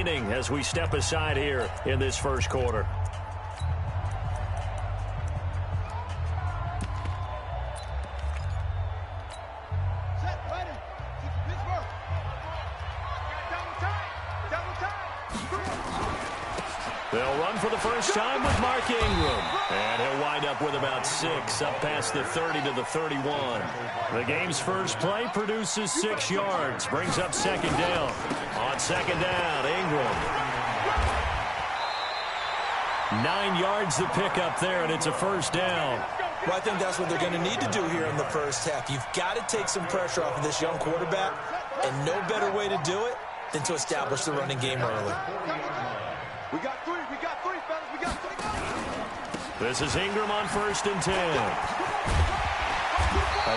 remaining as we step aside here in this first quarter. They'll run for the first time with Mark Ingram. And he'll wind up with about 6, up past the 30 to the 31. The game's first play produces 6 yards, brings up second down. On second down, Ingram. 9 yards to pick up there, and it's a first down. Well, I think that's what they're going to need to do here in the first half. You've got to take some pressure off of this young quarterback, and no better way to do it than to establish the running game early. We got three, fellas, we got 3. This is Ingram on 1st and 10.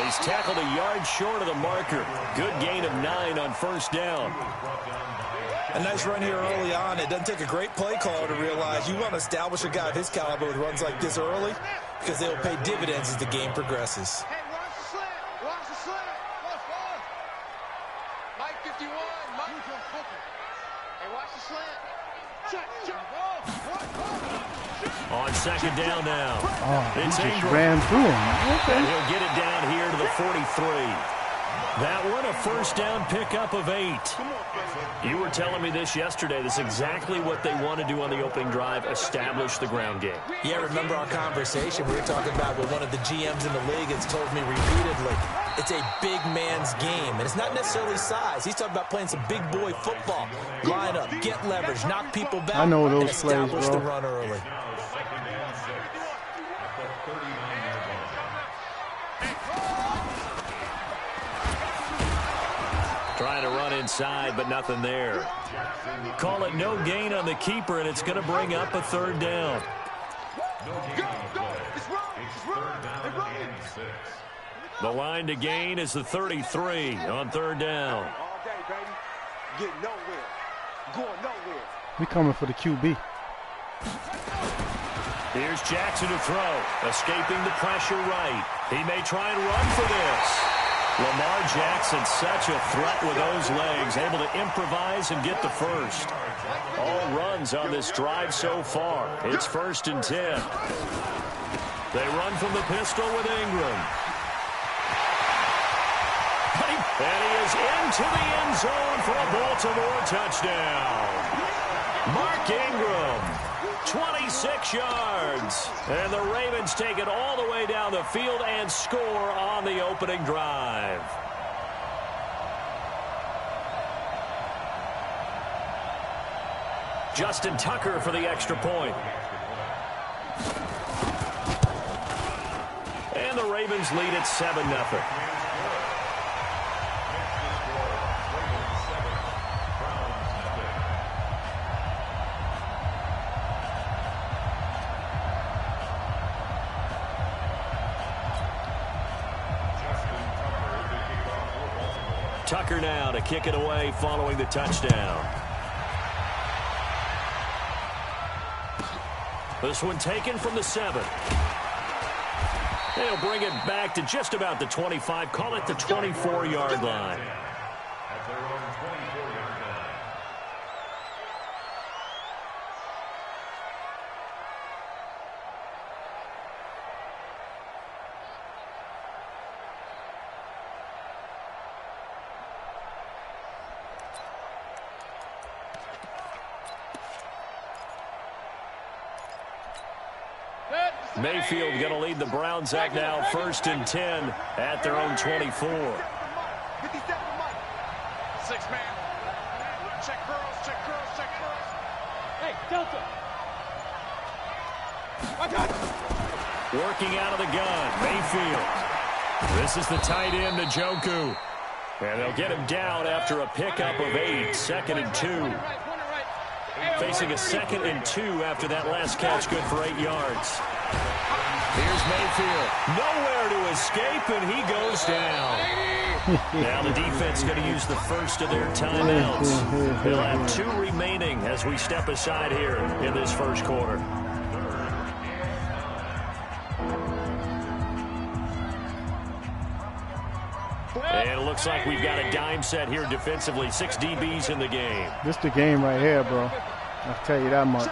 He's tackled a yard short of the marker. Good gain of 9 on first down. A nice run here early on. It doesn't take a great play caller to realize you want to establish a guy of his caliber with runs like this early because they'll pay dividends as the game progresses. Hey, watch the slant. Watch the slant. Watch. Mike 51. Mike. Hey, watch the slant. Check. On second down now. Oh, it's he just Ingram. ran through him. Okay. And he'll get it down here to the 43. That one, a first down pickup of 8. You were telling me this yesterday. This is exactly what they want to do on the opening drive, establish the ground game. Yeah, remember our conversation? We were talking about what one of the GMs in the league has told me repeatedly. It's a big man's game, and it's not necessarily size. He's talking about playing some big boy football. Line up, get leverage, knock people back, I know those and establish plays, bro. the run early. Trying to run inside, but nothing there. Call it no gain on the keeper, and it's going to bring up a third down. The line to gain is the 33 on third down. All day, baby. Get nowhere. Going nowhere. We coming for the QB. Here's Jackson to throw. Escaping the pressure right. He may try and run for this. Lamar Jackson, such a threat with those legs, able to improvise and get the first. All runs on this drive so far. It's 1st and 10. They run from the pistol with Ingram. And he is into the end zone for a Baltimore touchdown. Mark Ingram. 26 yards. And the Ravens take it all the way down the field and score on the opening drive. Justin Tucker for the extra point. And the Ravens lead at 7-0. Tucker now to kick it away following the touchdown. This one taken from the 7. They'll bring it back to just about the 25. Call it the 24-yard line. Mayfield going to lead the Browns up now, 1st and 10 at their own 24. 57 Mike. 6 man. Check girls, check girls, check girls. Hey, Delta. I got it. Working out of the gun, Mayfield. This is the tight end, Njoku. And they'll get him down after a pickup of 8, 2nd and 2. Facing a 2nd and 2 after that last catch, good for 8 yards. Here's Mayfield. Nowhere to escape, and he goes down. Now the defense going to use the first of their timeouts. They'll have 2 remaining as we step aside here in this first quarter. And it looks like we've got a dime set here defensively. 6 DBs in the game. This the game right here, bro. I'll tell you that much.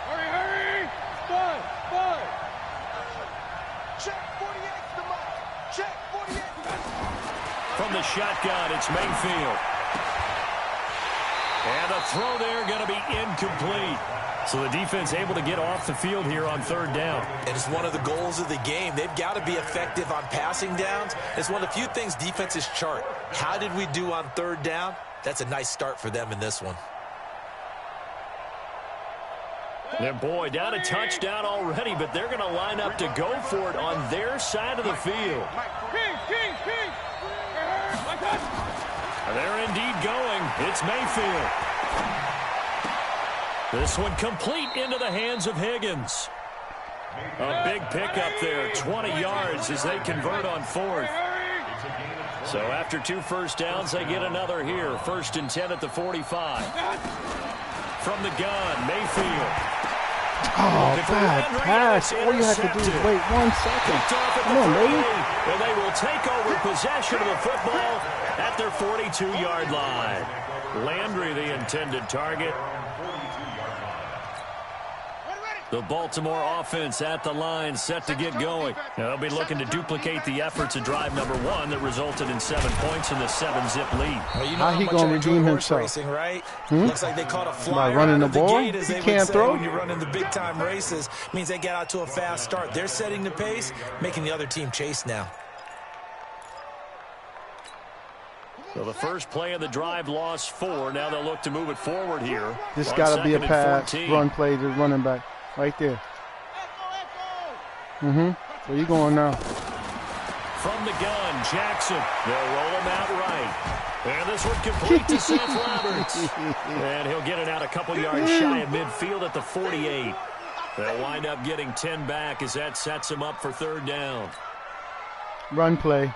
Hurry. Five. Check 48 the mark. Check 48. From the shotgun, it's Mayfield. And the throw there going to be incomplete. So the defense able to get off the field here on 3rd down. And it's one of the goals of the game. They've got to be effective on passing downs. It's one of the few things defenses chart. How did we do on 3rd down? That's a nice start for them in this one. And boy, down a touchdown already, but they're going to line up to go for it on their side of the field. They're indeed going. It's Mayfield. This one complete into the hands of Higgins. A big pickup there, 20 yards as they convert on 4th. So after 2 first downs, they get another here. 1st and 10 at the 45. From the gun, Mayfield. Oh, bad pass. All you have to do is wait 1 second. Come on, baby. And they will take over possession of the football at their 42-yard line. Landry, the intended target. The Baltimore offense at the line, set to get going. Now, they'll be looking to duplicate the efforts of drive number 1 that resulted in 7 points in the 7-zip lead. Well, you know how he gonna redeem himself? Racing, right? Looks like they caught a flyer by running out the of ball. gate, as He they would can't say throw. when you run in the big-time races. Means they get out to a fast start. They're setting the pace, making the other team chase now. So the first play of the drive lost 4. Now they'll look to move it forward here. This On got to be a 2nd and pass, 14. run play to running back. Right there. Where you going now? From the gun, Jackson. They'll roll him out right. And this one complete to Seth Roberts. And he'll get it out a couple yards shy of midfield at the 48. They'll wind up getting 10 back as that sets him up for 3rd down. Run play.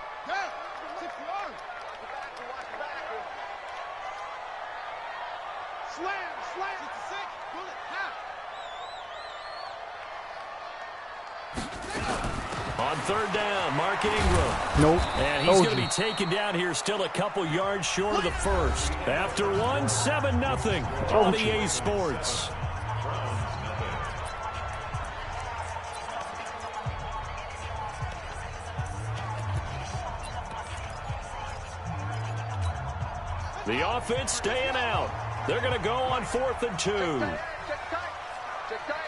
On 3rd down, Mark Ingram. Nope. And he's going to be taken down here still a couple yards short of the first. After 1, 7-0 on EA Sports. The offense staying out. They're going to go on 4th and 2. Check tight.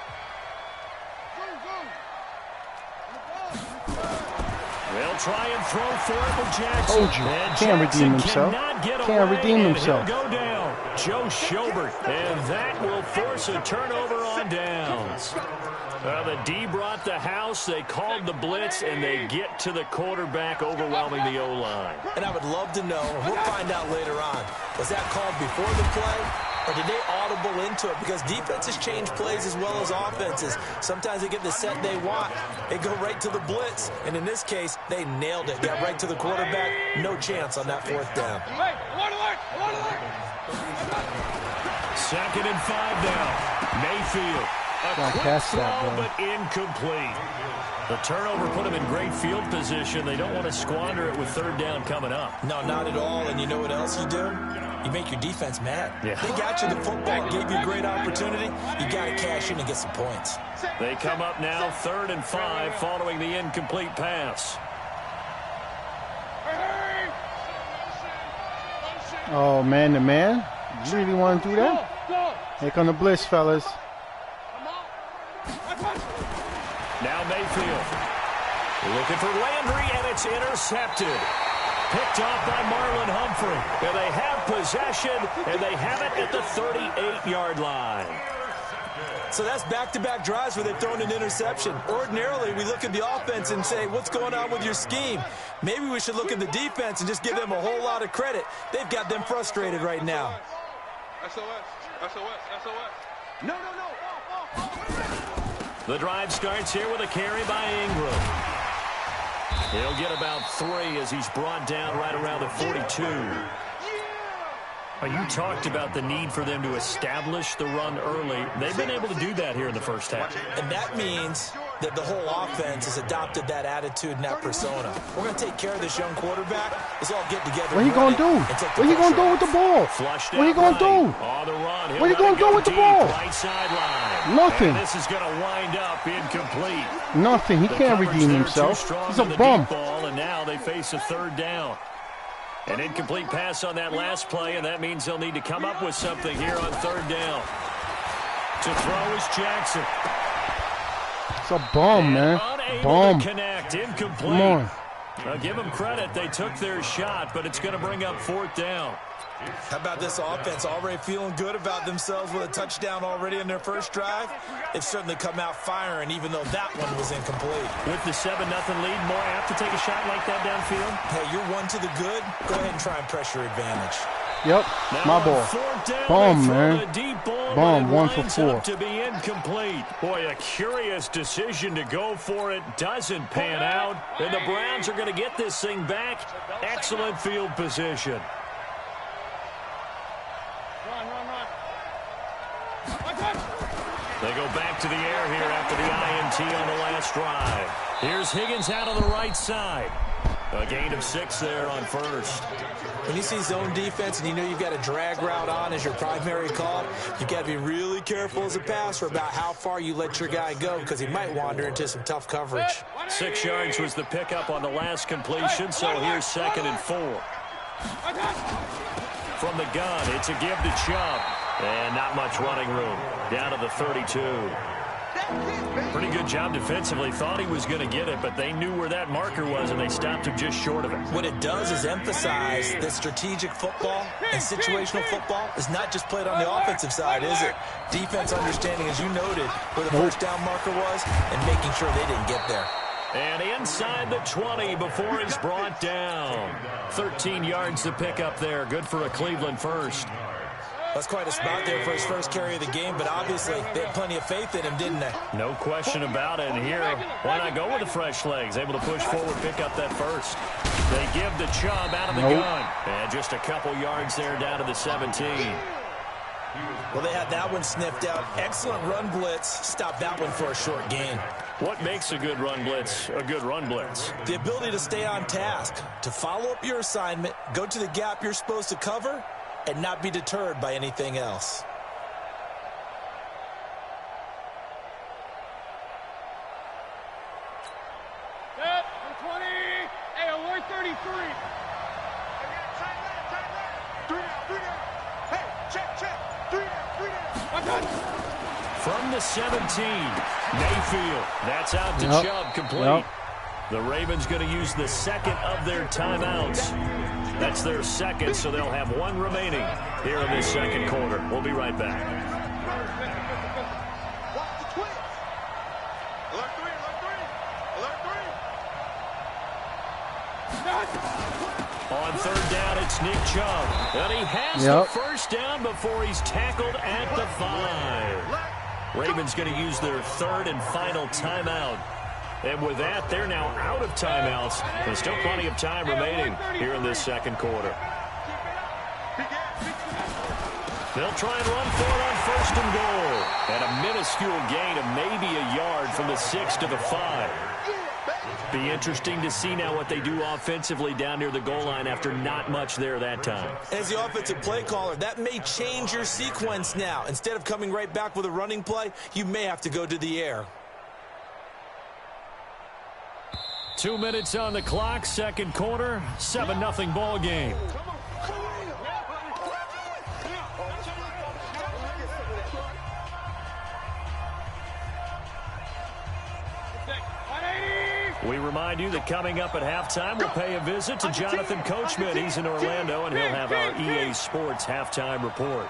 They'll try and throw for it with Jackson. Told you. And Can't Jackson redeem himself. cannot get Can't away, redeem and himself. He'll go down. Joe Schobert. And that will force a turnover on downs. The D brought the house. They called the blitz, and they get to the quarterback, overwhelming the O-line. And I would love to know, and we'll find out later on, was that called before the play? Or did they audible into it? Because defenses change plays as well as offenses. Sometimes they get the set they want. They go right to the blitz. And in this case, they nailed it. Got right to the quarterback. No chance on that 4th down. 2nd and 5 now. Mayfield. A quick throw, but incomplete. The turnover put them in great field position. They don't want to squander it with 3rd down coming up. No, not at all. And you know what else you do? You make your defense mad. Yeah. They got you the football, gave you a great opportunity. You got to cash in and get some points. They come up now 3rd and 5 following the incomplete pass. Oh, man to man. You really want to do that? Here come the blitz, fellas. Now Mayfield. Looking for Landry, and it's intercepted. Picked off by Marlon Humphrey. And they have possession, and they have it at the 38-yard line. So that's back-to-back drives where they've thrown an interception. Ordinarily, we look at the offense and say, what's going on with your scheme? Maybe we should look at the defense and just give them a whole lot of credit. They've got them frustrated right now. SOS. No. The drive starts here with a carry by Ingram. He'll get about 3 as he's brought down right around the 42. You talked about the need for them to establish the run early. They've been able to do that here in the first half. And that means that the whole offense has adopted that attitude and that persona. We're going to take care of this young quarterback. Let's all get together. What he going to do? What he going to do with the ball? What he going to do? What he going to do with the ball? Right sideline. Nothing. And this is going to wind up incomplete. Nothing. He can't redeem himself. He's a bum. Ball, and now they face a third down. An incomplete pass on that last play, and that means they'll need to come up with something here on third down. To throw is Jackson. It's a bum, man. Bum. Connect. Incomplete. Come on. I'll give them credit. They took their shot, but it's going to bring up fourth down. How about this offense already feeling good about themselves with a touchdown already in their first drive? They've certainly come out firing, even though that one was incomplete. With the 7-0 lead, more apt to take a shot like that downfield? Hey, you're one to the good. Go ahead and try and pressure advantage. Yep, my ball. Bum, man. Bum, 1 for 4. To be incomplete. Boy, a curious decision to go for it. Doesn't pan out. And the Browns are going to get this thing back. Excellent field position. They go back to the air here after the INT on the last drive. Here's Higgins out on the right side. A gain of 6 there on first. When you see zone defense and you know you've got a drag route on as your primary call, you've got to be really careful as a passer about how far you let your guy go because he might wander into some tough coverage. 6 yards was the pickup on the last completion, so here's 2nd and 4. From the gun, it's a give to Chubb. And not much running room. Down to the 32. Pretty good job defensively. Thought he was going to get it, but they knew where that marker was, and they stopped him just short of it. What it does is emphasize that strategic football and situational football is not just played on the offensive side, is it? Defense understanding, as you noted, where the first down marker was and making sure they didn't get there. And inside the 20 before he's brought down. 13 yards to pick up there. Good for a Cleveland first. That's quite a spot there for his first carry of the game, but obviously they had plenty of faith in him, didn't they? No question about it. And here, why not go with the fresh legs? Able to push forward, pick up that first. They give the Chubb out of the gun. And just a couple yards there down to the 17. Well, they had that one sniffed out. Excellent run blitz. Stop that one for a short gain. What makes a good run blitz a good run blitz? The ability to stay on task, to follow up your assignment, go to the gap you're supposed to cover, and not be deterred by anything else. Yep, 20. Hey, alert 33. Three down. Hey, check. Three down. From the 17, Mayfield. That's out to Chubb, complete. The Ravens going to use the second of their timeouts. That's their second, so they'll have one remaining here in this second quarter. We'll be right back. Watch the twins. Alert three. On third down, it's Nick Chubb. And he has the first down before he's tackled at the 5. Ravens going to use their third and final timeout. And with that, they're now out of timeouts. There's still plenty of time remaining here in this second quarter. They'll try and run for it on first and goal. And a minuscule gain of maybe a yard from the 6 to the 5. Be interesting to see now what they do offensively down near the goal line after not much there that time. As the offensive play caller, that may change your sequence now. Instead of coming right back with a running play, you may have to go to the air. 2 minutes on the clock, second quarter, 7-0 ball game. We remind you that coming up at halftime, we'll pay a visit to Jonathan Coachman. He's in Orlando, and he'll have our EA Sports halftime report.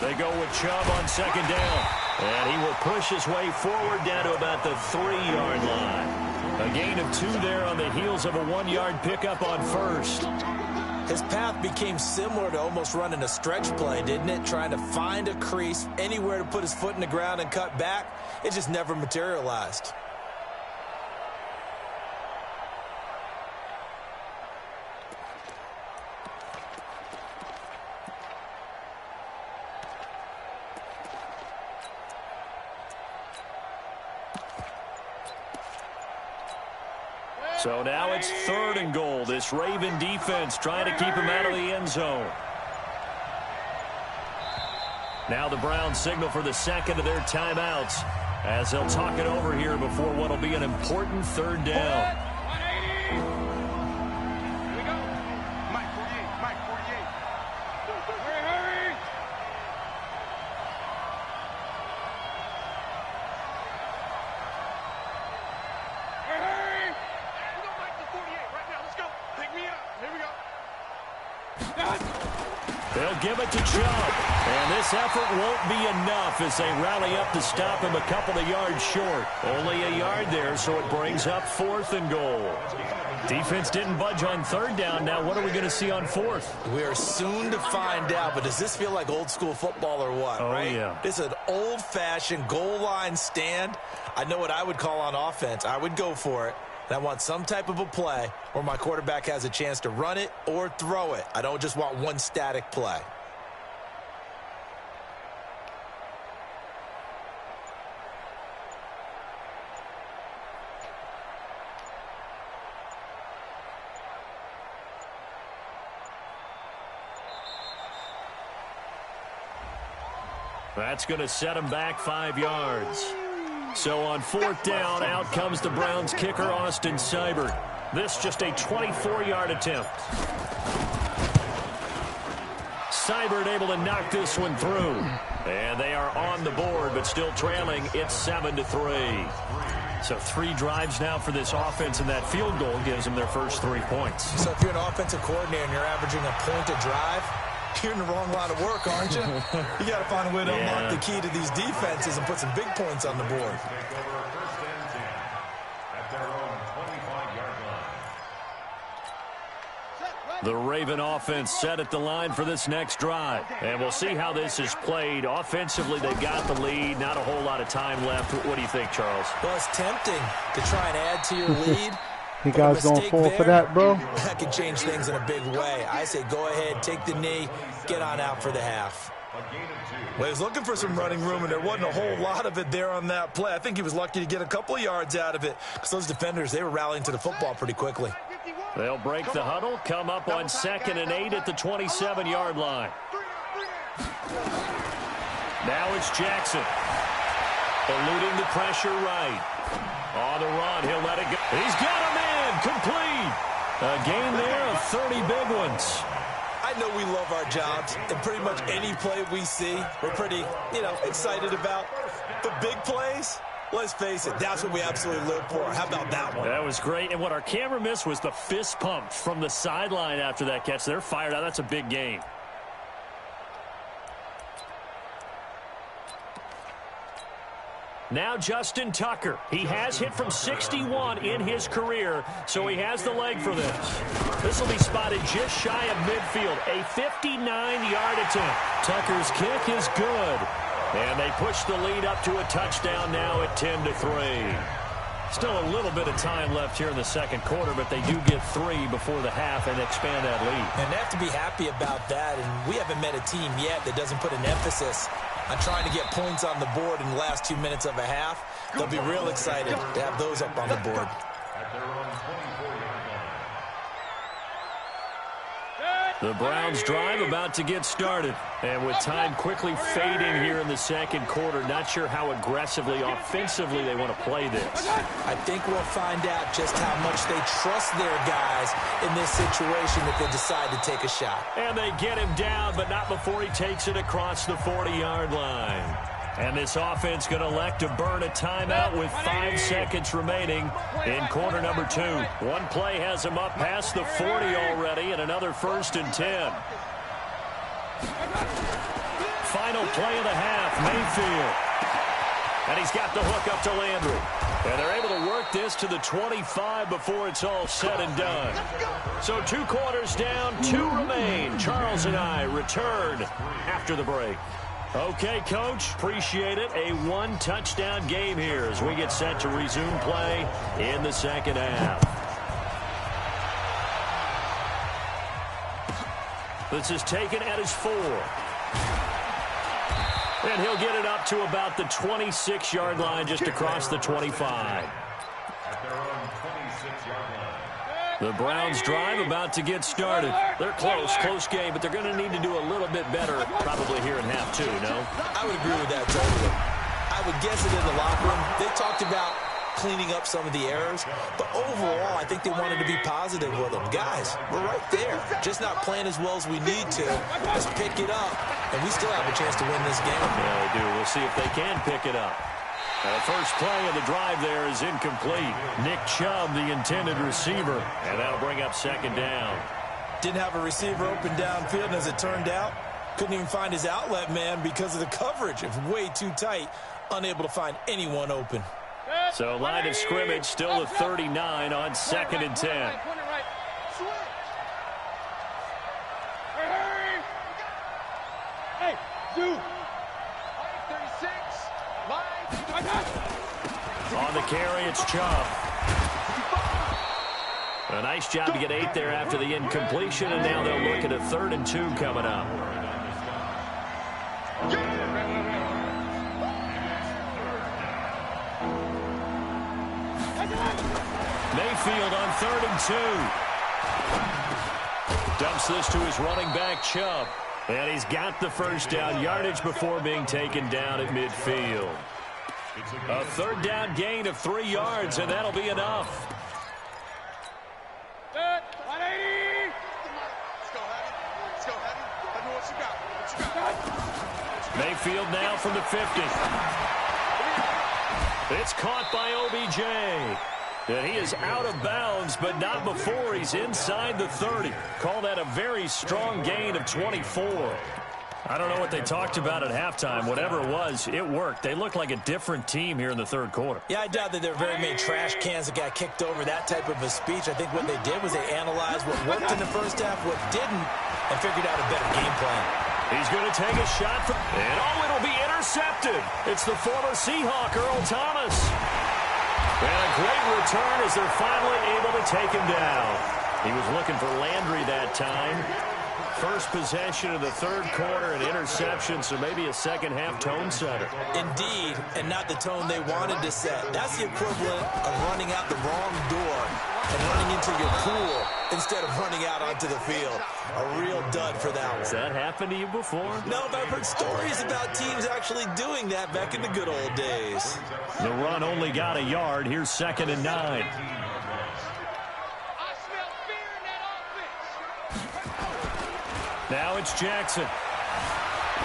They go with Chubb on second down. And he will push his way forward down to about the 3-yard line. A gain of 2 there on the heels of a 1-yard pickup on first. His path became similar to almost running a stretch play, didn't it? Trying to find a crease, anywhere to put his foot in the ground and cut back. It just never materialized. So now it's 3rd and goal. This Raven defense trying to keep him out of the end zone. Now the Browns signal for the second of their timeouts as they'll talk it over here before what will be an important 3rd down. They'll give it to Chubb. And this effort won't be enough as they rally up to stop him a couple of yards short. Only a yard there, so it brings up 4th and goal. Defense didn't budge on 3rd down. Now what are we going to see on 4th? We are soon to find out, but does this feel like old school football or what? Oh, right? Yeah. This is an old-fashioned goal line stand. I know what I would call on offense. I would go for it. And I want some type of a play where my quarterback has a chance to run it or throw it. I don't just want one static play. That's going to set him back 5 yards. So on 4th down, out comes the Browns kicker, Austin Seibert. This just a 24-yard attempt. Seibert able to knock this one through. And they are on the board, but still trailing. It's 7-3. So 3 drives now for this offense, and that field goal gives them their first 3 points. So if you're an offensive coordinator and you're averaging a point a drive, you're in the wrong line of work, aren't you? You got to find a way to unlock the key to these defenses and put some big points on the board. The Raven offense set at the line for this next drive. And we'll see how this is played. Offensively, they've got the lead. Not a whole lot of time left. What do you think, Charles? Well, it's tempting to try and add to your lead. You guys gonna fall for that, bro? That could change things in a big way. I say go ahead, take the knee, get on out for the half. Well, he was looking for some running room, and there wasn't a whole lot of it there on that play. I think he was lucky to get a couple of yards out of it because those defenders, they were rallying to the football pretty quickly. They'll break the huddle, come up on 2nd and 8 at the 27-yard line. Now it's Jackson. Eluding the pressure right. On the run, he'll let it go. He's got a man, complete. A gain there of 30 big ones. I know we love our jobs, and pretty much any play we see, we're pretty, excited about. But big plays, let's face it, that's what we absolutely live for. How about that one? That was great, and what our camera missed was the fist pump from the sideline after that catch. They're fired out. That's a big gain. Now Justin Tucker. He has hit from 61 in his career, so he has the leg for this. This will be spotted just shy of midfield. A 59-yard attempt. Tucker's kick is good. And they push the lead up to a touchdown now at 10-3. Still a little bit of time left here in the second quarter, but they do get 3 before the half and expand that lead. And they have to be happy about that, and we haven't met a team yet that doesn't put an emphasis on trying to get points on the board in the last 2 minutes of a half. They'll be real excited to have those up on the board. The Browns drive about to get started. And with time quickly fading here in the second quarter, not sure how aggressively, offensively they want to play this. I think we'll find out just how much they trust their guys in this situation if they decide to take a shot. And they get him down, but not before he takes it across the 40-yard line. And this offense going to elect to burn a timeout with 5 seconds remaining in quarter number 2. One play has him up past the 40 already, and another 1st and 10. Final play of the half, Mayfield. And he's got the hook up to Landry. And they're able to work this to the 25 before it's all said and done. So 2 quarters down, 2 remain. Charles and I return after the break. Okay, Coach, appreciate it. A 1-touchdown game here as we get set to resume play in the second half. This is taken at his 4. And he'll get it up to about the 26-yard line just across the 25. At their own 26-yard line. The Browns drive about to get started. They're close game, but they're going to need to do a little bit better probably here in half two, no? I would agree with that totally. I would guess it in the locker room. They talked about cleaning up some of the errors, but overall, I think they wanted to be positive with them. Guys, we're right there. Just not playing as well as we need to. Let's pick it up, and we still have a chance to win this game. Yeah, they do. We'll see if they can pick it up. The first play of the drive there is incomplete. Nick Chubb, the intended receiver, and that'll bring up second down. Didn't have a receiver open downfield, and as it turned out, couldn't even find his outlet man because of the coverage. It was way too tight, unable to find anyone open. So line of scrimmage still at 39 on 2nd and 10. Hey, dude. On the carry, it's Chubb. A nice job to get 8 there after the incompletion, and now they'll look at a 3rd and 2 coming up. Mayfield on 3rd and 2. Dumps this to his running back, Chubb. And he's got the first down, yardage before being taken down at midfield. A 3rd down gain of 3 yards, and that'll be enough. Let's go, Heavy. Tell me what you got. Mayfield now from the 50. It's caught by OBJ. And he is out of bounds, but not before he's inside the 30. Call that a very strong gain of 24. I don't know what they talked about at halftime. Whatever it was, it worked. They looked like a different team here in the 3rd quarter. Yeah, I doubt that there were very many trash cans that got kicked over, that type of a speech. I think what they did was they analyzed what worked in the first half, what didn't, and figured out a better game plan. He's going to take a shot, and it'll be intercepted. It's the former Seahawk, Earl Thomas. And a great return as they're finally able to take him down. He was looking for Landry that time. First possession of the 3rd quarter, an interception, so maybe a second-half tone setter. Indeed, and not the tone they wanted to set. That's the equivalent of running out the wrong door and running into your pool instead of running out onto the field. A real dud for that one. Has that happened to you before? No, but I've heard stories about teams actually doing that back in the good old days. The run only got a yard. Here's 2nd and 9. Now it's Jackson.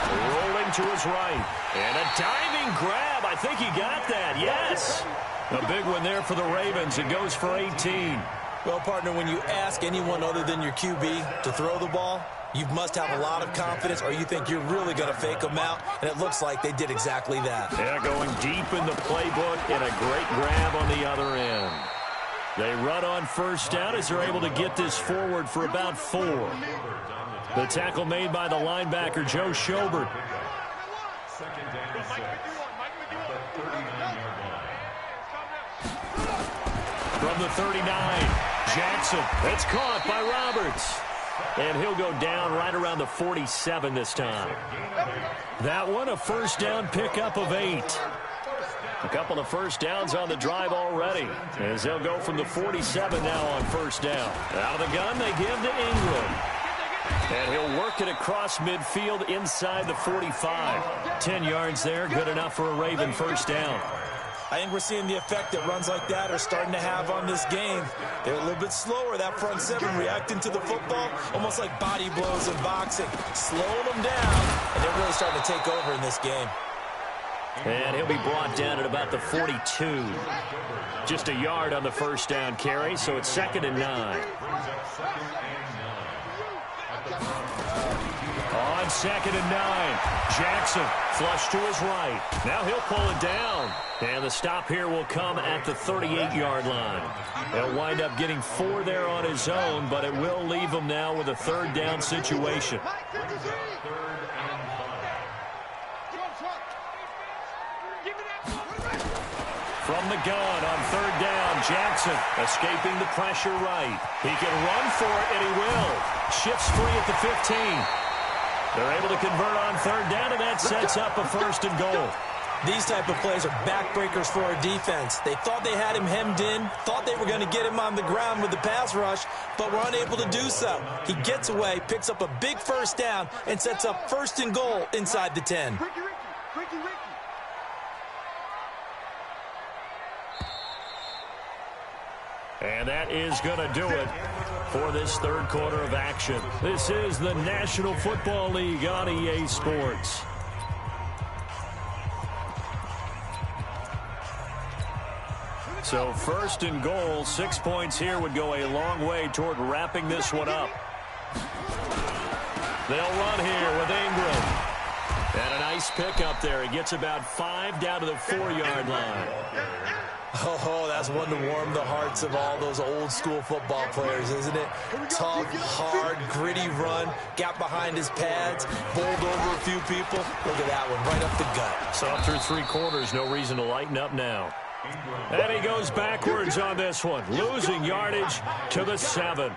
Rolling to his right. And a diving grab. I think he got that. Yes. A big one there for the Ravens. It goes for 18. Well, partner, when you ask anyone other than your QB to throw the ball, you must have a lot of confidence or you think you're really going to fake them out, and it looks like they did exactly that. Yeah, going deep in the playbook and a great grab on the other end. They run on first down as they're able to get this forward for about 4. The tackle made by the linebacker, Joe Schobert. From the 39, Jackson. That's caught by Roberts. And he'll go down right around the 47 this time. That one, a first down pickup of 8. A couple of first downs on the drive already, as they'll go from the 47 now on first down. Out of the gun, they give to Ingram. And he'll work it across midfield inside the 45. 10 yards there, good enough for a Raven first down. I think we're seeing the effect that runs like that are starting to have on this game. They're a little bit slower, that front 7, reacting to the football, almost like body blows in boxing, slowing them down, and they're really starting to take over in this game. And he'll be brought down at about the 42. Just a yard on the first down carry, so it's 2nd and 9. On 2nd and 9, Jackson flush to his right. Now he'll pull it down. And the stop here will come at the 38-yard line. He'll wind up getting 4 there on his own, but it will leave him now with a 3rd down situation. From the gun on 3rd down, Jackson escaping the pressure right. He can run for it, and he will. Shifts free at the 15. They're able to convert on 3rd down, and that sets up a 1st and goal. These type of plays are backbreakers for our defense. They thought they had him hemmed in, thought they were going to get him on the ground with the pass rush, but were unable to do so. He gets away, picks up a big first down, and sets up 1st and goal inside the 10. And that is going to do it for this third quarter of action. This is the National Football League on EA Sports. So 1st and goal, 6 points here would go a long way toward wrapping this one up. They'll run here with Ingram. And a nice pickup there. He gets about 5 down to the 4-yard line. Oh, that's one to warm the hearts of all those old-school football players, isn't it? Tough, hard, gritty run. Got behind his pads, bowled over a few people. Look at that one, right up the gut. So up through 3 quarters, no reason to lighten up now. And he goes backwards on this one, losing yardage to the 7.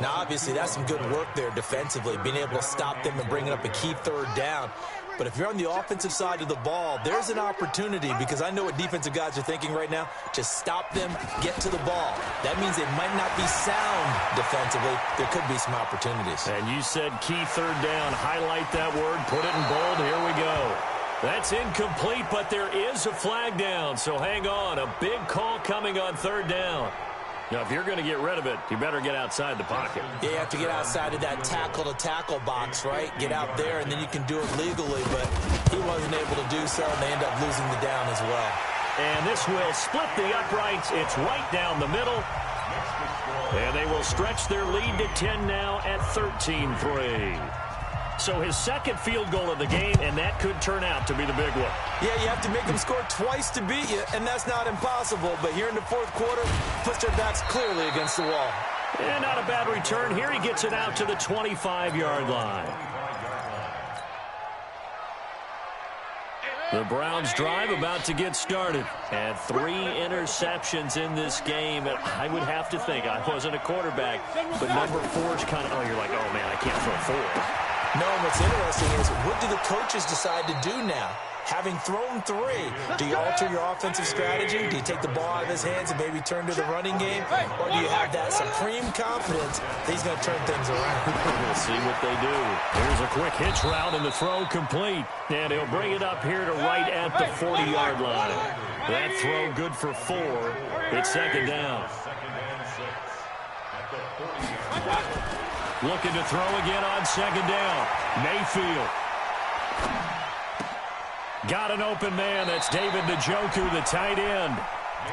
Now, obviously, that's some good work there defensively, being able to stop them and bringing up a key 3rd down. But if you're on the offensive side of the ball, there's an opportunity, because I know what defensive guys are thinking right now. Just stop them, get to the ball. That means they might not be sound defensively. There could be some opportunities. And you said key 3rd down. Highlight that word. Put it in bold. Here we go. That's incomplete, but there is a flag down, so hang on. A big call coming on 3rd down. Now, if you're going to get rid of it, you better get outside the pocket. Yeah, you have to get outside of that tackle-to-tackle box, right? Get out there, and then you can do it legally, but he wasn't able to do so, and they end up losing the down as well. And this will split the uprights. It's right down the middle. And they will stretch their lead to 10 now at 13-3. So his 2nd field goal of the game, and that could turn out to be the big one. Yeah, you have to make them score twice to beat you, and that's not impossible. But here in the 4th quarter, puts their backs clearly against the wall. And not a bad return. Here he gets it out to the 25-yard line. The Browns drive about to get started. And 3 interceptions in this game. And I would have to think, I wasn't a quarterback, but number 4's kind of, oh, you're like, oh, man, I can't throw 4. No, and what's interesting is, what do the coaches decide to do now? Having thrown 3, do you alter your offensive strategy? Do you take the ball out of his hands and maybe turn to the running game? Or do you have that supreme confidence that he's going to turn things around? We'll see what they do. Here's a quick hitch route, and the throw complete. And he'll bring it up here to right at the 40-yard line. That throw good for 4. It's 2nd down. Looking to throw again on 2nd down. Mayfield. Got an open man. That's David Njoku, the tight end.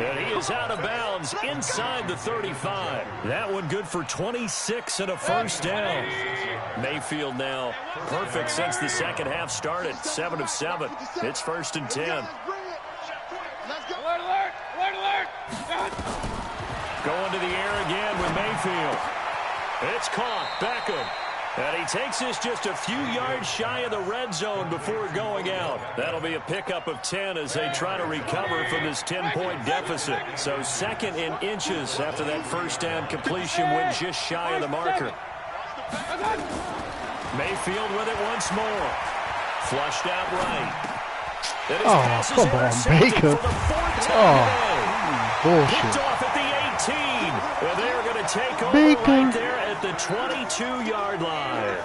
And he is out of bounds inside the 35. That one good for 26 and a 1st down. Mayfield now perfect since the 2nd half started. 7 of 7. It's 1st and 10. Going to the air again with Mayfield. It's caught. Beckham. And he takes this just a few yards shy of the red zone before going out. That'll be a pickup of 10 as they try to recover from this 10-point deficit. So 2nd in inches after that 1st down completion went just shy of the marker. Mayfield with it once more. Flushed out right. Oh, come on, Baker. Oh, bullshit. Kicked off at the 18. Well, they're going to take over right there at the 22-yard line.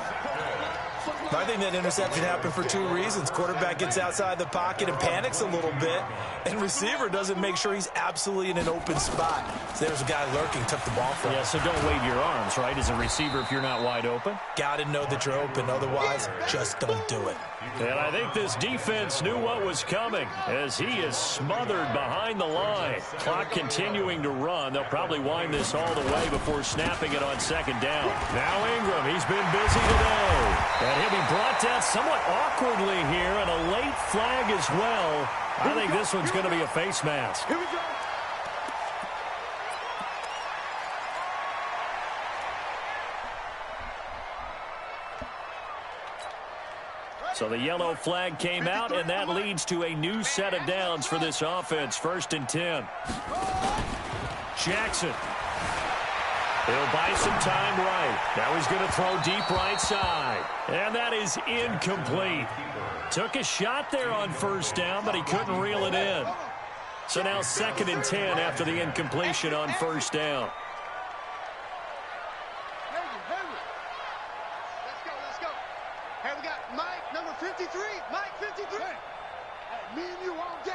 I think that interception happened for 2 reasons. Quarterback gets outside the pocket and panics a little bit, and receiver doesn't make sure he's absolutely in an open spot. So there's a guy lurking, took the ball from him. Yeah, so don't wave your arms, right, as a receiver if you're not wide open. Got to know that you're open. Otherwise, just don't do it. And I think this defense knew what was coming as he is smothered behind the line. Clock continuing to run. They'll probably wind this all the way before snapping it on 2nd down. Now Ingram, he's been busy today. And he'll be brought down somewhat awkwardly here, and a late flag as well. I think this one's going to be a face mask. Here we go. So the yellow flag came out, and that leads to a new set of downs for this offense. 1st and 10. Jackson. He'll buy some time right. Now he's going to throw deep right side. And that is incomplete. Took a shot there on first down, but he couldn't reel it in. So now 2nd and 10 after the incompletion on first down. Let's go. Hey, we got Mike, number 53. Mike, 53. Me and you all day.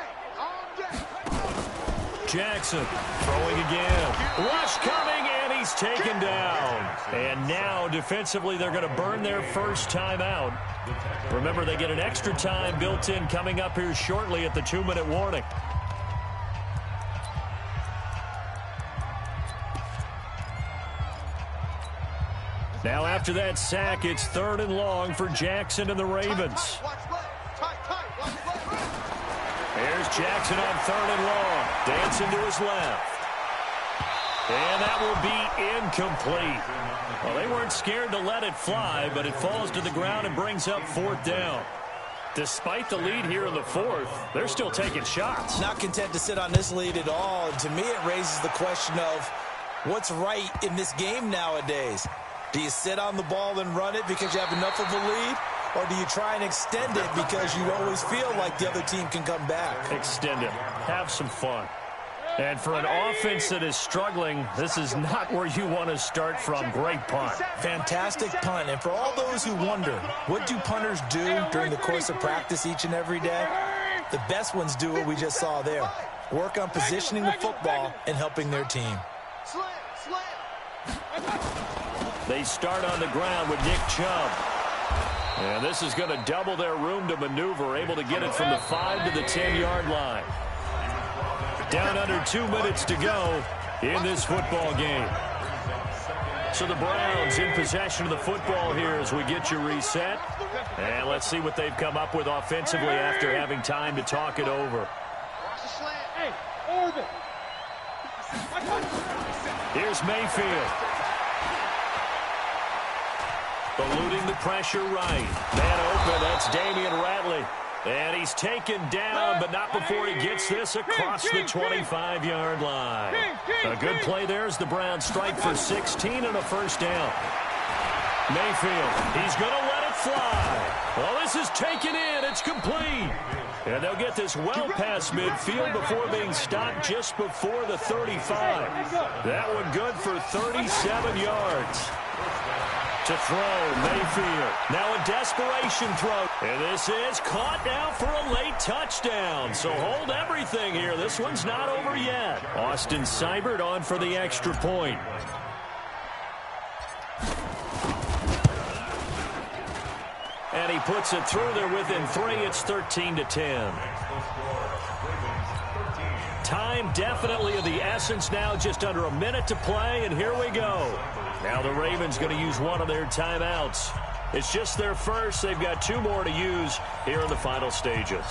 Jackson throwing again. Rush coming, and he's taken down. And now, defensively, they're going to burn their first time out. Remember, they get an extra time built in coming up here shortly at the 2-minute warning. Now, after that sack, it's 3rd and long for Jackson and the Ravens. Here's Jackson on 3rd and long. Dancing to his left. And that will be incomplete. Well, they weren't scared to let it fly, but it falls to the ground and brings up 4th down. Despite the lead here in the 4th, they're still taking shots. Not content to sit on this lead at all. And to me, it raises the question of what's right in this game nowadays. Do you sit on the ball and run it because you have enough of a lead? Or do you try and extend it because you always feel like the other team can come back? Extend it. Have some fun. And for an offense that is struggling, this is not where you want to start from. Great punt. Fantastic punt. And for all those who wonder, what do punters do during the course of practice each and every day? The best ones do what we just saw there. Work on positioning the football and helping their team. They start on the ground with Nick Chubb. And this is going to double their room to maneuver, able to get it from the 5 to the 10-yard line. Down under 2 minutes to go in this football game. So the Browns in possession of the football here as we get you reset. And let's see what they've come up with offensively after having time to talk it over. Here's Mayfield. Eluding the pressure right. Man open, that's Damian Ratley. And he's taken down, but not before he gets this across the 25-yard line. A good play there as the Browns strike for 16 and a first down. Mayfield, he's going to let it fly. Well, this is taken in. It's complete. And they'll get this well past midfield before being stopped just before the 35. That one good for 37 yards. To throw, Mayfield. Now a desperation throw. And this is caught now for a late touchdown. So hold everything here. This one's not over yet. Austin Seibert on for the extra point. And he puts it through there within 3. It's 13-10. Time definitely of the essence now. Just under a minute to play, and here we go. Now the Ravens going to use one of their timeouts. It's just their first. They've got 2 more to use here in the final stages.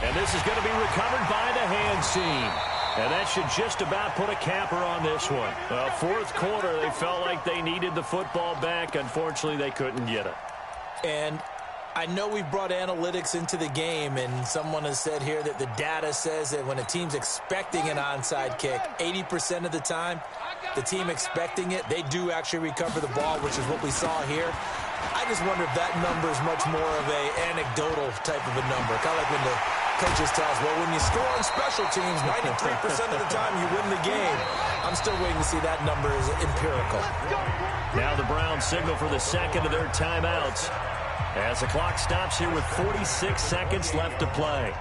And this is going to be recovered by the hands team. And that should just about put a capper on this one. 4th quarter, they felt like they needed the football back. Unfortunately, they couldn't get it. And I know we've brought analytics into the game, and someone has said here that the data says that when a team's expecting an onside kick, 80% of the time, the team expecting it, they do actually recover the ball, which is what we saw here. I just wonder if that number is much more of an anecdotal type of a number. Kind of like when the coaches tell us, well, when you score on special teams, 93% of the time you win the game. I'm still waiting to see that number is empirical. Now the Browns signal for the second of their timeouts as the clock stops here with 46 seconds left to play.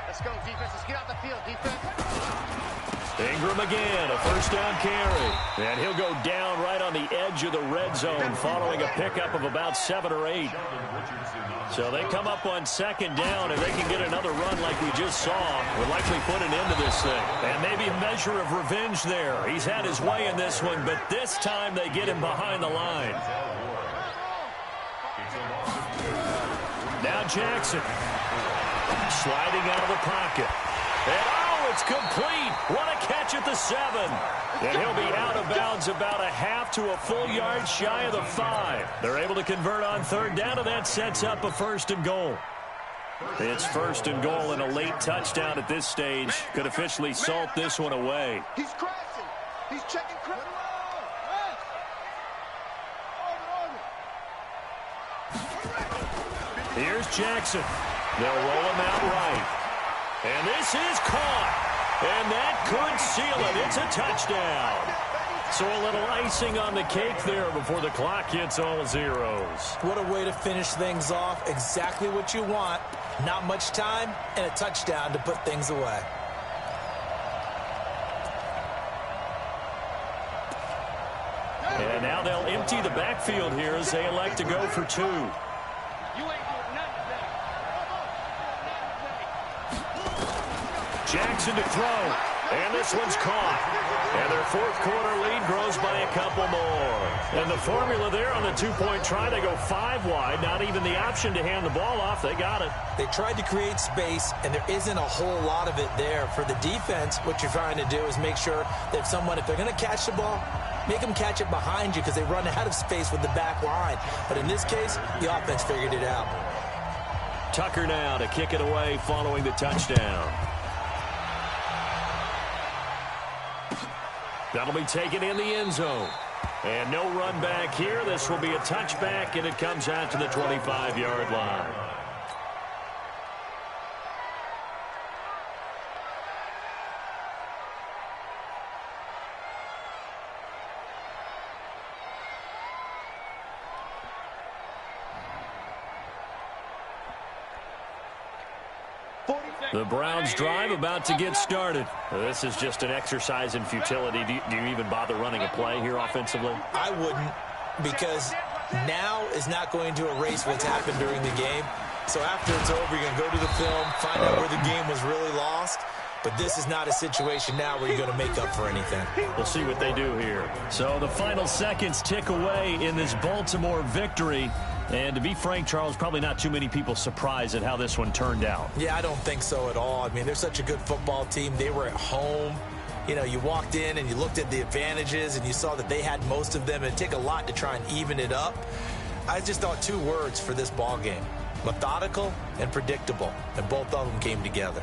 Let's go, defense. Let's get out the field, defense. Ingram again, a first down carry. And he'll go down right on the edge of the red zone following a pickup of about 7 or 8. So they come up on 2nd down, and they can get another run like we just saw. Would likely put an end to this thing. And maybe a measure of revenge there. He's had his way in this one, but this time they get him behind the line. Now Jackson sliding out of the pocket. And It's complete. What a catch at the 7. And he'll be out of bounds about a half to a full yard shy of the 5. They're able to convert on 3rd down, and that sets up a 1st and goal. It's 1st and goal and a late touchdown at this stage. Could officially salt this one away. He's crashing. He's checking crashing. Here's Jackson. They'll roll him out right. And this is caught. And that could seal it. It's a touchdown. So a little icing on the cake there before the clock hits all zeros. What a way to finish things off. Exactly what you want. Not much time and a touchdown to put things away. And now they'll empty the backfield here as they elect to go for 2. Jackson to throw. And this one's caught. And their 4th quarter lead grows by a couple more. And the formula there on the 2-point try, they go 5 wide. Not even the option to hand the ball off. They got it. They tried to create space, and there isn't a whole lot of it there. For the defense, what you're trying to do is make sure that if they're going to catch the ball, make them catch it behind you because they run out of space with the back line. But in this case, the offense figured it out. Tucker now to kick it away following the touchdown. That'll be taken in the end zone. And no run back here. This will be a touchback, and it comes out to the 25-yard line. The Browns drive about to get started. This is just an exercise in futility. Do you even bother running a play here offensively? I wouldn't, because now is not going to erase what's happened during the game. So after it's over, you're going to go to the film, find out where the game was really lost. But this is not a situation now where you're going to make up for anything. We'll see what they do here. So the final seconds tick away in this Baltimore victory. And to be frank, Charles, probably not too many people surprised at how this one turned out. Yeah, I don't think so at all. I mean, they're such a good football team. They were at home. You know, you walked in and you looked at the advantages and you saw that they had most of them. It'd take a lot to try and even it up. I just thought 2 words for this ball game: methodical and predictable. And both of them came together.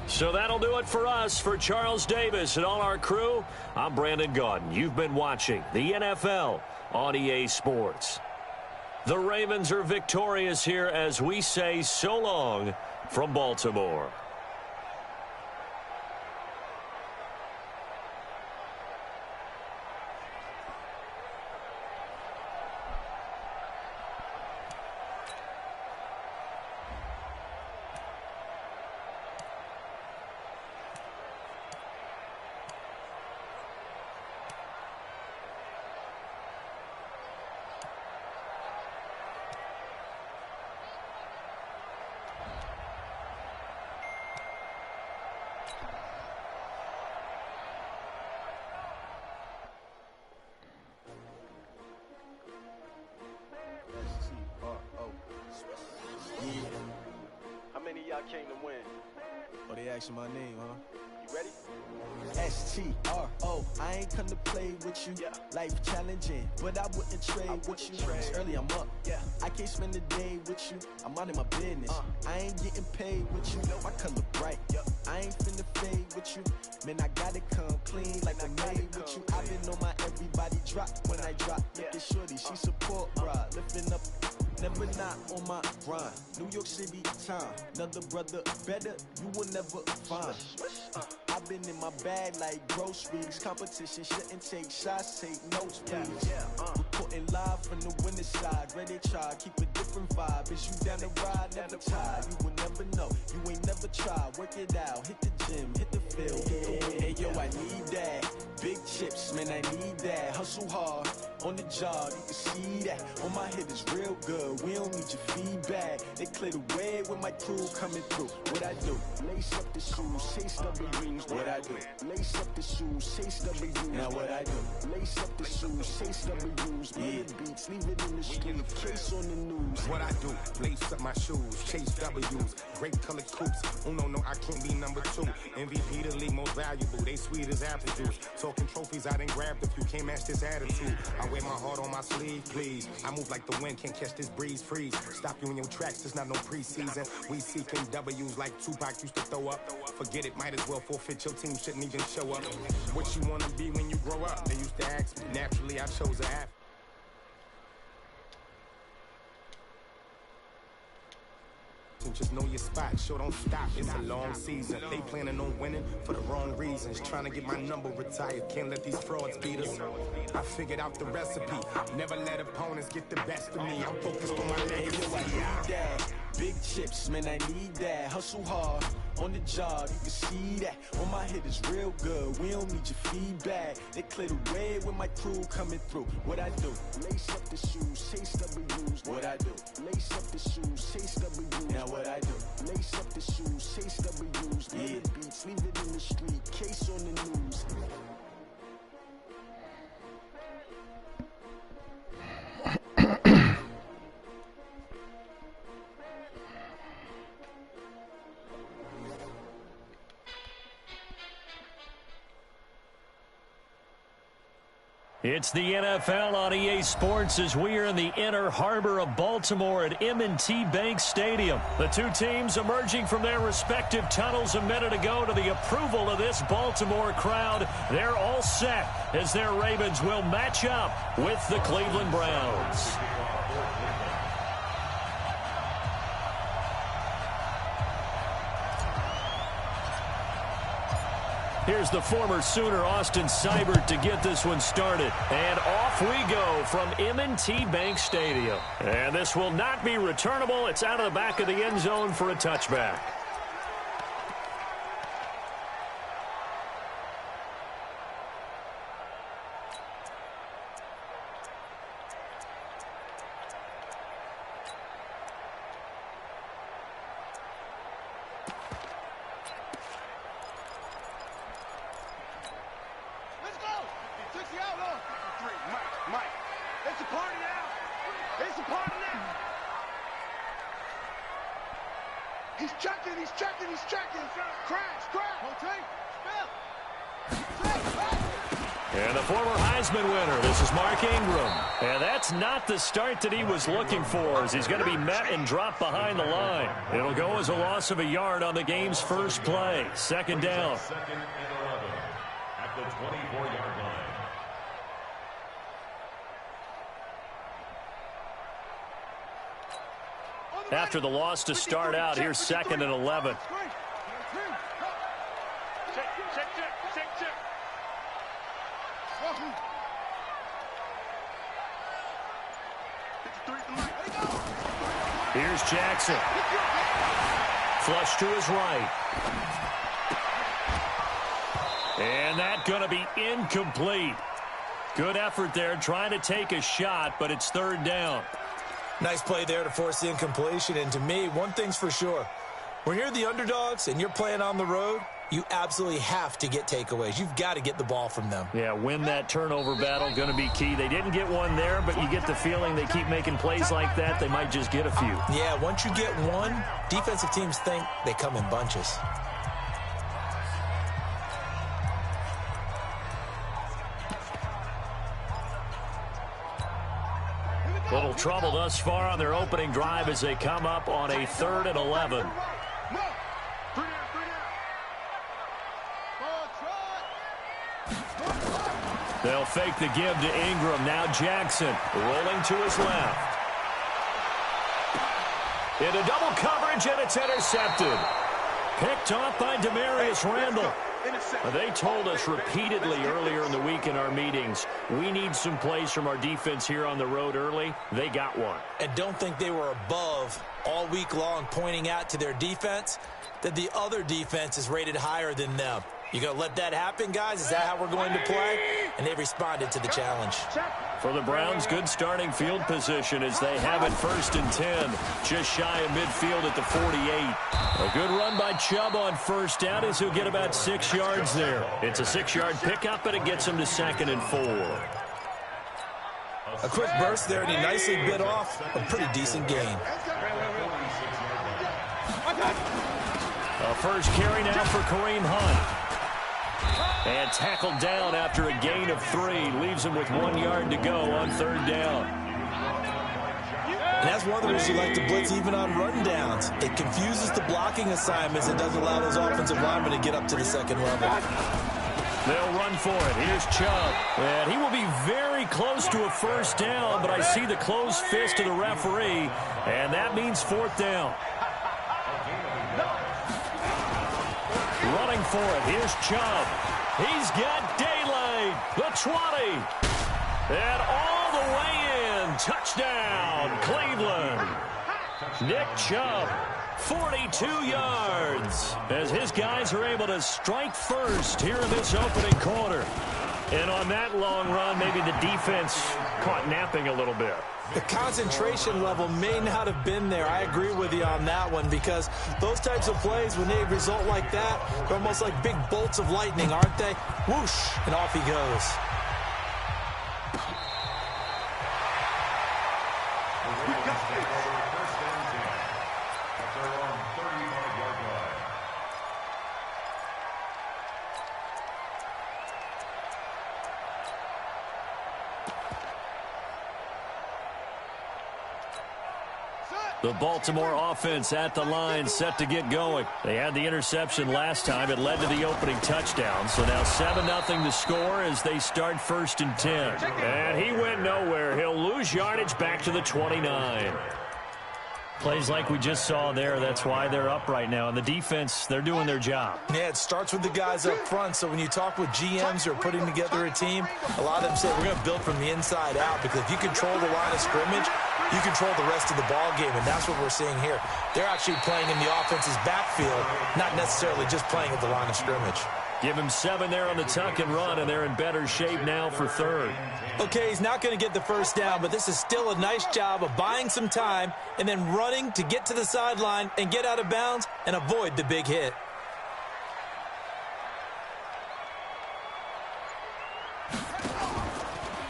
So that'll do it for us. For Charles Davis and all our crew, I'm Brandon Gaudin. You've been watching the NFL on EA Sports. The Ravens are victorious here as we say so long from Baltimore. Y'all came to win. Oh, they asking my name, huh? You ready? S-T-R-O, I ain't come to play with you. Yeah. Life challenging, but I wouldn't trade with you. It's early, I'm up. Yeah. I can't spend the day with you. I'm out of my business. I ain't getting paid with you. My color bright. Yep. I ain't finna fade with you. Man, I gotta come clean like I made with you. I've been on my everybody drop when I drop. Look at shorty, she support, bruh. Lifting up. Never not on my grind. New York City time. Another brother better, you will never find. I've been in my bag like groceries. Competition shouldn't take shots, take notes, please. Reporting live from the winning side. Ready to try, keep a different vibe. Is you down the ride, never tired. You will never know, you ain't never tried. Work it out, hit the gym, hit the field. Hey yo, I need that. Big chips, man, I need that. Hustle hard, on the job, you can see that. On my head is real good, we don't need your feedback. They clear the way with my crew coming through. What I do? Lace up the shoes, chase W's. What I do? Lace up the shoes, chase W's. Now what I do? Lace up the shoes, chase W's. Yeah, beats, leave it in the street, case on the news. What I do? Lace up my shoes, chase W's. Great color coops. Oh no, I can't be number 2. MVP the league most valuable. They sweet as apple juice. Talking trophies, I didn't grab the few. Can't match this attitude. I wear my heart on my sleeve, please. I move like the wind, can't catch this breeze, freeze. Stop you in your tracks, there's not no preseason. We seeking W's like Tupac used to throw up. Forget it, might as well forfeit. Your team shouldn't even show up. What you wanna be when you grow up? They used to ask me. Naturally, I chose a athlete. Just know your spot, sure don't stop, it's a long season. They planning on winning for the wrong reasons. Trying to get my number retired, can't let these frauds beat us. I figured out the recipe, never let opponents get the best of me. I'm focused on my legacy. Big chips, man, I need that. Hustle hard, on the job, you can see that. On my head is real good, we don't need your feedback. They clear the way with my crew coming through. What I do? Lace up the shoes, chase W's. What I do? Lace up the shoes, chase W's. Now what I do? Lace up the shoes, chase W's. Yeah, beats, leave it in the street, case on the news. It's the NFL on EA Sports as we are in the inner harbor of Baltimore at M&T Bank Stadium. The two teams emerging from their respective tunnels a minute ago to the approval of this Baltimore crowd. They're all set as their Ravens will match up with the Cleveland Browns. Here's the former Sooner, Austin Seibert, to get this one started. And off we go from M&T Bank Stadium. And this will not be returnable. It's out of the back of the end zone for a touchback. And the former Heisman winner, this is Mark Ingram. And that's not the start that he was looking for, as he's going to be met and dropped behind the line. It'll go as a loss of a yard on the game's first play. Second down. Second and 11 at the 24-yard line. After the loss to start out, here's second and 11. Here's Jackson. Flush to his right. And that's going to be incomplete. Good effort there, trying to take a shot, but it's third down. Nice play there to force the incompletion. And to me, one thing's for sure. When you're the underdogs and you're playing on the road, you absolutely have to get takeaways. You've got to get the ball from them. Yeah, win that turnover battle, going to be key. They didn't get one there, but you get the feeling they keep making plays like that, they might just get a few. Yeah, once you get one, defensive teams think they come in bunches. Little trouble thus far on their opening drive as they come up on a 3rd and 11. They'll fake the give to Ingram. Now Jackson rolling to his left. Into double coverage, and it's intercepted. Picked off by Demarius Randall. They told us repeatedly earlier in the week in our meetings, we need some plays from our defense here on the road early. They got one. And don't think they were above all week long, pointing out to their defense that the other defense is rated higher than them. You going to let that happen, guys? Is that how we're going to play? And they responded to the challenge. For the Browns, good starting field position as they have it 1st and 10, just shy of midfield at the 48. A good run by Chubb on 1st down as he'll get about 6 yards there. It's a 6-yard pickup, and it gets him to 2nd and 4. A quick burst there, and he nicely bit off a pretty decent gain. A first carry now for Kareem Hunt. And tackled down after a gain of 3. Leaves him with 1 yard to go on 3rd down. And that's one of the reasons you like to blitz even on rundowns. It confuses the blocking assignments and doesn't allow those offensive linemen to get up to the 2nd level. They'll run for it. Here's Chubb. And he will be very close to a 1st down, but I see the closed fist of the referee, and that means 4th down. Running for it. Here's Chubb. He's got daylight. The 20. And all the way in. Touchdown, Cleveland. Nick Chubb, 42 yards. As his guys are able to strike first here in this opening quarter. And on that long run, maybe the defense caught napping a little bit. The concentration level may not have been there. I agree with you on that one, because those types of plays, when they result like that, they're almost like big bolts of lightning, aren't they? Whoosh, and off he goes. The Baltimore offense at the line, set to get going. They had the interception last time. It led to the opening touchdown. So now 7-0 the score as they start 1st and 10. And he went nowhere. He'll lose yardage back to the 29. Plays like we just saw there. That's why they're up right now. And the defense, they're doing their job. Yeah, it starts with the guys up front. So when you talk with GMs who are putting together a team, a lot of them say we're going to build from the inside out, because if you control the line of scrimmage, you control the rest of the ball game, and that's what we're seeing here. They're actually playing in the offense's backfield, not necessarily just playing at the line of scrimmage. Give him 7 there on the tuck and run, and they're in better shape now for 3rd. Okay, he's not going to get the 1st down, but this is still a nice job of buying some time and then running to get to the sideline and get out of bounds and avoid the big hit.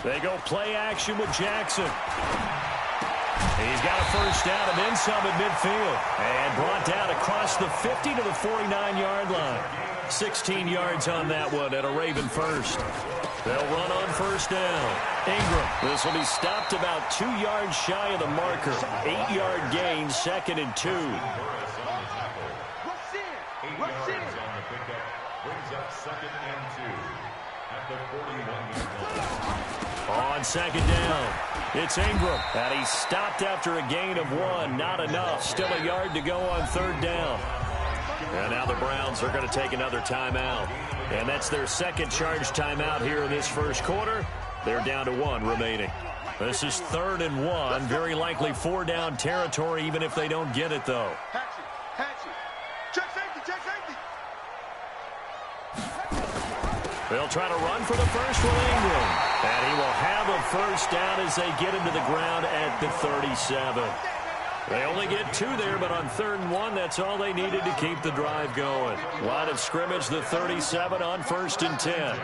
They go play action with Jackson. He's got a 1st down and then some at midfield. And brought down across the 50 to the 49-yard line. 16 yards on that one at a Raven first. They'll run on 1st down. Ingram. This will be stopped about 2 yards shy of the marker. 8-yard gain, 2nd and 2. Rush in. Rush in. On the pickup brings up 2nd and 2 at the 41-yard line. On 2nd down, it's Ingram. And he's stopped after a gain of 1. Not enough. Still a yard to go on 3rd down. And now the Browns are going to take another timeout. And that's their 2nd charge timeout here in this 1st quarter. They're down to 1 remaining. This is 3rd and 1. Very likely 4-down territory, even if they don't get it, though. Check safety, check safety. They'll try to run for the first with Ingram. And he will have a 1st down as they get him to the ground at the 37. They only get 2 there, but on 3rd and 1, that's all they needed to keep the drive going. Line of scrimmage, the 37 on 1st and 10.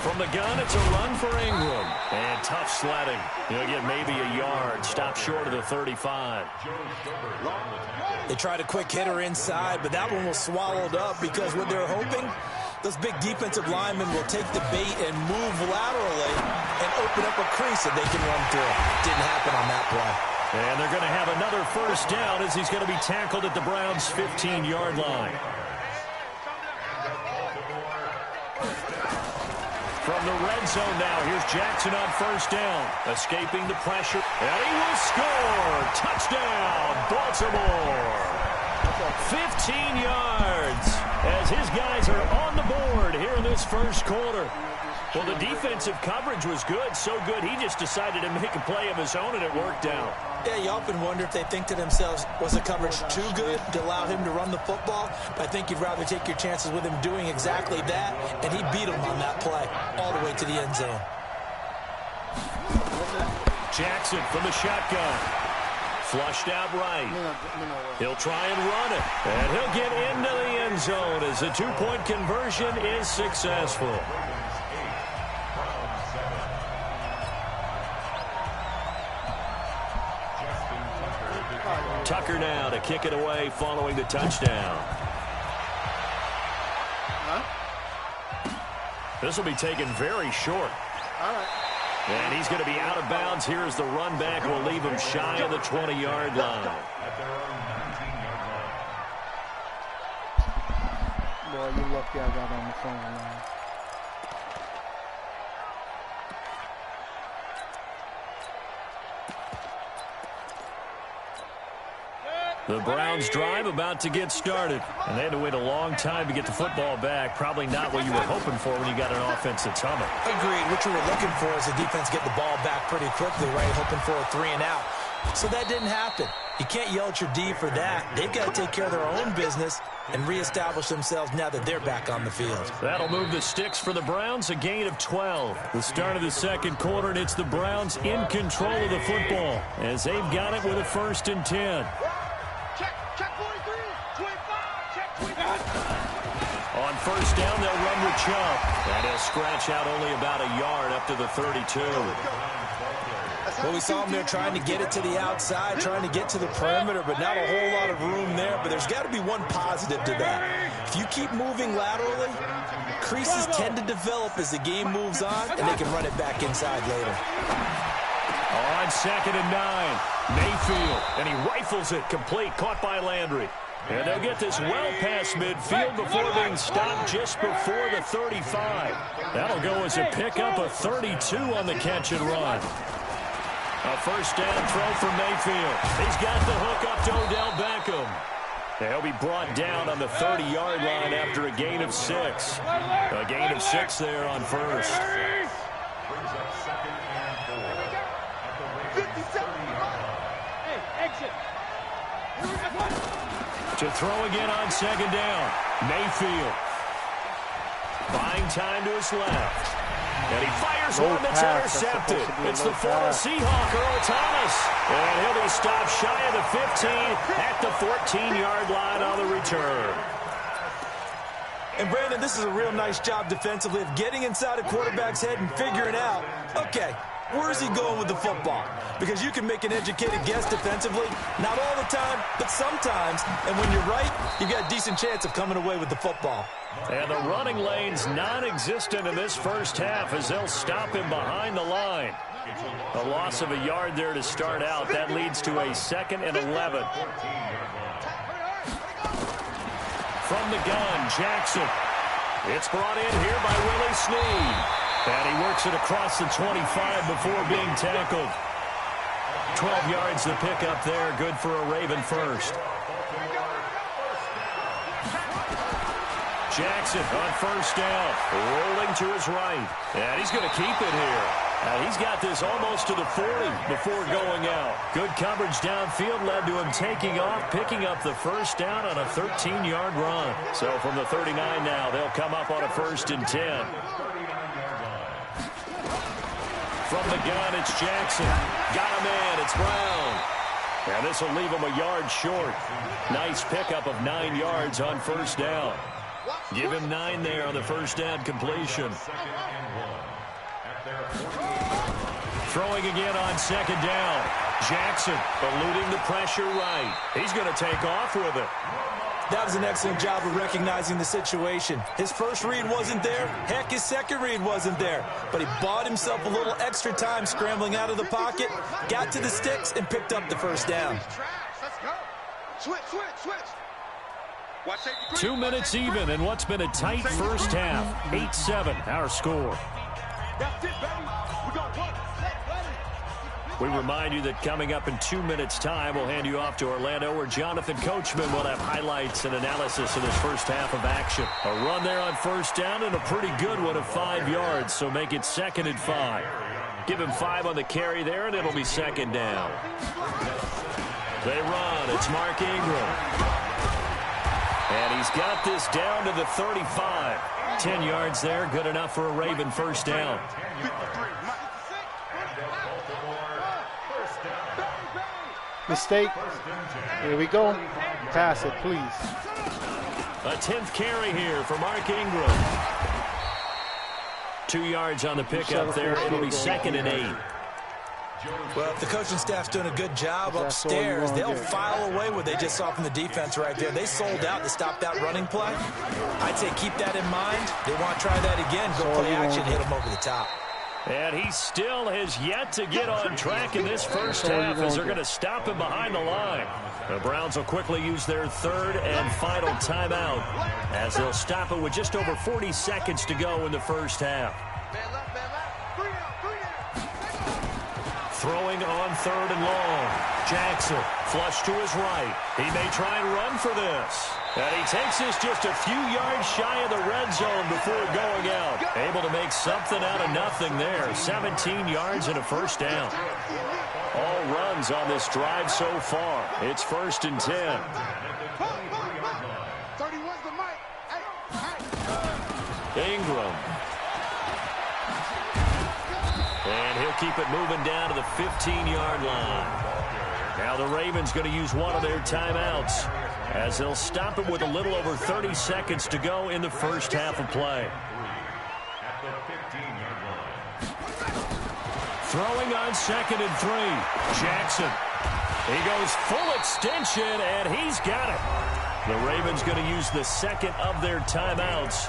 From the gun, it's a run for Ingram. And tough sledding. He'll get maybe a yard. Stop short of the 35. They tried a quick hitter inside, but that one was swallowed up because what they're hoping, those big defensive linemen will take the bait and move laterally and open up a crease that they can run through. Didn't happen on that play. And they're going to have another 1st down as he's going to be tackled at the Browns' 15-yard line. From the red zone now, here's Jackson on 1st down. Escaping the pressure, and he will score! Touchdown, Baltimore! 15 yards as his guys are on the board here in this 1st quarter. Well, the defensive coverage was good, so good he just decided to make a play of his own, and it worked out. Yeah, you often wonder if they think to themselves, was the coverage too good to allow him to run the football? I think you'd rather take your chances with him doing exactly that, and he beat him on that play all the way to the end zone. Jackson from the shotgun. Flushed out right. He'll try and run it. And he'll get into the end zone as the two-point conversion is successful. Tucker now to kick it away following the touchdown. This will be taken very short. All right. And he's going to be out of bounds. Here's the run back. Will leave him shy of the 20-yard line. Boy, you lucky I got on the phone, man. The Browns drive about to get started. And they had to wait a long time to get the football back. Probably not what you were hoping for when you got an offense that's humming. Agreed. What you were looking for is the defense get the ball back pretty quickly, right? Hoping for a 3-and-out. So that didn't happen. You can't yell at your D for that. They've got to take care of their own business and reestablish themselves now that they're back on the field. That'll move the sticks for the Browns, a gain of 12. The start of the second quarter, and it's the Browns in control of the football as they've got it with a 1st and 10. Check 43, 25, check 25. On 1st down, they'll run with Chubb. And he'll scratch out only about a yard up to the 32. Well, we saw him there trying to get it to the outside, trying to get to the perimeter, but not a whole lot of room there. But there's got to be one positive to that. If you keep moving laterally, creases tend to develop as the game moves on, and they can run it back inside later. On 2nd and 9, Mayfield, and he rifles it complete, caught by Landry. And they'll get this well past midfield before being stopped just before the 35. That'll go as a pickup of 32 on the catch and run. A 1st down throw for Mayfield. He's got the hook up to Odell Beckham. He'll be brought down on the 30-yard line after a gain of 6. A gain of 6 there on 1st. Brings up 2nd and 4. Hey, exit. To throw again on 2nd down. Mayfield. Buying time to his left. And he fires one that's intercepted. It's the former Seahawk, Earl Thomas. And he'll be stopped shy of the 15 at the 14-yard line on the return. And, Brandon, this is a real nice job defensively of getting inside a quarterback's head and figuring out, okay, where's he going with the football? Because you can make an educated guess defensively, not all the time, but sometimes. And when you're right, you've got a decent chance of coming away with the football. And the running lane's non-existent in this first half as they'll stop him behind the line. A loss of a yard there to start out. That leads to a 2nd and 11. From the gun, Jackson. It's brought in here by Willie Snead. And he works it across the 25 before being tackled. 12 yards to pick up there. Good for a Raven 1st. Jackson on 1st down. Rolling to his right. And he's going to keep it here. He's got this almost to the 40 before going out. Good coverage downfield led to him taking off, picking up the 1st down on a 13-yard run. So from the 39 now, they'll come up on a 1st and 10. From the gun, it's Jackson. Got him in. It's Brown. And this will leave him a yard short. Nice pickup of 9 yards on 1st down. Give him 9 there on the 1st down completion. Throwing again on 2nd down. Jackson eluding the pressure right. He's going to take off with it. That was an excellent job of recognizing the situation. His first read wasn't there. Heck, his second read wasn't there. But he bought himself a little extra time scrambling out of the pocket, got to the sticks, and picked up the 1st down. Let's go. Switch. 2 minutes even in what's been a tight first half. 8-7, our score. That's it, baby. We're going to run. We remind you that coming up in 2 minutes' time, we'll hand you off to Orlando, where Jonathan Coachman will have highlights and analysis of this first half of action. A run there on 1st down and a pretty good one of 5 yards, so make it 2nd and 5. Give him 5 on the carry there, and it'll be 2nd down. They run. It's Mark Ingram. And he's got this down to the 35. 10 yards there, good enough for a Raven 1st down. Mistake. Here we go. Pass it, please. A 10th carry here for Mark Ingram. 2 yards on the pickup there. It'll be 2nd and 8. Well, if the coaching staff's doing a good job upstairs, they'll file away what they just saw from the defense right there. They sold out to stop that running play. I'd say keep that in mind. They want to try that again. Go play action, hit them over the top. And he still has yet to get on track in this first half as they're going to stop him behind the line. The Browns will quickly use their 3rd and final timeout as they'll stop it with just over 40 seconds to go in the first half. Throwing on 3rd and long. Jackson, flush to his right. He may try and run for this. And he takes this just a few yards shy of the red zone before going out. Able to make something out of nothing there. 17 yards and a first down. All runs on this drive so far. It's 1st and 10. 31's the mic. Ingram. And he'll keep it moving down to the 15-yard line. Now the Ravens going to use one of their timeouts as they'll stop it with a little over 30 seconds to go in the first half of play. Throwing on 2nd and 3. Jackson. He goes full extension, and he's got it. The Ravens going to use the 2nd of their timeouts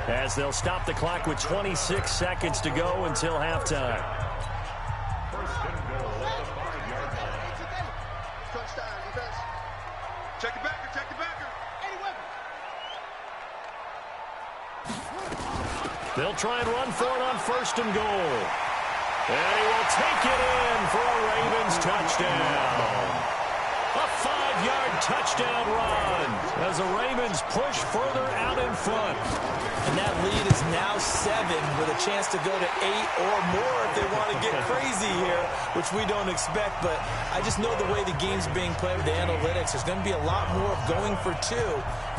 as they'll stop the clock with 26 seconds to go until halftime. Check it backer, check it backer. They'll try and run for it on 1st and goal. And he will take it in for a Ravens touchdown. A 5-yard touchdown run as the Ravens push further out in front. And that lead is now 7 with a chance to go to 8 or more if they want to get crazy here, which we don't expect. But I just know the way the game's being played with the analytics, there's going to be a lot more of going for 2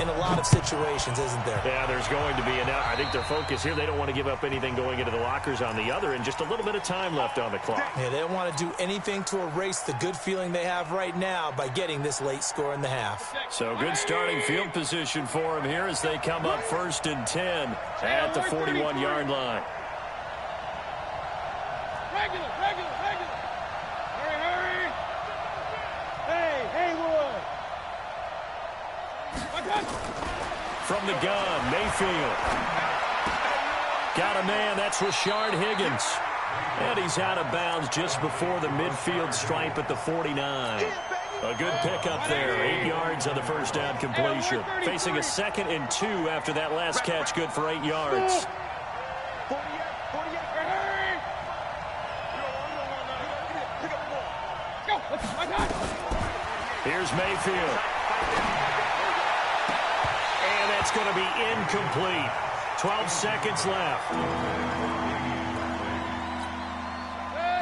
in a lot of situations, isn't there? Yeah, there's going to be. And now I think their focus here, they don't want to give up anything going into the lockers on the other, and just a little bit of time left on the clock. Yeah, they don't want to do anything to erase the good feeling they have right now by getting this late score in the half. So good starting field position for them here as they come up 1st and 10 at the 41-yard line. Regular. Hurry. Hey, Haywood. From the gun, Mayfield. Got a man, that's Rashard Higgins. And he's out of bounds just before the midfield stripe at the 49. A good pickup there, 8 yards on the first down completion. Facing a 2nd and 2 after that last catch, good for 8 yards. Here's Mayfield. And that's going to be incomplete. 12 seconds left.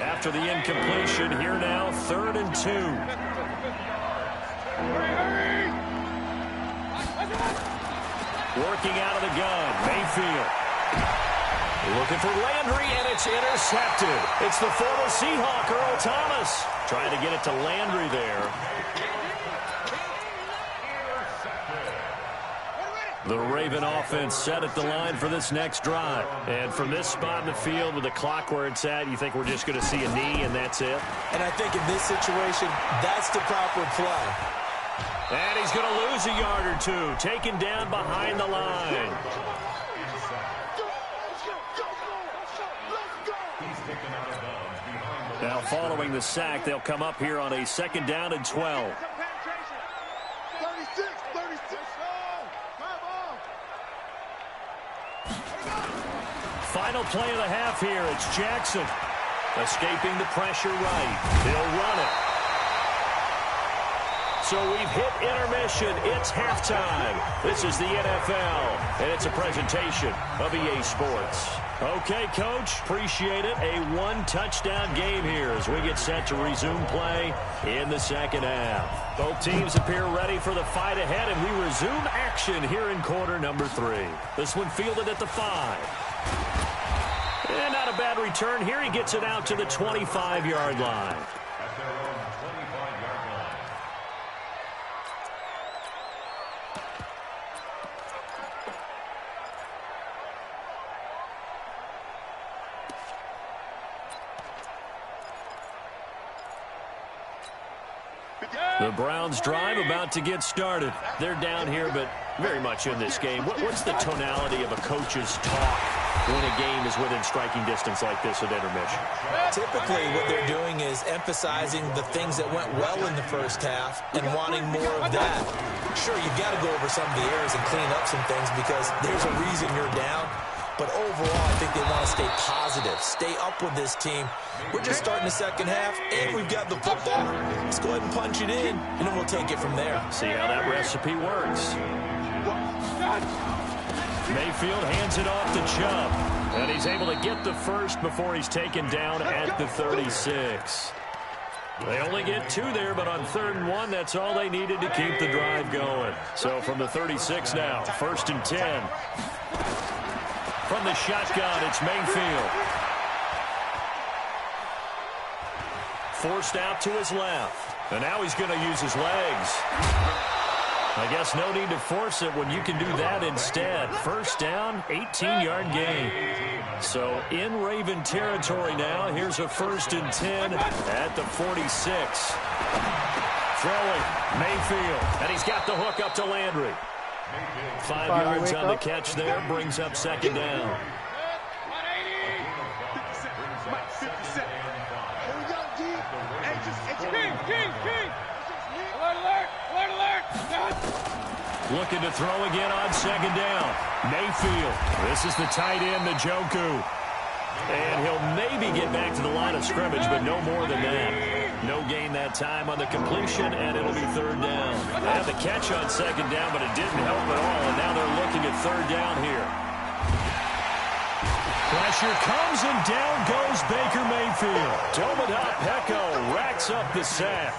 After the incompletion, here now, 3rd and 2. Working out of the gun, Mayfield. Looking for Landry, and it's intercepted. It's the former Seahawk, Earl Thomas. Trying to get it to Landry there. The Raven offense set at the line for this next drive. And from this spot in the field with the clock where it's at, you think we're just going to see a knee and that's it? And I think in this situation, that's the proper play. And he's going to lose a yard or 2, taken down behind the line. Now following the sack, they'll come up here on a 2nd down and 12. 36. Final play of the half here. It's Jackson escaping the pressure right. He'll run it. So we've hit intermission. It's halftime. This is the NFL, and it's a presentation of EA Sports. Okay, Coach, appreciate it. A 1-touchdown game here as we get set to resume play in the second half. Both teams appear ready for the fight ahead, and we resume action here in quarter number 3. This one fielded at the 5. And not a bad return here. He gets it out to the 25-yard line. The Browns drive about to get started. They're down here, but very much in this game. What's the tonality of a coach's talk when a game is within striking distance like this at intermission? Typically, what they're doing is emphasizing the things that went well in the first half and wanting more of that. Sure, you've got to go over some of the errors and clean up some things because there's a reason you're down. But overall, I think they want to stay positive, stay up with this team. We're just starting the second half, and we've got the football. Let's go ahead and punch it in, and then we'll take it from there. See how that recipe works. Mayfield hands it off to Chubb, and he's able to get the first before he's taken down at the 36. They only get 2 there, but on 3rd and 1, that's all they needed to keep the drive going. So from the 36 now, 1st and 10. From the shotgun, it's Mayfield. Forced out to his left. And now he's going to use his legs. I guess no need to force it when you can do that instead. 1st down, 18-yard gain. So in Raven territory now, here's a 1st and 10 at the 46. Throwing, Mayfield. And he's got the hook up to Landry. 5 yards on the catch there, brings up 2nd down. Looking to throw again on 2nd down. Mayfield. This is the tight end, Njoku. And he'll maybe get back to the line of scrimmage, but no more than that. No gain that time on the completion, and it'll be 3rd down. They had the catch on 2nd down, but it didn't help at all, and now they're looking at 3rd down here. Pressure comes, and down goes Baker Mayfield. Tomodaw Peko racks up the sack.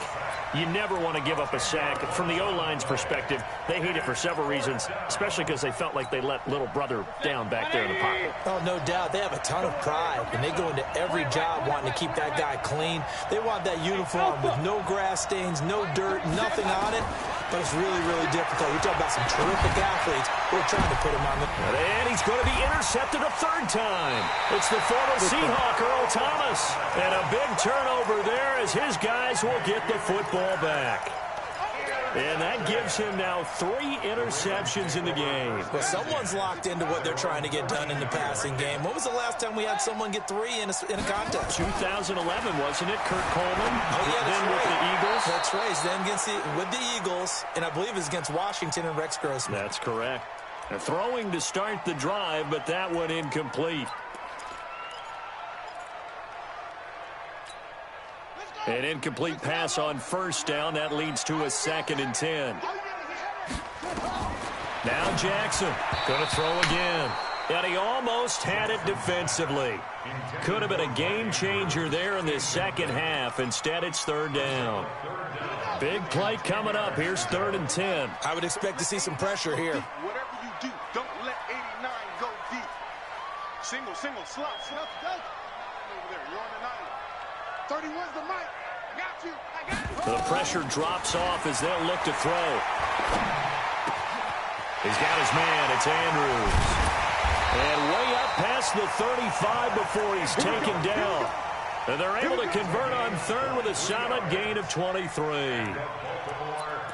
You never want to give up a sack. From the O-line's perspective, they hate it for several reasons, especially because they felt like they let little brother down back there in the pocket. Oh, no doubt. They have a ton of pride, and they go into every job wanting to keep that guy clean. They want that uniform with no grass stains, no dirt, nothing on it. But it's really, really difficult. We talk about some terrific athletes who are trying to put him on the... And he's going to be intercepted a 3rd time. It's the former Seahawk, Earl Thomas. And a big turnover there as his guys will get the football back. And that gives him now 3 interceptions in the game. Well, someone's locked into what they're trying to get done in the passing game. When was the last time we had someone get 3 in a contest? 2011, wasn't it? Kurt Coleman. Oh, yeah, then right. with the Eagles. That's right. Then with the Eagles, and I believe it's against Washington and Rex Grossman. That's correct. They're throwing to start the drive, but that one incomplete. An incomplete pass on 1st down. That leads to a 2nd and 10. Now Jackson going to throw again. And he almost had it defensively. Could have been a game changer there in this 2nd half. Instead, it's 3rd down. Big play coming up. Here's 3rd and 10. I would expect to see some pressure here. Whatever you do, don't let 89 go deep. Single, slot. Over there, you're on the 90. 31's the mic. I got you. The pressure drops off as they'll look to throw. He's got his man. It's Andrews. And way up past the 35 before he's taken down. And they're able to convert on 3rd with a solid gain of 23.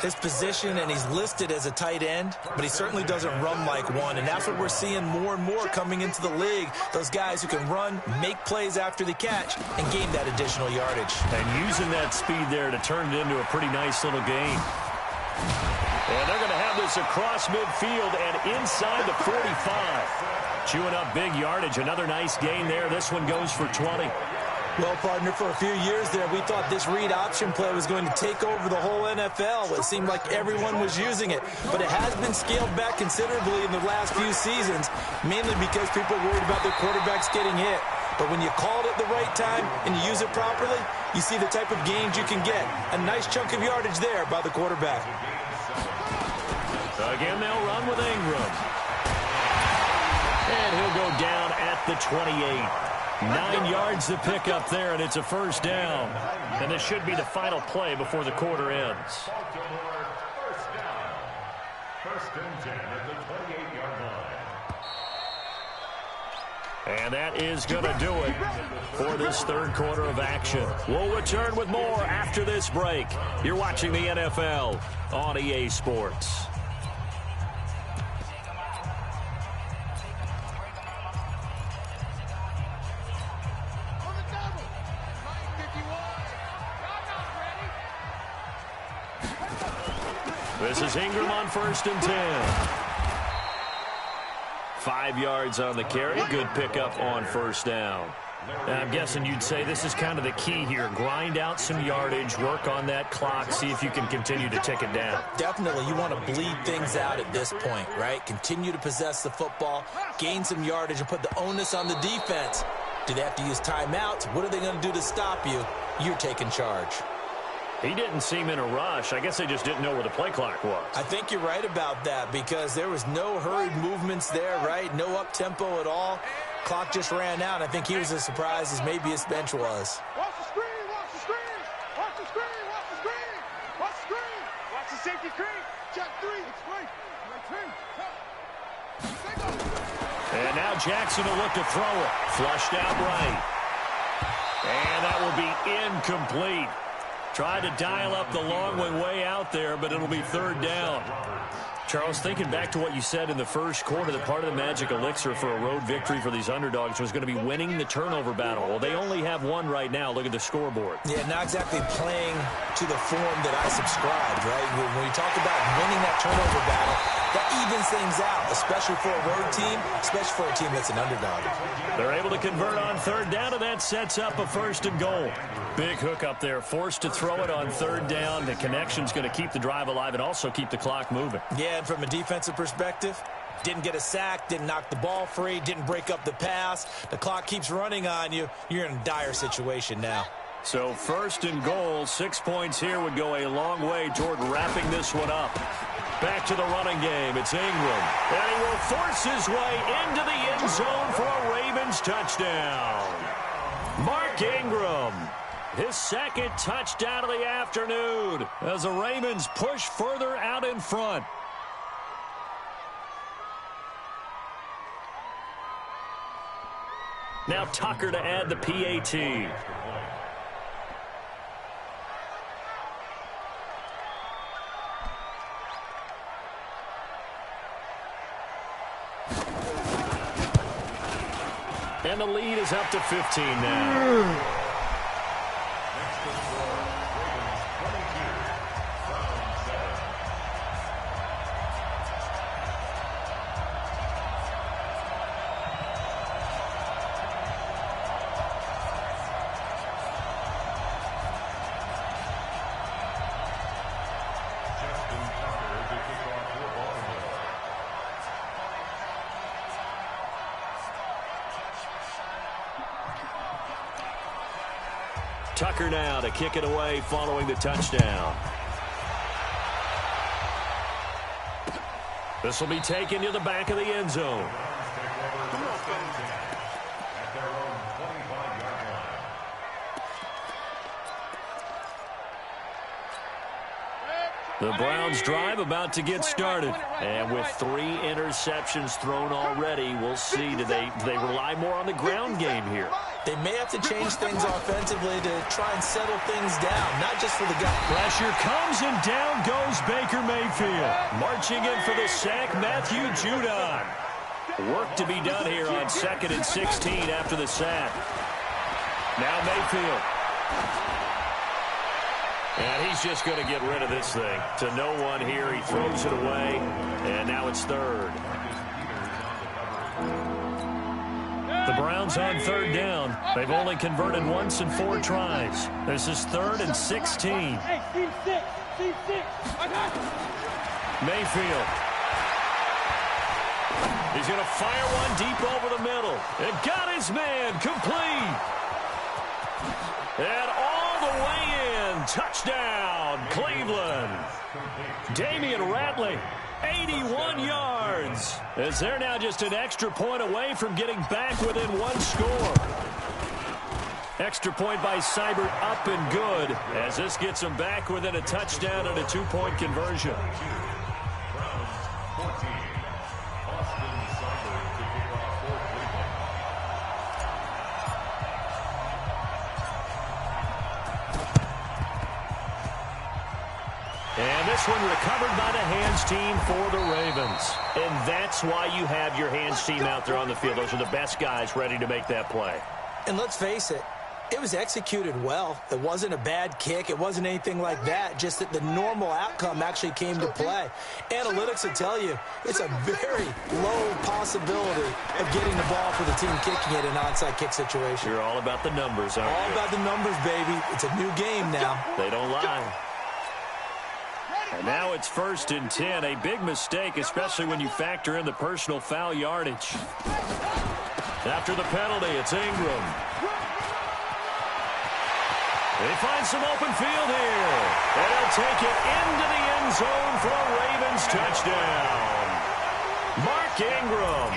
His position, and he's listed as a tight end, but he certainly doesn't run like one, and that's what we're seeing more and more coming into the league. Those guys who can run, make plays after the catch, and gain that additional yardage. And using that speed there to turn it into a pretty nice little gain. And they're going to have this across midfield and inside the 45. Chewing up big yardage. Another nice gain there. This one goes for 20. Well, partner, for a few years there, we thought this read option play was going to take over the whole NFL. It seemed like everyone was using it, but it has been scaled back considerably in the last few seasons, mainly because people are worried about their quarterbacks getting hit. But when you call it at the right time and you use it properly, you see the type of gains you can get. A nice chunk of yardage there by the quarterback. Again, they'll run with Ingram. And he'll go down at the 28. 9 yards to pick up there, and it's a 1st down. And this should be the final play before the quarter ends. Baltimore, 1st down. 1st and 10 at the 28-yard line. And that is going to do it for this third quarter of action. We'll return with more after this break. You're watching the NFL on EA Sports. This is Ingram on 1st and 10. 5 yards on the carry. Good pickup on 1st down. I'm guessing you'd say this is kind of the key here. Grind out some yardage, work on that clock, see if you can continue to tick it down. Definitely. You want to bleed things out at this point, right? Continue to possess the football, gain some yardage, and put the onus on the defense. Do they have to use timeouts? What are they going to do to stop you? You're taking charge. He didn't seem in a rush. I guess they just didn't know where the play clock was. I think you're right about that because there was no hurried movements there, right? No up-tempo at all. Clock just ran out. I think he was as surprised as maybe his bench was. Watch the screen, watch the screen, watch the screen, watch the screen, watch the screen, watch the safety screen. Check 3. It's great. And now Jackson will look to throw it. Flushed out right. And that will be incomplete. Tried to dial up the long one way out there, but it'll be 3rd down. Charles, thinking back to what you said in the first quarter, that part of the magic elixir for a road victory for these underdogs was going to be winning the turnover battle. Well, they only have one right now. Look at the scoreboard. Yeah, not exactly playing to the form that I subscribed, right? When you talk about winning that turnover battle, that evens things out, especially for a road team, especially for a team that's an underdog. They're able to convert on 3rd down, and that sets up a 1st and goal. Big hook up there, forced to throw it on 3rd down. The connection's going to keep the drive alive and also keep the clock moving. Yeah, and from a defensive perspective, didn't get a sack, didn't knock the ball free, didn't break up the pass. The clock keeps running on you. You're in a dire situation now. So 1st and goal, 6 points here would go a long way toward wrapping this one up. Back to the running game. It's Ingram. And he will force his way into the end zone for a Ravens touchdown. Mark Ingram, his 2nd touchdown of the afternoon as the Ravens push further out in front. Now Tucker to add the PAT. And the lead is up to 15 now. Tucker now to kick it away following the touchdown. This will be taken to the back of the end zone. The Browns drive about to get started. And with 3 interceptions thrown already, we'll see. Do they rely more on the ground game here? They may have to change things offensively to try and settle things down, not just for the guy. Pressure comes, and down goes Baker Mayfield. Marching in for the sack, Matthew Judon. Work to be done here on 2nd and 16 after the sack. Now Mayfield. And he's just going to get rid of this thing. To no one here, he throws it away, and now it's 3rd. The Browns on 3rd down. They've only converted once in 4 tries. This is 3rd and 16. Mayfield. He's going to fire one deep over the middle. And got his man complete. And all the way in. Touchdown, Cleveland. Damian Ratley. 81 yards, as they're now just an extra point away from getting back within 1 score. Extra point by Seibert up and good, as this gets them back within a touchdown and a 2-point conversion. this one recovered by the hands team for the Ravens. And that's why you have your hands team out there on the field. Those are the best guys ready to make that play. And let's face it, it was executed well. It wasn't a bad kick. It wasn't anything like that. Just that the normal outcome actually came to play. Analytics will tell you it's a very low possibility of getting the ball for the team kicking it in an onside kick situation. You're all about the numbers, aren't you? All about the numbers, baby. It's a new game now. They don't lie. And now it's 1st and 10. A big mistake, especially when you factor in the personal foul yardage. After the penalty, it's Ingram. They find some open field here. And they'll take it into the end zone for a Ravens touchdown. Mark Ingram,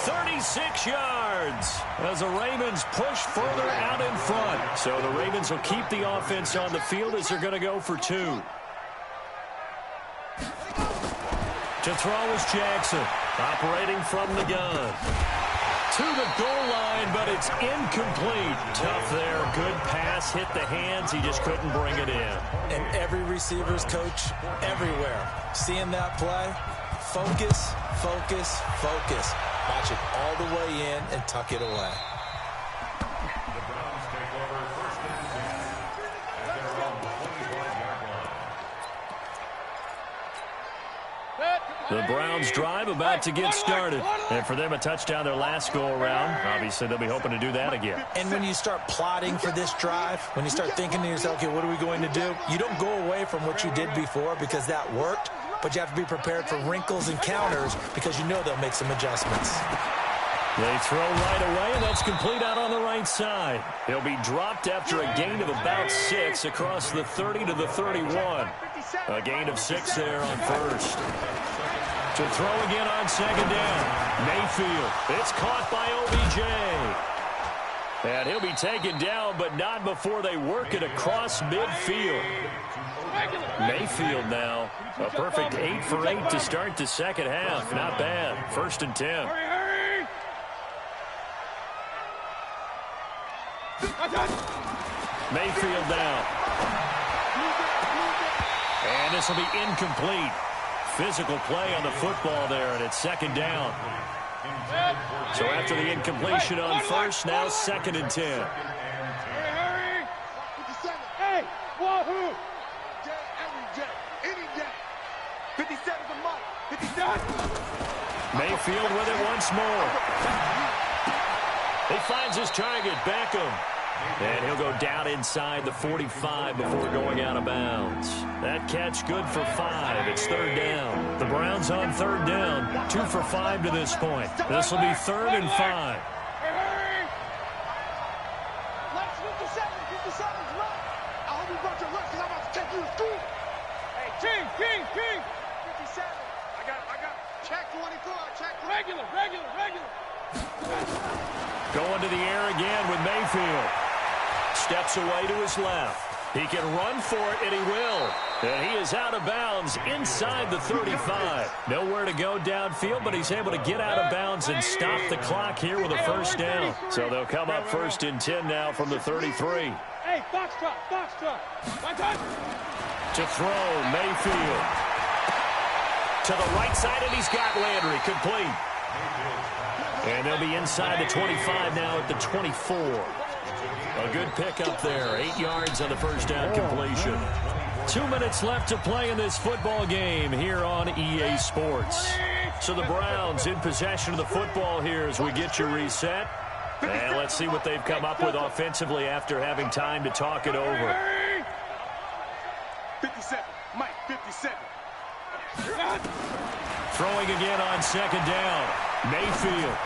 36 yards as the Ravens push further out in front. So the Ravens will keep the offense on the field as they're going to go for 2. To throw is Jackson, operating from the gun. To the goal line, but it's incomplete. Tough there. Good pass. Hit the hands. He just couldn't bring it in. And every receiver's coach everywhere. Seeing that play, focus, focus, focus. Watch it all the way in and tuck it away. The Browns take over 1st and 10 at their own 25-yard line. The Browns drive about to get started. And for them, a touchdown their last go-around. Obviously, they'll be hoping to do that again. And when you start plotting for this drive, when you start thinking to yourself, okay, what are we going to do? You don't go away from what you did before because that worked, but you have to be prepared for wrinkles and counters because you know they'll make some adjustments. They throw right away, and that's complete out on the right side. He'll be dropped after a gain of about 6 across the 30 to the 31. A gain of 6 there on 1st. To throw again on 2nd down. Mayfield. It's caught by OBJ. And he'll be taken down, but not before they work it across midfield. Mayfield now. A perfect 8 for 8 to start the second half. Not bad. 1st and 10. Mayfield down. And this will be incomplete. Physical play on the football there, and it's 2nd down. So after the incompletion on 1st, now 2nd and 10. Hey, wahoo! Every day, any day. 57's a month. 57. Mayfield with it once more. He finds his target, Beckham. And he'll go down inside the 45 before going out of bounds. That catch good for 5. It's 3rd down. The Browns on 3rd down. 2 for 5 to this point. This will be 3rd and 5. Let's 57's right. I hope you brought your lunch because I'm about to take you to school. Hey, King. 57. I got check 24. Check regular. Going to the air again with Mayfield. Steps away to his left. He can run for it, and he will. And he is out of bounds inside the 35. Nowhere to go downfield, but he's able to get out of bounds and stop the clock here with a 1st down. So they'll come up 1st and 10 now from the 33. Hey, Foxtrot. My time. To throw, Mayfield. To the right side, and he's got Landry complete. And they'll be inside the 25 now at the 24. A good pickup there. 8 yards on the 1st down completion. 2 minutes left to play in this football game here on EA Sports. So the Browns in possession of the football here as we get you reset. And let's see what they've come up with offensively after having time to talk it over. 57. Mike, 57. Throwing again on 2nd down. Mayfield.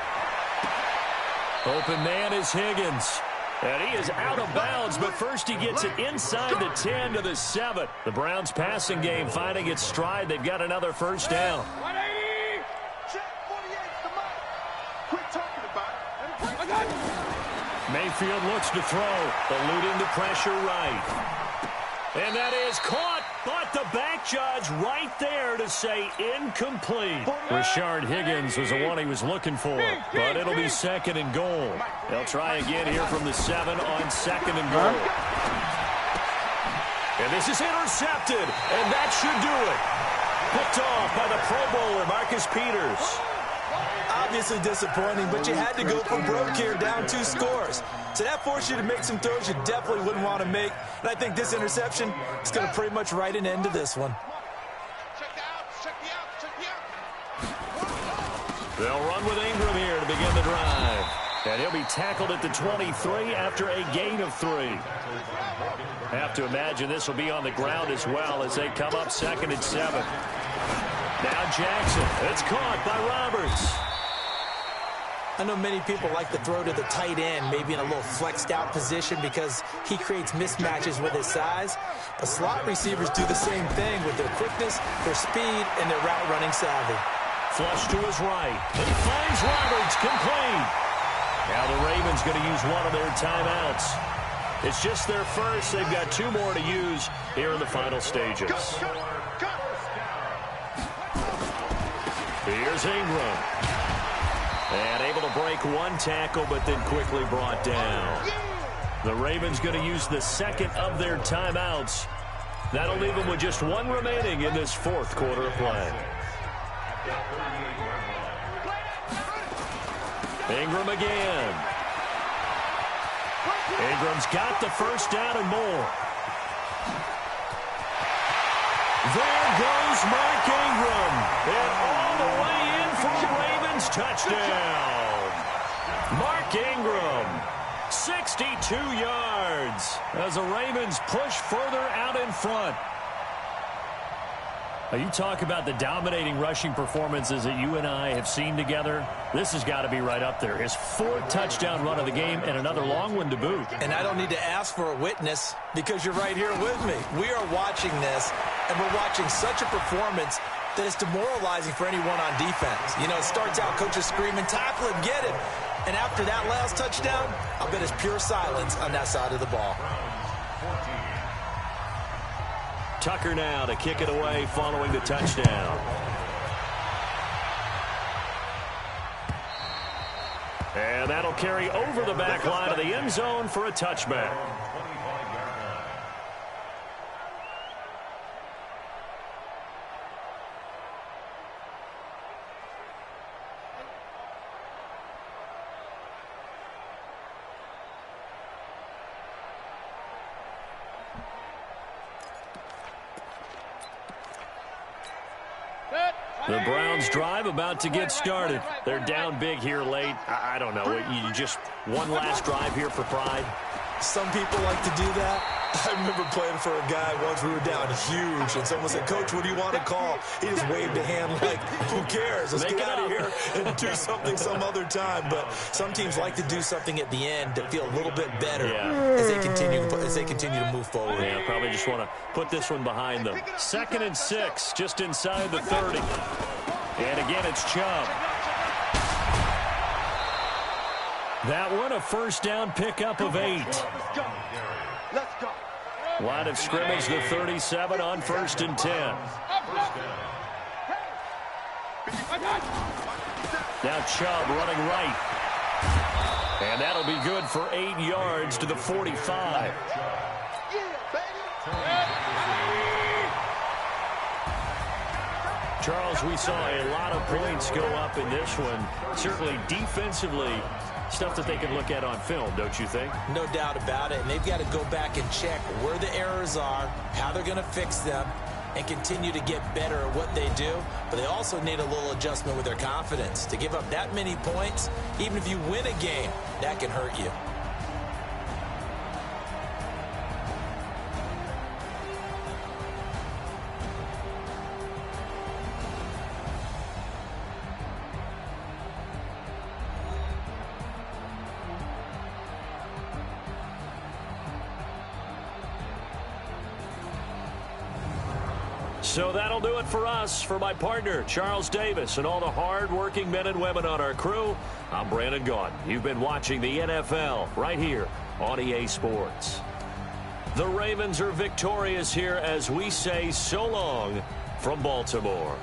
Open man is Higgins. And he is out of bounds, but first he gets it inside the 10 to the 7. The Browns passing game finding its stride. They've got another 1st down. 180. Check 48 to Mike. Quit talking about it. Mayfield looks to throw, eluding the pressure right. And that is caught, but the back judge right there to say incomplete. Rashard Higgins was the one he was looking for, but it'll be 2nd and goal. They'll try again here from the 7 on 2nd and goal. And this is intercepted, and that should do it. Picked off by the Pro Bowler, Marcus Peters. Obviously disappointing, but you had to go for broke here, down 2 scores. So that forced you to make some throws you definitely wouldn't want to make. And I think this interception is going to pretty much write an end to this one. They'll run with Ingram here to begin the drive. And he'll be tackled at the 23 after a gain of 3. Have to imagine this will be on the ground as well as they come up 2nd and 7. Now Jackson. It's caught by Roberts. I know many people like to throw to the tight end, maybe in a little flexed out position because he creates mismatches with his size. But slot receivers do the same thing with their quickness, their speed, and their route running savvy. Flush to his right. And he finds Roberts complete. Now the Ravens going to use one of their timeouts. It's just their first. They've got 2 more to use here in the final stages. Here's Ingram. And able to break 1 tackle, but then quickly brought down. The Ravens going to use the 2nd of their timeouts. That'll leave them with just 1 remaining in this 4th quarter of play. Ingram again. Ingram's got the first down and more. There goes Mark Ingram. And all the way in for a Ravens touchdown. Mark Ingram, 62 yards as the Ravens push further out in front. You talk about the dominating rushing performances that you and I have seen together. This has got to be right up there. His 4th touchdown run of the game and another long one to boot. And I don't need to ask for a witness because you're right here with me. We are watching this, and we're watching such a performance that it's demoralizing for anyone on defense. You know, it starts out coaches screaming, tackle him, get him. And after that last touchdown, I'll bet it's pure silence on that side of the ball. Tucker now to kick it away following the touchdown. And that'll carry over the back line of the end zone for a touchback. The Browns drive about to get started. They're down big here late. I don't know. You just one last drive here for pride. Some people like to do that. I remember playing for a guy once. We were down huge, and someone said, Coach, what do you want to call? He just waved a hand like, who cares? Let's get out of here and do something some other time. But some teams like to do something at the end to feel a little bit better as they continue to move forward. Yeah, probably just want to put this one behind them. 2nd and 6, just inside the 30. And again, it's Chubb. That one, a first down pickup of 8. Let's go. Line of scrimmage, the 37 on 1st and 10. Now Chubb running right. And that'll be good for 8 yards to the 45. Charles, we saw a lot of points go up in this one. Certainly defensively, stuff that they can look at on film, don't you think? No doubt about it. And they've got to go back and check where the errors are, how they're going to fix them, and continue to get better at what they do. But they also need a little adjustment with their confidence. To give up that many points, even if you win a game, that can hurt you. So that'll do it for us. For my partner, Charles Davis, and all the hard-working men and women on our crew, I'm Brandon Gaudin. You've been watching the NFL right here on EA Sports. The Ravens are victorious here as we say so long from Baltimore.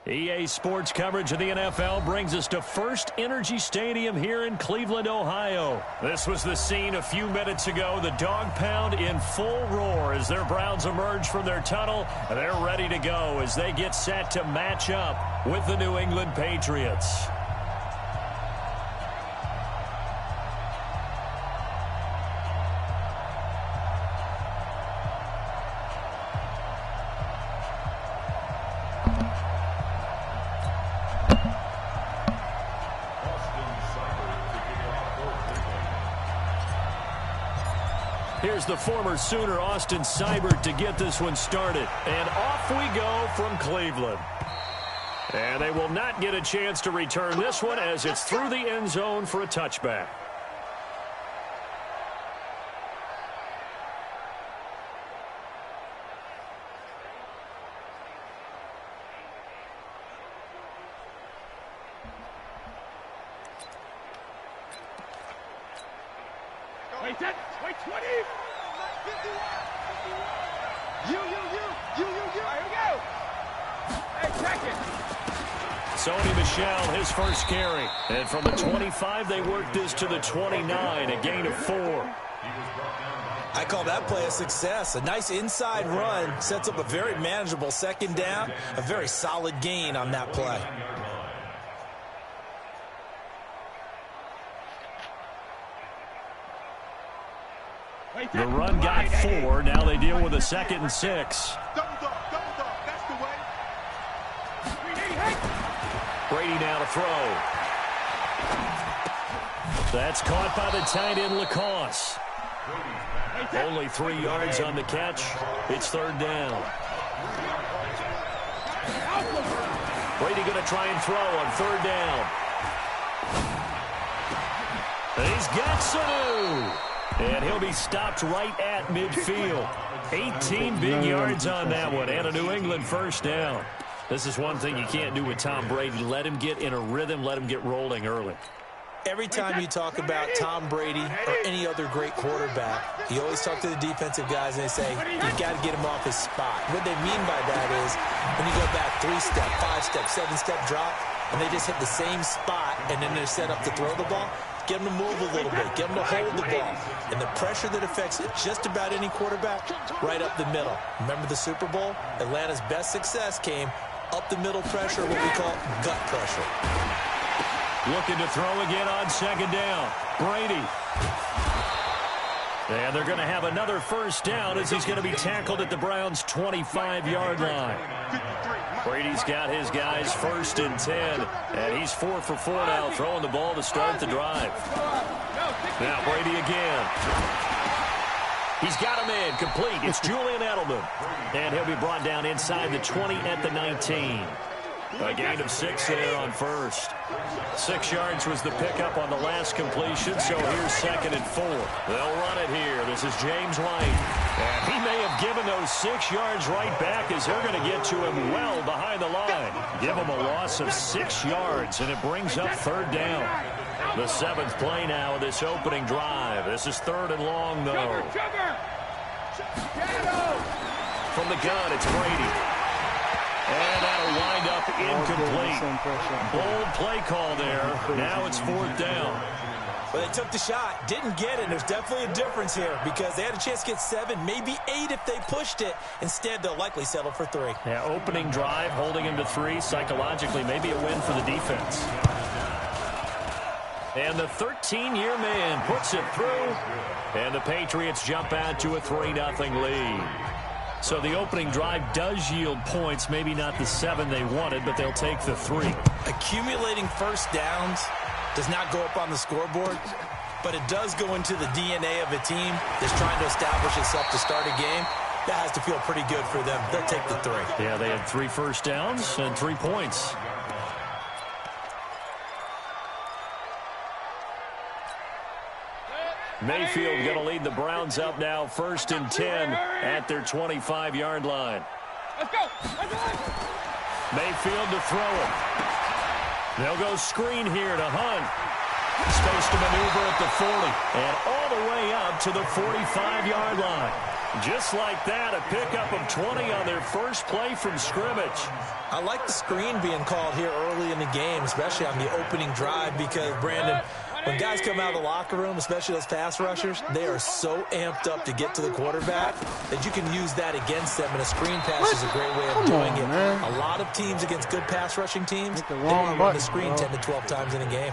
EA Sports coverage of the NFL brings us to First Energy Stadium here in Cleveland, Ohio. This was the scene a few minutes ago. The dog pound in full roar as their Browns emerge from their tunnel. They're ready to go as they get set to match up with the New England Patriots. Here's the former Sooner, Austin Seibert, to get this one started. And off we go from Cleveland. And they will not get a chance to return this one as it's through the end zone for a touchback. Wait, 20. You. Here we go. Hey, check it. Sony Michel, his first carry. And from the 25, they worked this to the 29, a gain of 4. I call that play a success. A nice inside run sets up a very manageable second down. A very solid gain on that play. The run got 4. Now they deal with a 2nd and 6. Double dog. That's the way. Brady now to throw. That's caught by the tight end, Lacoste. Only 3 yards on the catch. It's 3rd down. Brady going to try and throw on 3rd down. He's got Sanu. And he'll be stopped right at midfield. 18 big yards on that one, and a New England first down. This is one thing you can't do with Tom Brady. Let him get in a rhythm, let him get rolling early. Every time you talk about Tom Brady or any other great quarterback, you always talk to the defensive guys and they say, you've got to get him off his spot. What they mean by that is when you go back 3-step, 5-step, 7-step drop, and they just hit the same spot and then they're set up to throw the ball, get them to move a little bit, get them to hold the ball. And the pressure that affects just about any quarterback, right up the middle. Remember the Super Bowl? Atlanta's best success came up the middle pressure, what we call gut pressure. Looking to throw again on 2nd down. Brady. And they're going to have another first down as he's going to be tackled at the Browns' 25-yard line. Brady's got his guys 1st and 10. And he's 4 for 4 now, throwing the ball to start the drive. Now Brady again. He's got him in, complete. It's Julian Edelman. And he'll be brought down inside the 20 at the 19. A gain of 6 there on 1st. 6 yards was the pickup on the last completion, so here's 2nd and 4. They'll run it here. This is James White. And he may have given those 6 yards right back as they're going to get to him well behind the line. Give him a loss of 6 yards, and it brings up 3rd down. The 7th play now of this opening drive. This is 3rd and long, though. From the gun, it's Brady. And that'll wind up incomplete. Bold play call there. Now it's 4th down. Well, they took the shot, didn't get it. There's definitely a difference here because they had a chance to get 7, maybe 8 if they pushed it. Instead, they'll likely settle for 3. Yeah, opening drive, holding him to 3. Psychologically, maybe a win for the defense. And the 13-year man puts it through. And the Patriots jump out to a 3-0 lead. So the opening drive does yield points, maybe not the 7 they wanted, but they'll take the 3. Accumulating first downs does not go up on the scoreboard, but it does go into the DNA of a team that's trying to establish itself to start a game. That has to feel pretty good for them. They'll take the 3. Yeah, they had 3 first downs and 3 points. Mayfield going to lead the Browns up now 1st and 10 at their 25-yard line. Let's go. Mayfield to throw it. They'll go screen here to Hunt. Space to maneuver at the 40 and all the way up to the 45-yard line. Just like that, a pickup of 20 on their first play from scrimmage. I like the screen being called here early in the game, especially on the opening drive, because, Brandon, when guys come out of the locker room, especially those pass rushers, they are so amped up to get to the quarterback that you can use that against them, and a screen pass is a great way of doing it. Man. A lot of teams against good pass rushing teams, they want to run the screen 10 to 12 times in a game.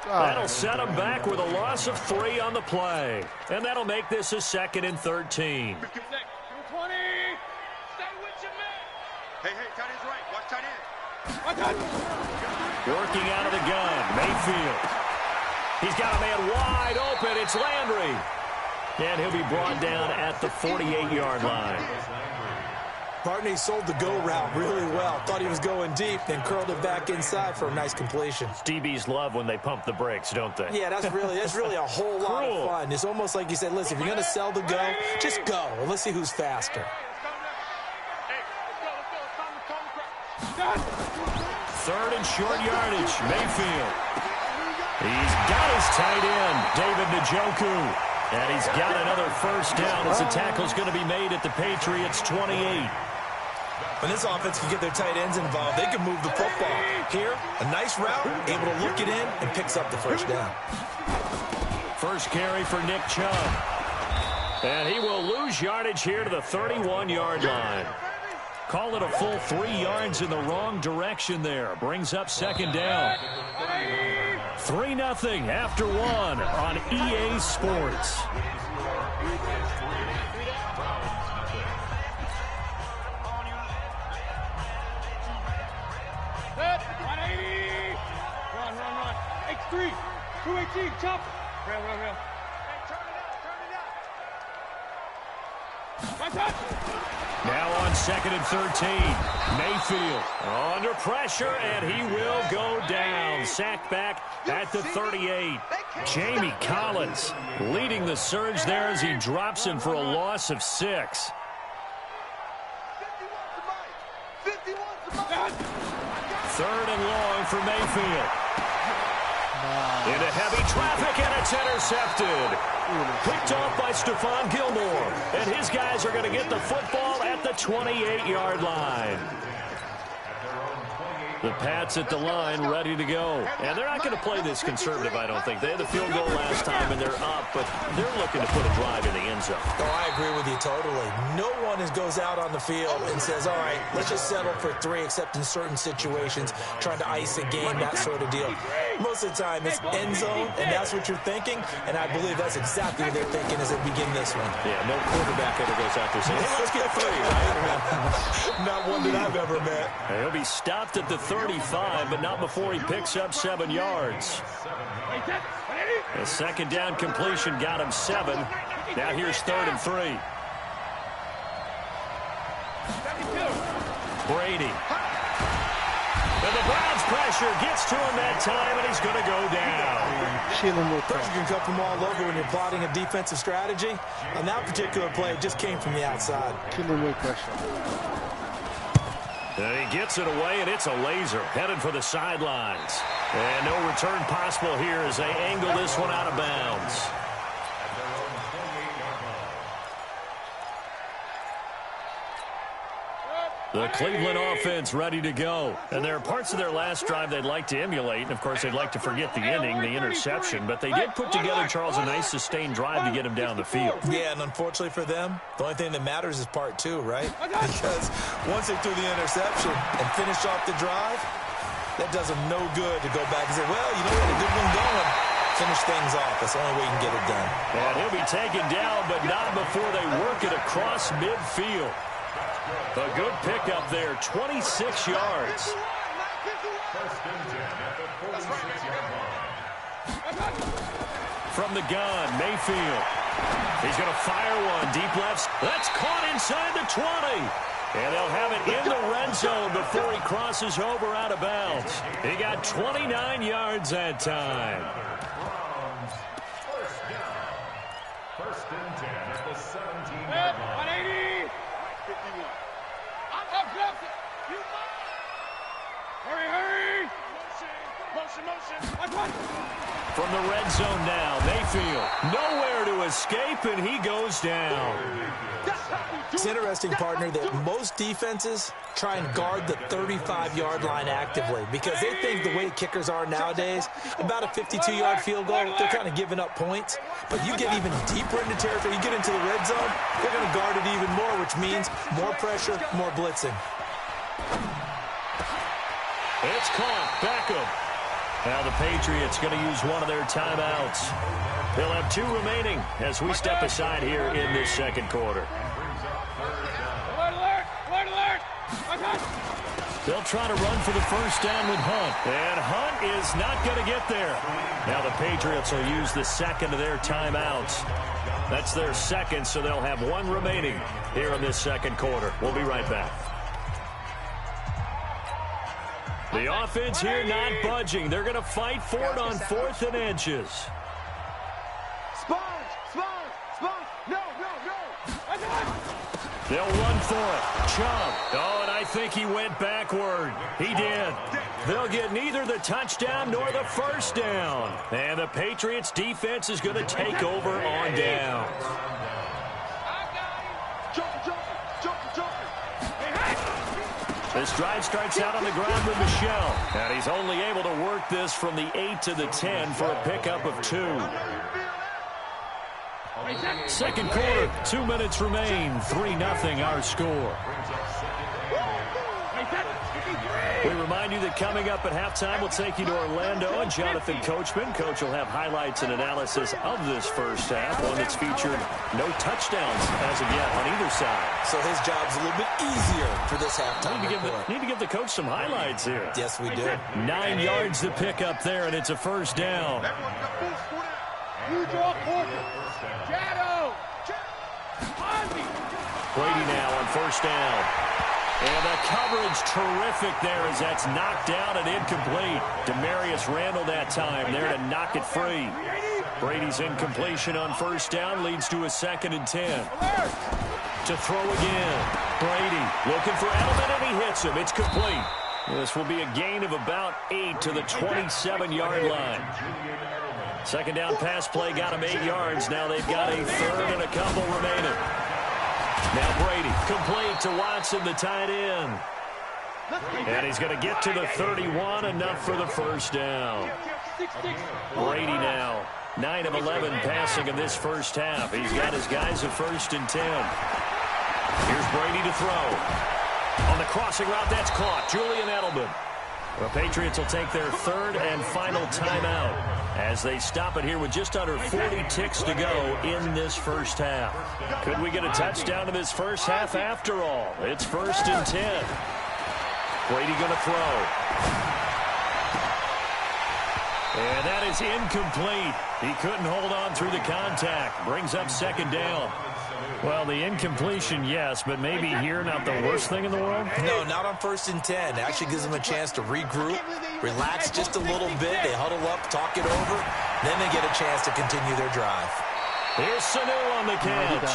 That'll set them back with a loss of 3 on the play. And that'll make this a 2nd and 13. 20. Stay with your man. Hey, tight end's right. Watch tight end. Working out of the gun, Mayfield. He's got a man wide open. It's Landry. And he'll be brought down at the 48-yard line. Bartney sold the go route really well. Thought he was going deep, then curled it back inside for a nice completion. DBs love when they pump the brakes, don't they? Yeah, that's really a whole lot of fun. It's almost like you said, listen, if you're going to sell the go, just go. And let's see who's faster. Third and short yardage, Mayfield. He's got his tight end, David Njoku. And he's got another first down as the tackle's going to be made at the Patriots' 28. When this offense can get their tight ends involved, they can move the football. Here, a nice route, able to look it in, and picks up the first down. First carry for Nick Chubb. And he will lose yardage here to the 31-yard line. Call it a full 3 yards in the wrong direction there. Brings up 2nd down. 3-0 after 1 on EA Sports. Run. X3. 218. Chop. Real. Hey, turn it out. Now on 2nd and 13. Mayfield under pressure, and he will go down. Sacked back at the 38. Jamie Collins leading the surge there as he drops him for a loss of 6. 3rd and long for Mayfield. Into heavy traffic, and it's intercepted. Picked off by Stephon Gilmore. And his guys are going to get the football at the 28-yard line. The Pats at the line, ready to go. And they're not going to play this conservative, I don't think. They had the field goal last time, and they're up, but they're looking to put a drive in the end zone. Oh, I agree with you totally. No one goes out on the field and says, all right, let's just settle for 3, except in certain situations, trying to ice a game, that sort of deal. Most of the time, it's end zone, and that's what you're thinking, and I believe that's exactly what they're thinking as they begin this one. Yeah, no quarterback ever goes out there saying, hey, let's get 3, right? Not one that I've ever met. And he'll be stopped at the 35, but not before he picks up 7 yards. A 2nd down completion got him 7. Now here's 3rd and 3. Brady. And the Browns pressure gets to him that time, and he's going to go down. Pressure can come from all over when you're plotting a defensive strategy. On that particular play, it just came from the outside. Killing with pressure. And he gets it away, and it's a laser headed for the sidelines. And no return possible here as they angle this one out of bounds. The Cleveland offense ready to go. And there are parts of their last drive they'd like to emulate. And, of course, they'd like to forget the ending, the interception. But they did put together, Charles, a nice sustained drive to get him down the field. Yeah, and unfortunately for them, the only thing that matters is part 2, right? Because once they threw the interception and finished off the drive, that does them no good to go back and say, well, you know, we had a good one going. Finish things off. That's the only way you can get it done. And he'll be taken down, but not before they work it across midfield. A good pickup there, 26 yards. From the gun, Mayfield. He's going to fire one deep left. That's caught inside the 20. And they'll have it in the red zone before he crosses over out of bounds. He got 29 yards that time. First and 10 at the 17-yard line. 180. 51. Hurry. Motion. from the red zone now. Mayfield, nowhere to escape, and he goes down. It's interesting, partner, that most defenses try and guard the 35-yard line actively because they think the way kickers are nowadays, about a 52-yard field goal, they're kind of giving up points. But you get even deeper into territory, you get into the red zone, they're going to guard it even more, which means more pressure, more blitzing. It's caught. Beckham. Now the Patriots going to use one of their timeouts. They'll have 2 remaining as we step aside here in this second quarter. They'll try to run for the first down with Hunt. And Hunt is not going to get there. Now the Patriots will use the second of their timeouts. That's their second, so they'll have 1 remaining here in this second quarter. We'll be right back. The offense here not budging. They're going to fight for it on 4th and inches. No. They'll run for it. Chubb. Oh, and I think he went backward. He did. They'll get neither the touchdown nor the first down. And the Patriots defense is going to take over on down. This drive starts out on the ground with Michel. And he's only able to work this from the 8 to the 10 for a pickup of 2. Second quarter, 2 minutes remain. 3-0 our score. We remind you that coming up at halftime, we'll take you to Orlando and Jonathan Coachman. Coach will have highlights and analysis of this first half, one that's featured no touchdowns as of yet on either side. So his job's a little bit easier for this halftime. Need to give the coach some highlights here. Yes, we do. 9 yards to pick up there, and it's a first down. Brady now on first down. And the coverage terrific there as that's knocked down and incomplete. Demarius Randall that time there to knock it free. Brady's incompletion on first down leads to a 2nd and 10. To throw again. Brady looking for Edelman, and he hits him. It's complete. This will be a gain of about 8 to the 27-yard line. Second down pass play got him 8 yards. Now they've got a 3rd and a couple remaining. Now Brady, complete to Watson, the tight end. And he's going to get to the 31, enough for the first down. Brady now, 9 of 11 passing in this first half. He's got his guys at 1st and 10. Here's Brady to throw. On the crossing route, that's caught. Julian Edelman. The Patriots will take their 3rd and final timeout as they stop it here with just under 40 ticks to go in this first half. Could we get a touchdown in this first half after all? It's 1st and 10. Brady going to throw. And that is incomplete. He couldn't hold on through the contact. Brings up 2nd down. Well, the incompletion, yes, but maybe here not the worst thing in the world? No, not on 1st and 10. It actually gives them a chance to regroup, relax just a little bit. They huddle up, talk it over. Then they get a chance to continue their drive. Here's Sanu on the catch.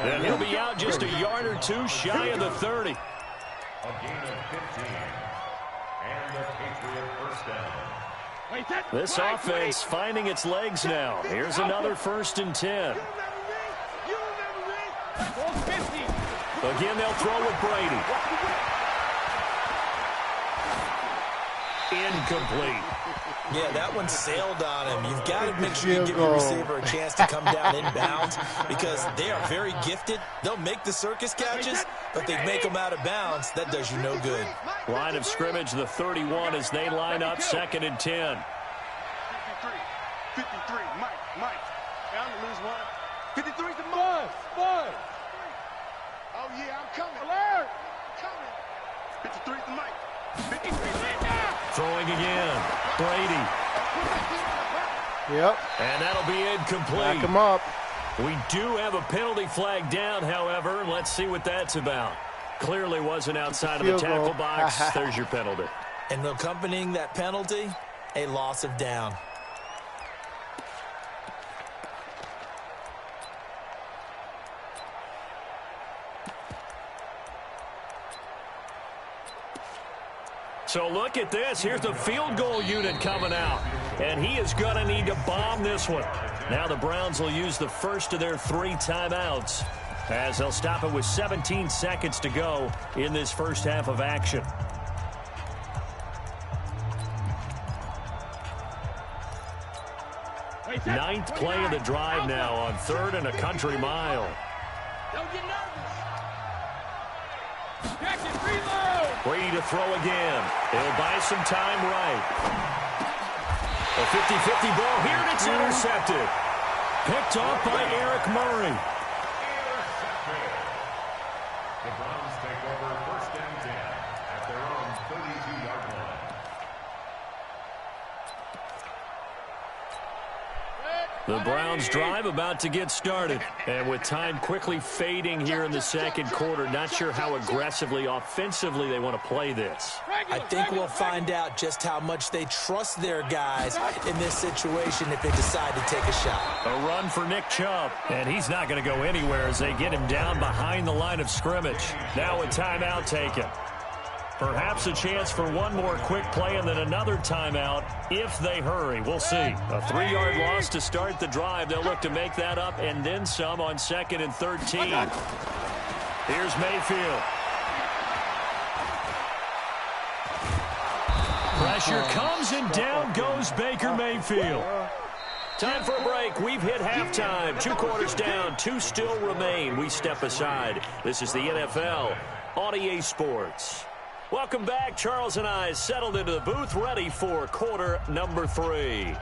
And he'll be out just a yard or 2 shy of the 30. A gain of 15. And the Patriot first down. This offense finding its legs now. Here's another 1st and 10. Again, they'll throw with Brady. Incomplete. Yeah, that one sailed on him. You've got to make sure you give your receiver a chance to come down inbounds because they are very gifted. They'll make the circus catches, but they make them out of bounds. That does you no good. Line of scrimmage, the 31 as they line up 2nd and 10. 53, Mike. I'm going to lose one. 53 to Mike. Oh, yeah, I'm coming. Alert! Coming. 53 to Mike. 53 now. Throwing again. Brady. Yep. And that'll be incomplete. Back him up. We do have a penalty flag down, however. Let's see what that's about. Clearly wasn't outside of the tackle box. There's your penalty. And accompanying that penalty, a loss of down. So look at this. Here's the field goal unit coming out. and he is going to need to bomb this one. Now the Browns will use the first of their 3 timeouts, as they'll stop it with 17 seconds to go in this first half of action. Ninth play of the drive now on 3rd and a country mile. Don't get nervous. Brady to throw again. He'll buy some time right. A 50-50 ball here, and it's intercepted. Picked off by Eric Murray. The Browns take over 1st and 10 at their own 32-yard line. The Browns drive about to get started. And with time quickly fading here in the second quarter, not sure how aggressively, offensively they want to play this. I think we'll find out just how much they trust their guys in this situation if they decide to take a shot. A run for Nick Chubb, and he's not going to go anywhere as they get him down behind the line of scrimmage. Now a timeout taken. Perhaps a chance for one more quick play and then another timeout if they hurry. We'll see. A 3-yard loss to start the drive. They'll look to make that up and then some on 2nd and 13. Here's Mayfield. Pressure comes and down goes Baker Mayfield. Time for a break. We've hit halftime. 2 quarters down. 2 still remain. We step aside. This is the NFL on EA Sports. Welcome back. Charles and I settled into the booth, ready for quarter number 3.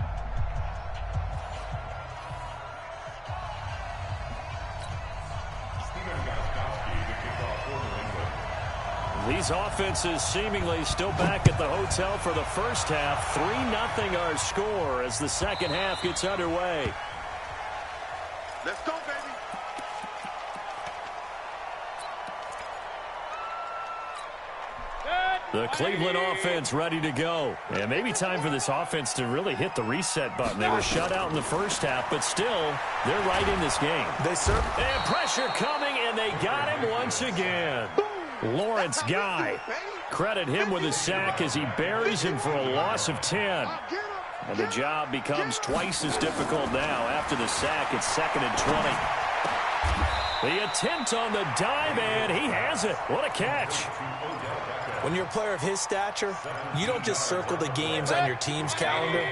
These offenses seemingly still back at the hotel for the first half. 3-0 our score as the second half gets underway. Let's go, baby. The Cleveland offense ready to go. And maybe time for this offense to really hit the reset button. They were shut out in the first half, but still, they're right in this game. And pressure coming, and they got him once again. Lawrence Guy. Credit him with a sack as he buries him for a loss of 10. And the job becomes twice as difficult now after the sack. It's 2nd and 20. The attempt on the dive, and he has it. What a catch. When you're a player of his stature, you don't just circle the games on your team's calendar.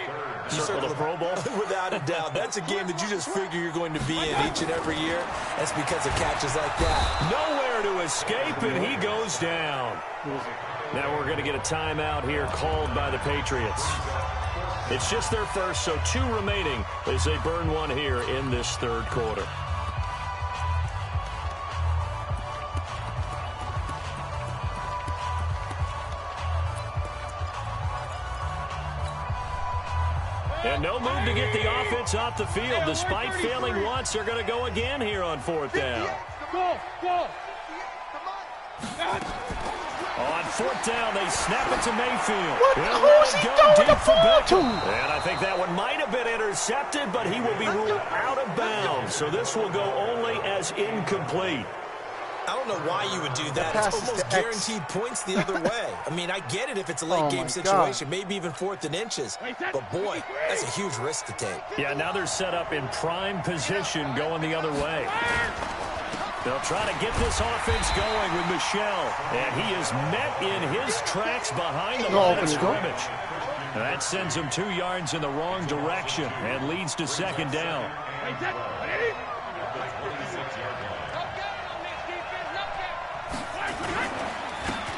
You circle the Pro Bowl? Without a doubt. That's a game that you just figure you're going to be in each and every year. That's because of catches like that. Nowhere to escape, and he goes down. Now we're going to get a timeout here called by the Patriots. It's just their first, so 2 remaining as they burn one here in this 3rd quarter. And no move to get the offense off the field. Despite failing once, they're going to go again here on 4th down. On 4th down, they snap it to Mayfield. Who is he throwing the ball to? And I think that one might have been intercepted, but he will be ruled out of bounds. So this will go only as incomplete. I don't know why you would do that. It's almost guaranteed points the other way. I mean, I get it if it's a late-game situation, maybe even 4th and inches. But, boy, that's a huge risk to take. Yeah, now they're set up in prime position going the other way. They'll try to get this offense going with Michel. And he is met in his tracks behind the line of scrimmage. And that sends him 2 yards in the wrong direction and leads to 2nd down.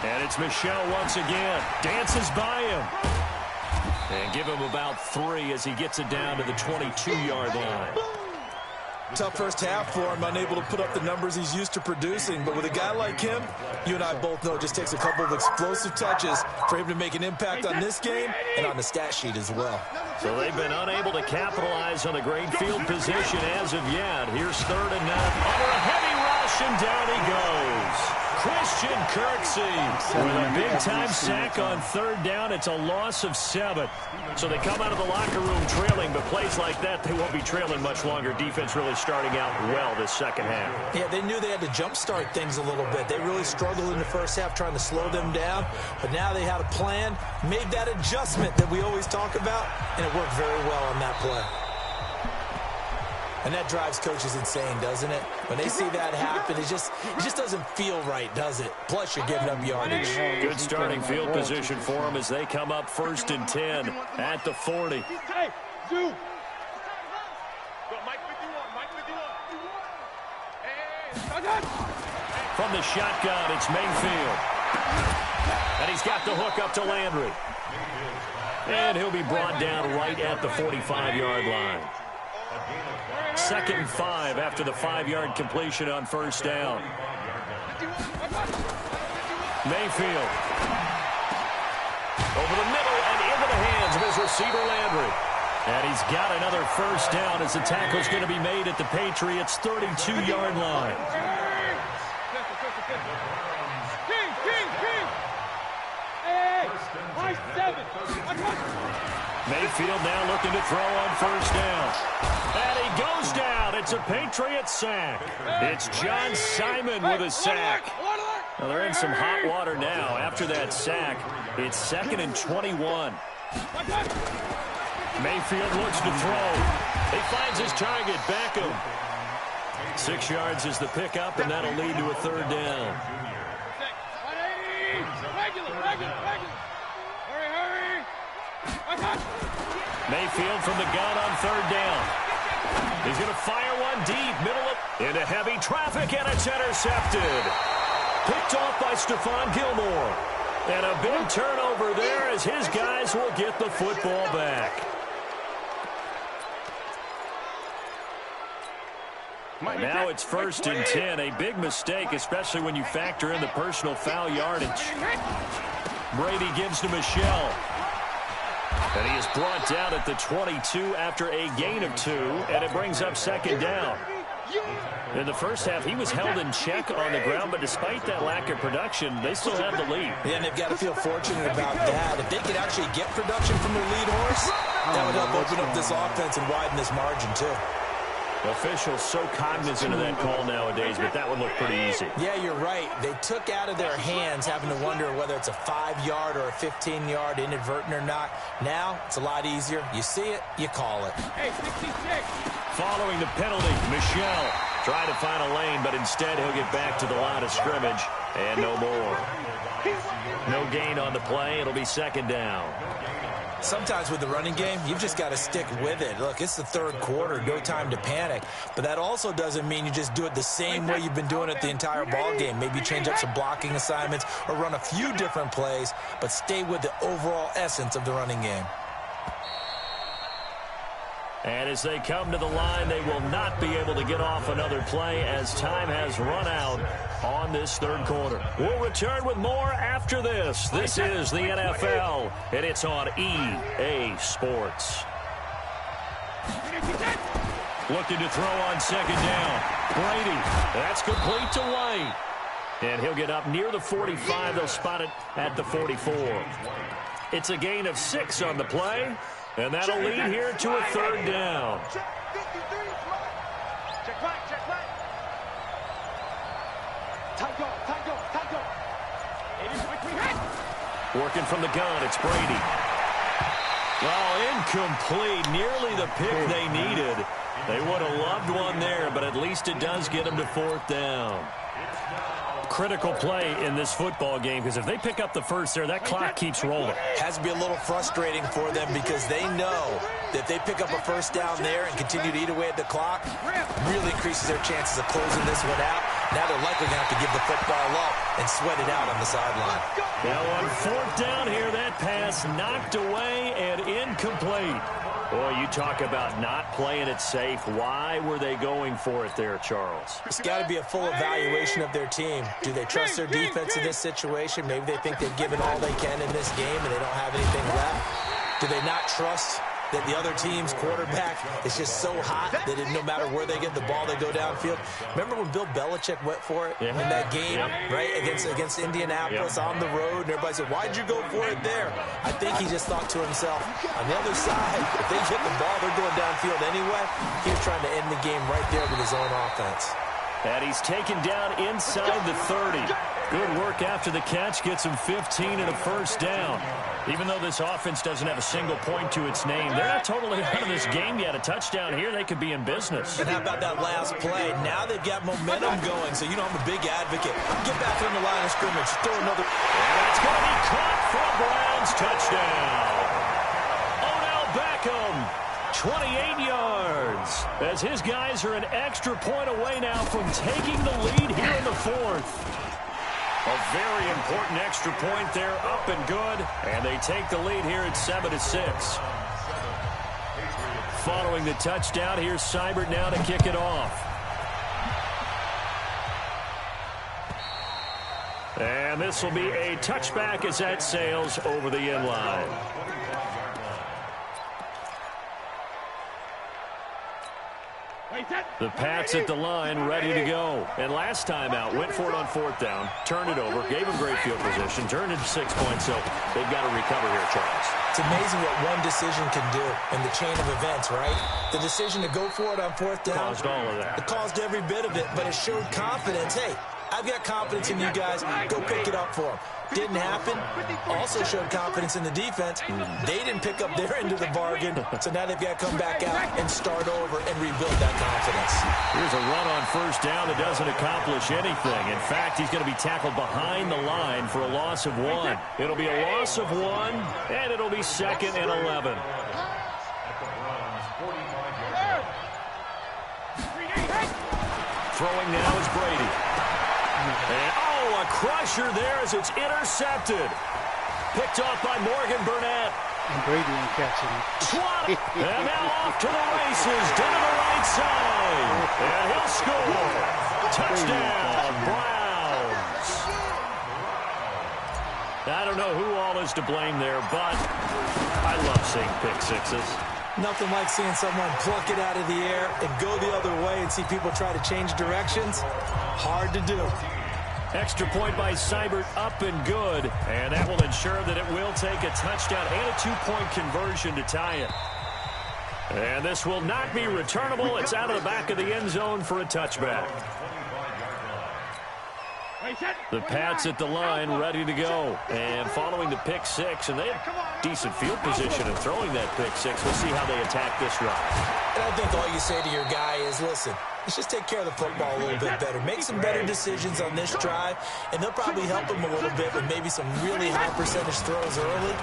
And it's Michel once again. Dances by him. And give him about 3 as he gets it down to the 22-yard line. Tough first half for him, unable to put up the numbers he's used to producing. But with a guy like him, you and I both know it just takes a couple of explosive touches for him to make an impact on this game and on the stat sheet as well. So they've been unable to capitalize on the great field position as of yet. Here's 3rd and 9. Under a heavy rush, and down he goes. Christian Kirksey with a big-time sack on third down. It's a loss of 7. So they come out of the locker room trailing, but plays like that, they won't be trailing much longer. Defense really starting out well this second half. Yeah, they knew they had to jumpstart things a little bit. They really struggled in the first half trying to slow them down, but now they had a plan, made that adjustment that we always talk about, and it worked very well on that play. And that drives coaches insane, doesn't it? When they see that happen, it just doesn't feel right, does it? Plus, you're giving up yardage. Good starting field position for them as they come up 1st and 10 at the 40. Hey, Zoo. From the shotgun, it's Mayfield. And he's got the hook up to Landry. And he'll be brought down right at the 45-yard line. 2nd and 5 after the 5-yard completion on 1st down. Mayfield. Over the middle and into the hands of his receiver, Landry. And he's got another 1st down as the tackle's going to be made at the Patriots' 32-yard line. Mayfield now looking to throw on 1st down. And he goes down. It's a Patriots sack. It's John Simon with a sack. Well, they're in some hot water now. After that sack, it's 2nd and 21. Mayfield looks to throw. He finds his target, Beckham. 6 yards is the pickup, and that'll lead to a 3rd down. Mayfield from the gun on 3rd down. He's going to fire one deep, into heavy traffic, and it's intercepted. Picked off by Stephon Gilmore. And a big turnover there as his guys will get the football back. And now it's 1st and 10. A big mistake, especially when you factor in the personal foul yardage. Brady gives to Michel. And he is brought down at the 22 after a gain of 2, and it brings up 2nd down. In the first half, he was held in check on the ground, but despite that lack of production, they still have the lead. Yeah, and they've got to feel fortunate about that. If they could actually get production from their lead horse, that would help open up this offense and widen this margin, too. Officials so cognizant of that call nowadays, but that would look pretty easy. Yeah, you're right. They took out of their hands having to wonder whether it's a 5-yard or a 15-yard inadvertent or not. Now, it's a lot easier. You see it, you call it. Hey, 66. Following the penalty, Michel tried to find a lane, but instead he'll get back to the line of scrimmage, and no more. No gain on the play. It'll be 2nd down. Sometimes with the running game, you've just got to stick with it. Look, it's the 3rd quarter, no time to panic. But that also doesn't mean you just do it the same way you've been doing it the entire ball game. Maybe change up some blocking assignments or run a few different plays, but stay with the overall essence of the running game. And as they come to the line, they will not be able to get off another play as time has run out on this 3rd quarter. We'll return with more after this. This is the NFL, and it's on EA Sports. Looking to throw on 2nd down. Brady, that's complete to White. And he'll get up near the 45. They'll spot it at the 44. It's a gain of 6 on the play. And that'll lead here to a 3rd down. Check back, check back. Tight go. Working from the gun, it's Brady. Well, incomplete. Nearly the pick they needed. They would have loved one there, but at least it does get them to 4th down. Critical play in this football game, because if they pick up the 1st there, that clock keeps rolling. Has to be a little frustrating for them because they know that if they pick up a 1st down there and continue to eat away at the clock, really increases their chances of closing this one out. Now they're likely going to have to give the football up and sweat it out on the sideline. Now on 4th down here, that pass knocked away and incomplete. Boy, you talk about not playing it safe. Why were they going for it there, Charles? It's got to be a full evaluation of their team. Do they trust their defense in this situation? Maybe they think they've given all they can in this game and they don't have anything left. Do they not trust that the other team's quarterback is just so hot that no matter where they get the ball, they go downfield. Remember when Bill Belichick went for it in that game, right, against Indianapolis on the road, and everybody said, why'd you go for it there? I think he just thought to himself, on the other side, if they hit the ball, they're going downfield anyway. He was trying to end the game right there with his own offense. And he's taken down inside the 30. Good work after the catch. Gets him 15 and a first down. Even though this offense doesn't have a single point to its name, they're not totally out of this game yet. A touchdown here, they could be in business. And how about that last play? Now they've got momentum going, so you know I'm a big advocate. Get back on the line of scrimmage. Throw another. And it's going to be caught for a Browns touchdown. Odell Beckham, 28 yards. As his guys are an extra point away now from taking the lead here in the fourth. A very important extra point there, up and good. And they take the lead here at 7-6. Following the touchdown, here's Seibert now to kick it off. And this will be a touchback as that sails over the end line. The Pats at the line, ready to go. And last time out, went for it on fourth down, turned it over, gave him great field position, turned it to 6 points, so they've got to recover here, Charles. It's amazing what one decision can do in the chain of events, right? The decision to go for it on fourth down. Caused all of that. It caused every bit of it, but it showed confidence. Hey, I've got confidence in you guys. Go pick it up for them. Didn't happen. Also showed confidence in the defense. They didn't pick up their end of the bargain, so now they've got to come back out and start over and rebuild that confidence. Here's a run on first down that doesn't accomplish anything. In fact, he's going to be tackled behind the line for a loss of 1. It'll be a loss of 1, and it'll be 2nd and 11. Throwing now is Brady. And, a crusher there as it's intercepted. Picked off by Morgan Burnett. And Brady ain't catching it. Swat! And now off to the races, down the right side. And he'll score. Touchdown, Browns. I don't know who all is to blame there, but I love seeing pick sixes. Nothing like seeing someone pluck it out of the air and go the other way and see people try to change directions. Hard to do. Extra point by Seibert, up and good. And that will ensure that it will take a touchdown and a 2-point conversion to tie it. And this will not be returnable. It's out of the back of the end zone for a touchback. The Pats at the line, ready to go. And following the pick six, and they have decent field position in throwing that pick six. We'll see how they attack this drive. And I think all you say to your guy is, listen, let's just take care of the football a little bit better. Make some better decisions on this drive, and they'll probably help him a little bit with maybe some really high percentage throws early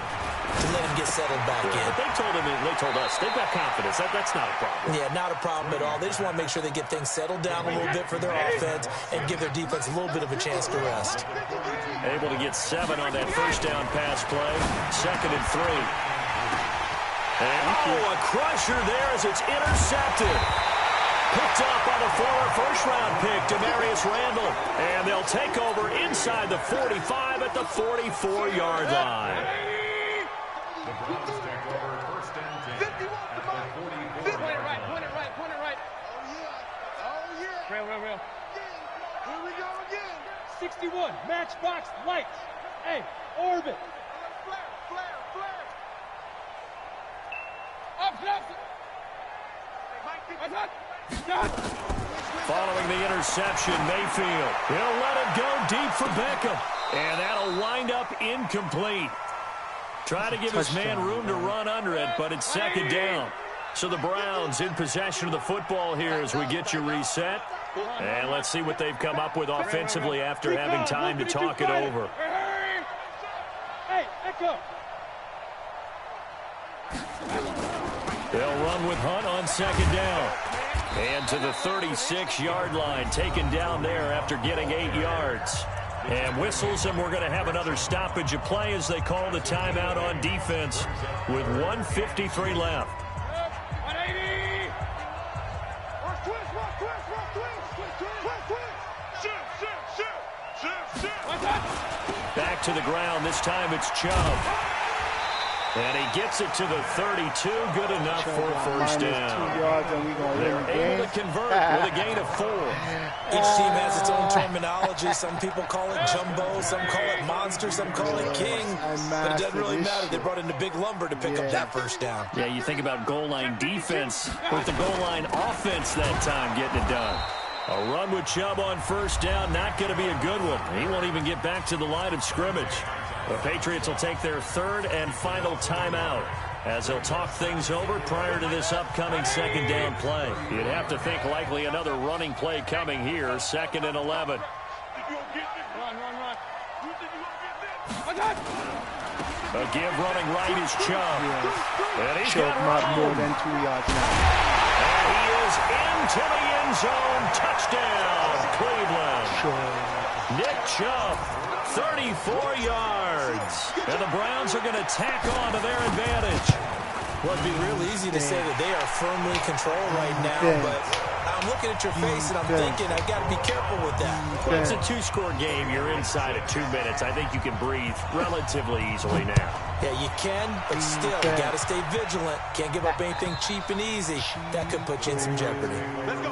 to let him get settled back in. But they told us, they've got confidence. That's not a problem. Yeah, not a problem at all. They just want to make sure they get things settled down a little bit for their offense and give their defense a little bit of a chance to rest. Able to get 7 on that first down pass play. 2nd and 3. And, a crusher there as it's intercepted. Picked up by the former first-round pick, Demarius Randall. And they'll take over inside the 45 at the 44-yard line. The Browns take over 1st and 10 at the 44. Point it right. Oh, yeah. Real. Here we go again. 61, matchbox lights. Hey, orbit. Flare. Up. Following the interception, Mayfield. He'll let it go deep for Beckham. And that'll wind up incomplete. Trying to give his man room to run under it, but it's 2nd down. So the Browns in possession of the football here as we get you reset. And let's see what they've come up with offensively after having time to talk it over. Hey, Echo. They'll run with Hunt on 2nd down. And to the 36-yard line, taken down there after getting 8 yards. And whistles, and we're going to have another stoppage of play as they call the timeout on defense with 1:53 left. 180. Back to the ground. This time it's Chubb. And he gets it to the 32. Good enough for a first down. 2 yards and we're going to win the game. Able to convert with a gain of 4. Each team has its own terminology. Some people call it jumbo, some call it monster, some call it king. But it doesn't really matter. They brought in the big lumber to pick up that first down. Yeah, you think about goal line defense with the goal line offense that time getting it done. A run with Chubb on first down, not going to be a good one. He won't even get back to the line of scrimmage. The Patriots will take their third and final timeout as they'll talk things over prior to this upcoming second down play. You'd have to think likely another running play coming here, 2nd and 11. A give running right is Chubb. And he's got more than 2 yards now. And he is into the end zone. Touchdown, Cleveland. Nick Chubb, 34 yards. And the Browns are going to tack on to their advantage. Well, it'd be real easy to say that they are firmly controlled right now, but I'm looking at your face and I'm thinking I've got to be careful with that. Well, it's a 2-score game. You're inside of 2 minutes. I think you can breathe relatively easily now. Yeah, you can, but still, you got to stay vigilant. Can't give up anything cheap and easy. That could put you in some jeopardy. Let's go.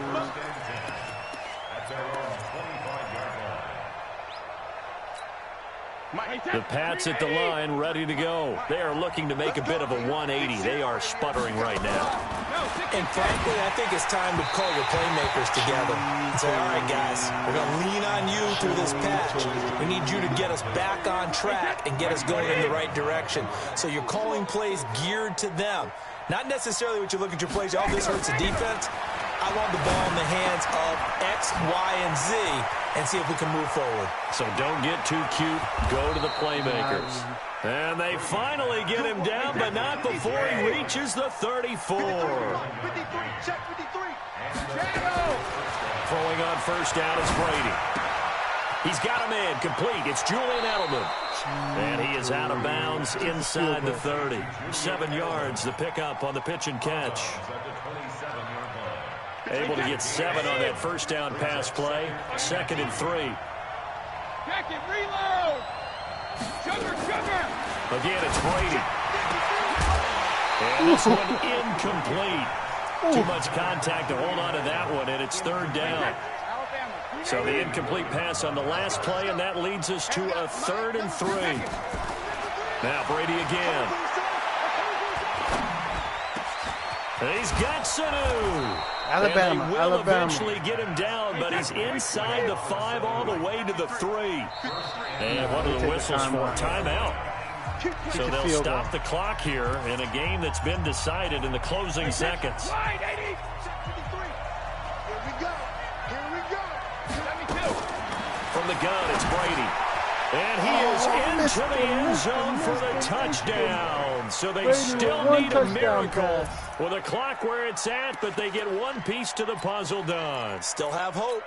The Pats at the line, ready to go. They are looking to make a bit of a 180. They are sputtering right now. And frankly, I think it's time to call your playmakers together and say, all right, guys, we're going to lean on you through this patch. We need you to get us back on track and get us going in the right direction. So you're calling plays geared to them. Not necessarily what you look at your plays, oh, this hurts the defense. I want the ball in the hands of X, Y, and Z and see if we can move forward. So don't get too cute. Go to the playmakers. And they finally get him down, but not before he reaches the 34. 53, check 53. Throwing on first down is Brady. He's got him in, complete. It's Julian Edelman. And he is out of bounds inside the 30. 7 yards, the pickup on the pitch and catch. Able to get 7 on that first down pass play. 2nd and 3. Check it, reload. Sugar. Again, it's Brady. And this one incomplete. Too much contact to hold on to that one, and it's 3rd down. So the incomplete pass on the last play, and that leads us to a 3rd and 3. Now Brady again. And he's got Sanu. Alabama, and they will eventually get him down, but he's inside the 5 all the way to the 3. And one of the whistles for a timeout. So they'll stop the clock here in a game that's been decided in the closing seconds. From the gun, it's Brady. And he is into the end zone for the touchdown. So they still need a miracle with a clock where it's at, but they get one piece to the puzzle done. Still have hope.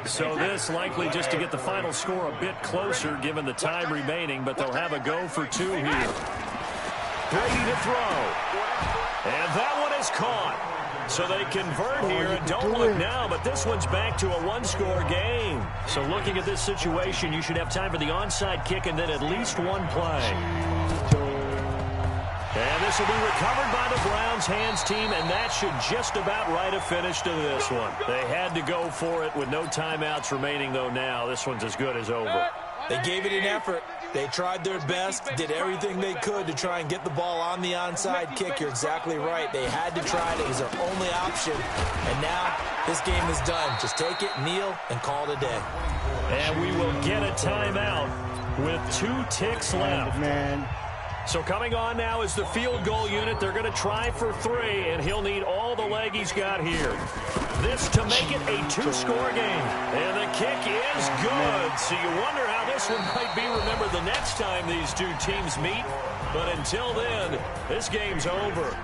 So this likely just to get the final score a bit closer given the time remaining, but they'll have a go for 2 here. Brady to throw. And that one is caught. So they convert here, and don't look now, but this one's back to a 1-score game. So looking at this situation, you should have time for the onside kick and then at least one play. And this will be recovered by the Browns hands team, and that should just about write a finish to this one. They had to go for it with no timeouts remaining, though now this one's as good as over. They gave it an effort. They tried their best, did everything they could to try and get the ball on the onside kick. You're exactly right. They had to try it. It was their only option. And now this game is done. Just take it, kneel, and call it a day. And we will get a timeout with 2 ticks left. Man. So coming on now is the field goal unit. They're going to try for 3, and he'll need all the leg he's got here. This to make it a 2-score game. And the kick is good. So you wonder how this one might be remembered the next time these 2 teams meet. But until then, this game's over.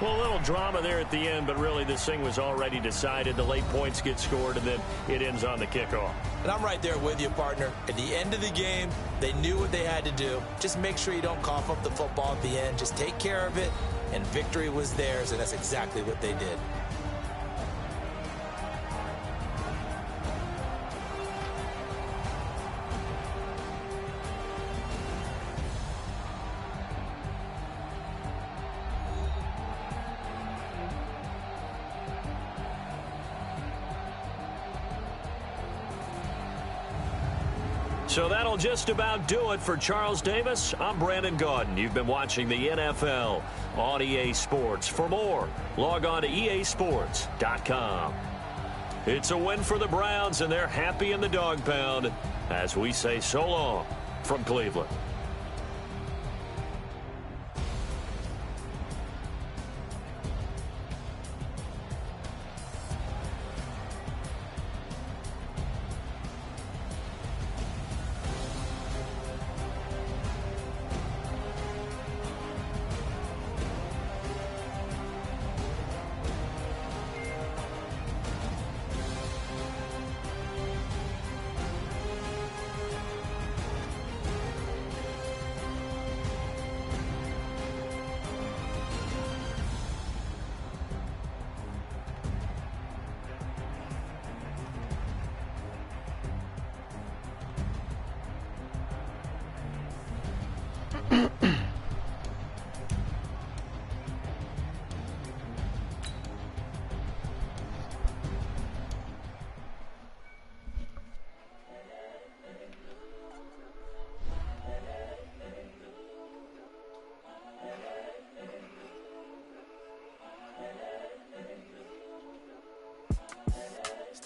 Well, a little drama there at the end, but really this thing was already decided. The late points get scored, and then it ends on the kickoff. And I'm right there with you, partner. At the end of the game, they knew what they had to do. Just make sure you don't cough up the football at the end. Just take care of it, and victory was theirs, and that's exactly what they did. So that'll just about do it for Charles Davis. I'm Brandon Gaudin. You've been watching the NFL on EA Sports. For more, log on to easports.com. It's a win for the Browns, and they're happy in the dog pound as we say so long from Cleveland.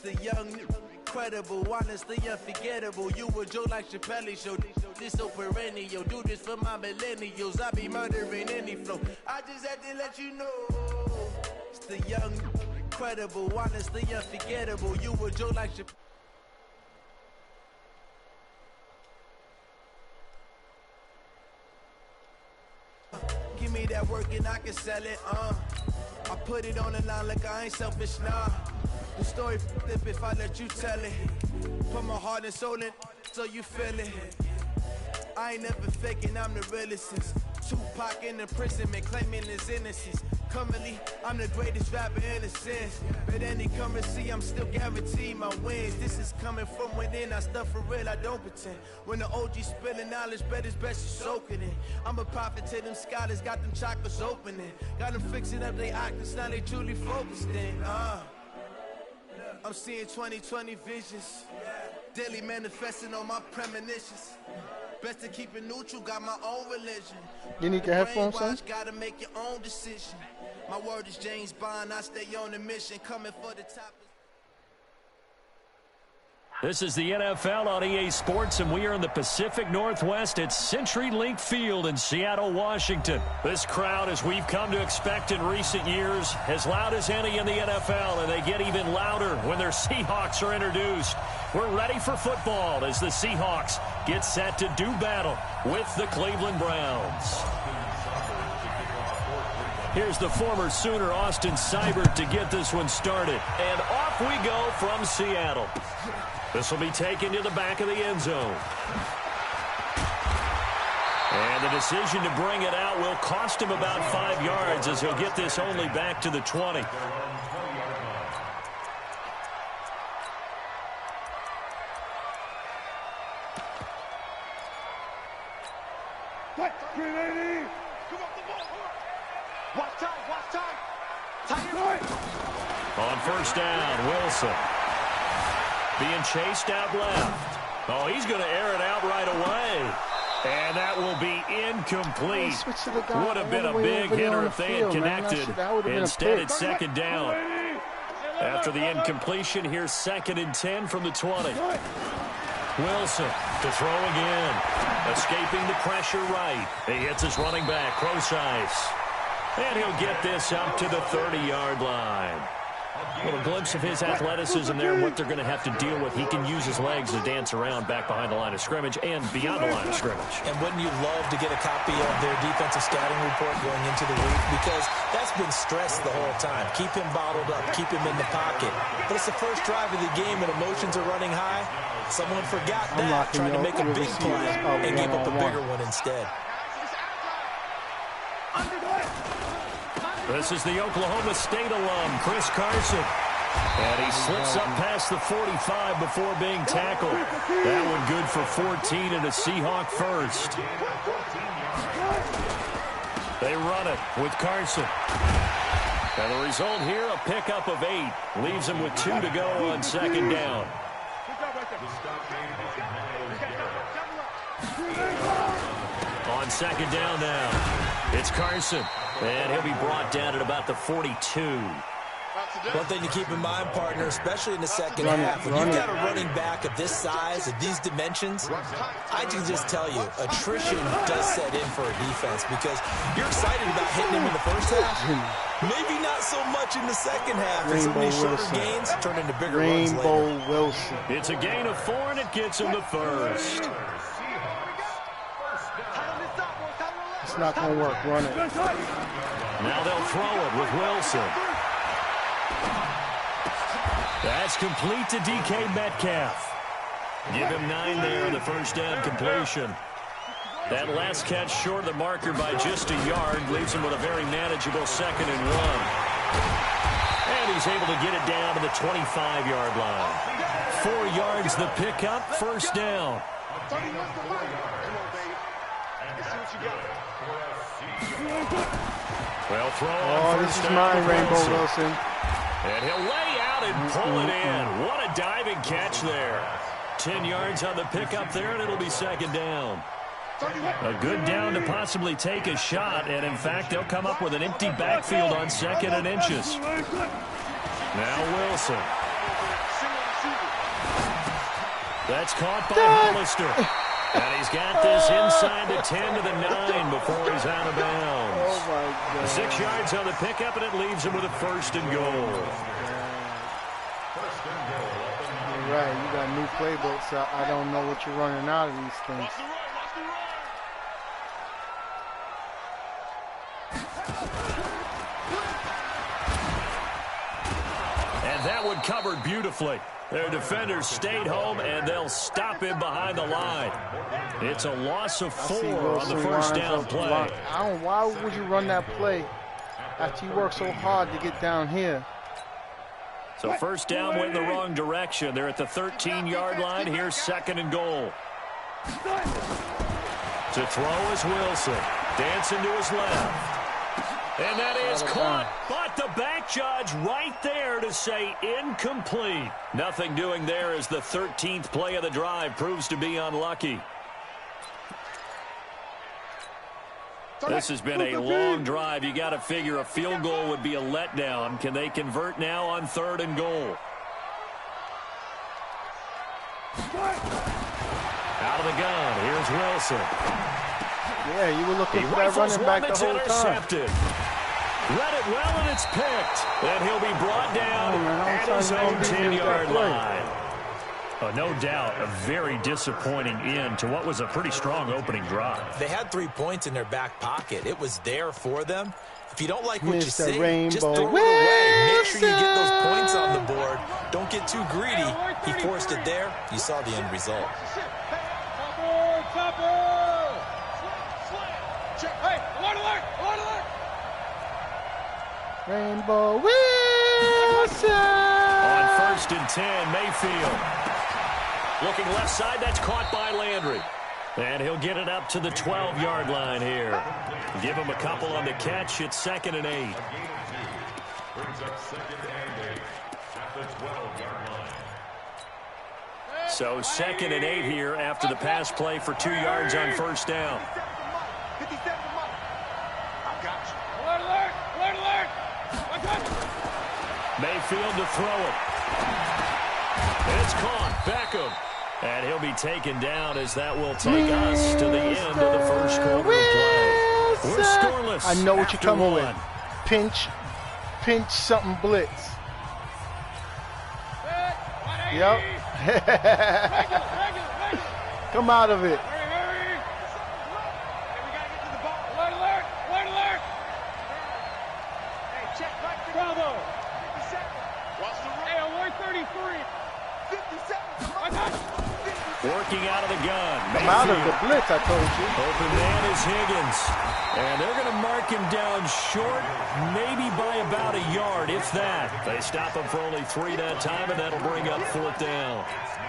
The young, incredible, honestly unforgettable. You a Joe like Chappelle show. This so perennial. Do this for my millennials. I be murdering any flow. I just had to let you know. It's the young, incredible, honestly unforgettable. You a Joe like Chappelle. Give me that work and I can sell it. I put it on the line like I ain't selfish, nah. The story flip if I let you tell it. Put my heart and soul in so you feel it. I ain't never faking, I'm the realest since Tupac in the imprisonment claiming his innocence. Currently, I'm the greatest rapper in a sense. But any currency, I'm still guaranteed my wins. This is coming from within, I stuff for real, I don't pretend. When the OG spilling knowledge, bet it's best you soak it in. I'm a prophet to them scholars, got them chakras opening. Got them fixing up they octaves, now they truly focused in. I'm seeing 2020 visions, daily manifesting on my premonitions. Best to keep it neutral, got my own religion. You need your headphones, son? Gotta make your own decision. My word is James Bond, I stay on the mission, coming for the top. This is the NFL on EA Sports, and we are in the Pacific Northwest at CenturyLink Field in Seattle, Washington. This crowd, as we've come to expect in recent years, as loud as any in the NFL, and they get even louder when their Seahawks are introduced. We're ready for football as the Seahawks get set to do battle with the Cleveland Browns. Here's the former Sooner, Austin Seibert, to get this one started. And off we go from Seattle. This will be taken to the back of the end zone. And the decision to bring it out will cost him about 5 yards as he'll get this only back to the 20. On first down, Wilson. Being chased out left. Oh, he's going to air it out right away. And that will be incomplete. Would have been a big hitter if they had connected. Instead, it's second down. After the incompletion, here's 2nd and 10 from the 20. Wilson to throw again. Escaping the pressure right. He hits his running back, Procise. And he'll get this up to the 30-yard line. A little glimpse of his athleticism there and what they're going to have to deal with. He can use his legs to dance around back behind the line of scrimmage and beyond the line of scrimmage. And wouldn't you love to get a copy of their defensive scouting report going into the week? Because that's been stressed the whole time. Keep him bottled up. Keep him in the pocket. But it's the first drive of the game and emotions are running high. Someone forgot that, trying to make a big play and gave up a bigger one instead. This is the Oklahoma State alum, Chris Carson. And he slips up past the 45 before being tackled. That one good for 14 and a Seahawk first. They run it with Carson. And the result here, a pickup of 8. Leaves him with 2 to go on second down. On second down now, it's Carson. And he'll be brought down at about the 42. One thing to keep in mind, partner, especially in the second half, when you've got a running back of this size, of these dimensions, I can just tell you, attrition does set in for a defense because you're excited about hitting him in the first half. Maybe not so much in the second half. And some of these shorter gains turn into bigger runs later. Rainbow Wilson. It's a gain of 4, and it gets him the first. It's not going to work. Run it. Now they'll throw it with Wilson. That's complete to DK Metcalf. Give him 9 there on the first down completion. That last catch short of the marker by just a yard leaves him with a very manageable 2nd and 1. And he's able to get it down to the 25-yard line. 4 yards the pickup, first down. Well, throw on this is mine, Rainbow Wilson. And he'll lay out and pull it in. What a diving catch there. 10 yards on the pickup there, and it'll be 2nd down. A good down to possibly take a shot, and in fact, they'll come up with an empty backfield on 2nd and inches. Now Wilson. That's caught by Hollister. And he's got this inside the 10 to the 9 before he's out of bounds. Oh, my God. 6 yards on the pickup, and it leaves him with a 1st and goal. You're right. You got new playbooks. So I don't know what you're running out of these things. And that one covered beautifully. Their defenders stayed home, and they'll stop him behind the line. It's a loss of 4 on the first down play. Why would you run that play after you work so hard to get down here? So first down went in the wrong direction. They're at the 13-yard line. Here's 2nd and goal. To throw is Wilson. Dancing to his left. And that is caught, but the back judge right there to say incomplete. Nothing doing there as the 13th play of the drive proves to be unlucky. This has been a long drive. You got to figure a field goal would be a letdown. Can they convert now on 3rd and goal? Out of the gun, here's Wilson. Yeah, you were looking for that running back the whole time. Read it well, and it's picked. And he'll be brought down at his own 10-yard line. No doubt, a very disappointing end to what was a pretty strong opening drive. They had 3 points in their back pocket. It was there for them. If you don't like what you see, just throw it away. Make sure you get those points on the board. Don't get too greedy. He forced it there. You saw the end result. Hey, alert, alert, alert, alert. Rainbow Wilson. On 1st and 10, Mayfield. Looking left side, that's caught by Landry. And he'll get it up to the 12-yard line here. Give him a couple on the catch. It's 2nd and 8. So 2nd and 8 here after the pass play for 2 yards on first down. Mayfield to throw it. It's caught. Beckham. And he'll be taken down as that will take us to the end of the first quarter of play. We're scoreless. I know what you're coming with. Pinch something blitz. Yep. Come out of it. Working out of the gun. Come out of the blitz, I told you. Open man is Higgins. And they're going to mark him down short, maybe by about a yard, if that. They stop him for only 3 that time, and that'll bring up 4th down.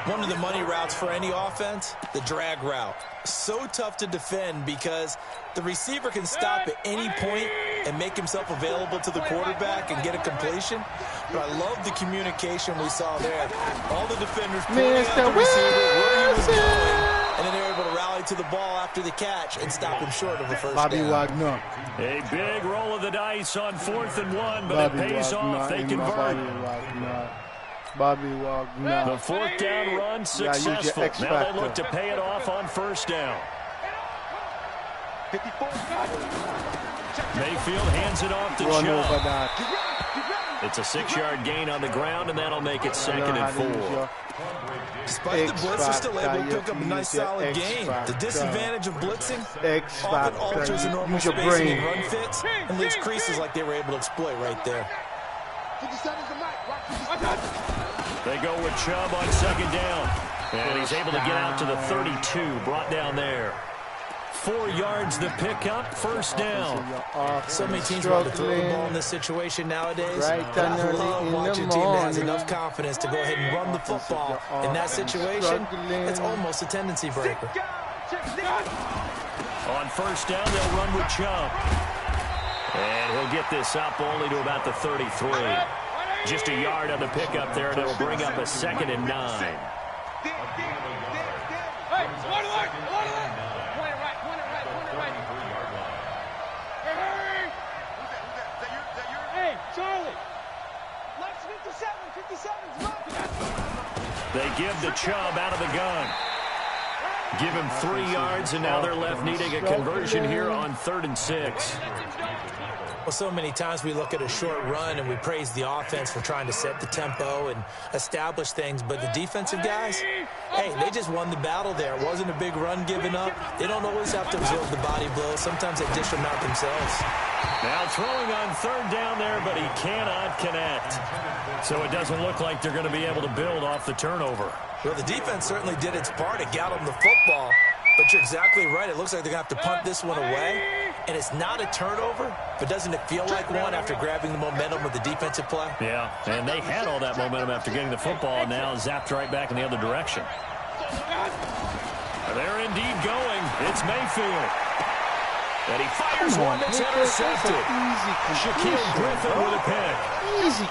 One of the money routes for any offense, the drag route. So tough to defend because the receiver can stop at any point and make himself available to the quarterback and get a completion. But I love the communication we saw there. All the defenders pointing out the receiver where he was going, and then they're able to rally to the ball after the catch and stop him short of a first Bobby down. Wagner. A big roll of the dice on 4th and 1, but it pays off. They convert. Bobby Wagner. The 4th down run successful. Now they look to pay it off on 1st down. Mayfield hands it off to Chubb. It's a 6-yard gain on the ground, and that'll make it 2nd and 4. Despite the blitz, they're still able to pick up a nice solid gain. The disadvantage of blitzing often alters the normal spacing and run fits and leaves creases like they were able to exploit right there. They go with Chubb on 2nd down. And he's able to get out to the 32, brought down there. 4 yards the pickup, 1st down. So many teams want to throw the ball in this situation nowadays. I love watching a team that has enough confidence to go ahead and run the football. In that situation, it's almost a tendency breaker. On 1st down, they'll run with Chubb. And he'll get this up only to about the 33. Just a yard on the pickup there, and it'll bring up a 2nd and 9. They give to Chubb out of the gun. Give him 3 yards, and now they're left needing a conversion here on 3rd and 6. Well, so many times we look at a short run and we praise the offense for trying to set the tempo and establish things, but the defensive guys, hey, they just won the battle there. It wasn't a big run given up. They don't always have to absorb the body blows. Sometimes they dish them out themselves. Now throwing on 3rd down there, but he cannot connect. So it doesn't look like they're going to be able to build off the turnover. Well, the defense certainly did its part. It got them the football. But you're exactly right. It looks like they're going to have to punt this one away. And it's not a turnover, but doesn't it feel like one after grabbing the momentum with the defensive play? Yeah, and they had all that momentum after getting the football, and now zapped right back in the other direction. They're indeed going. It's Mayfield. And he fires one that's intercepted. Shaquille Griffin with a pick.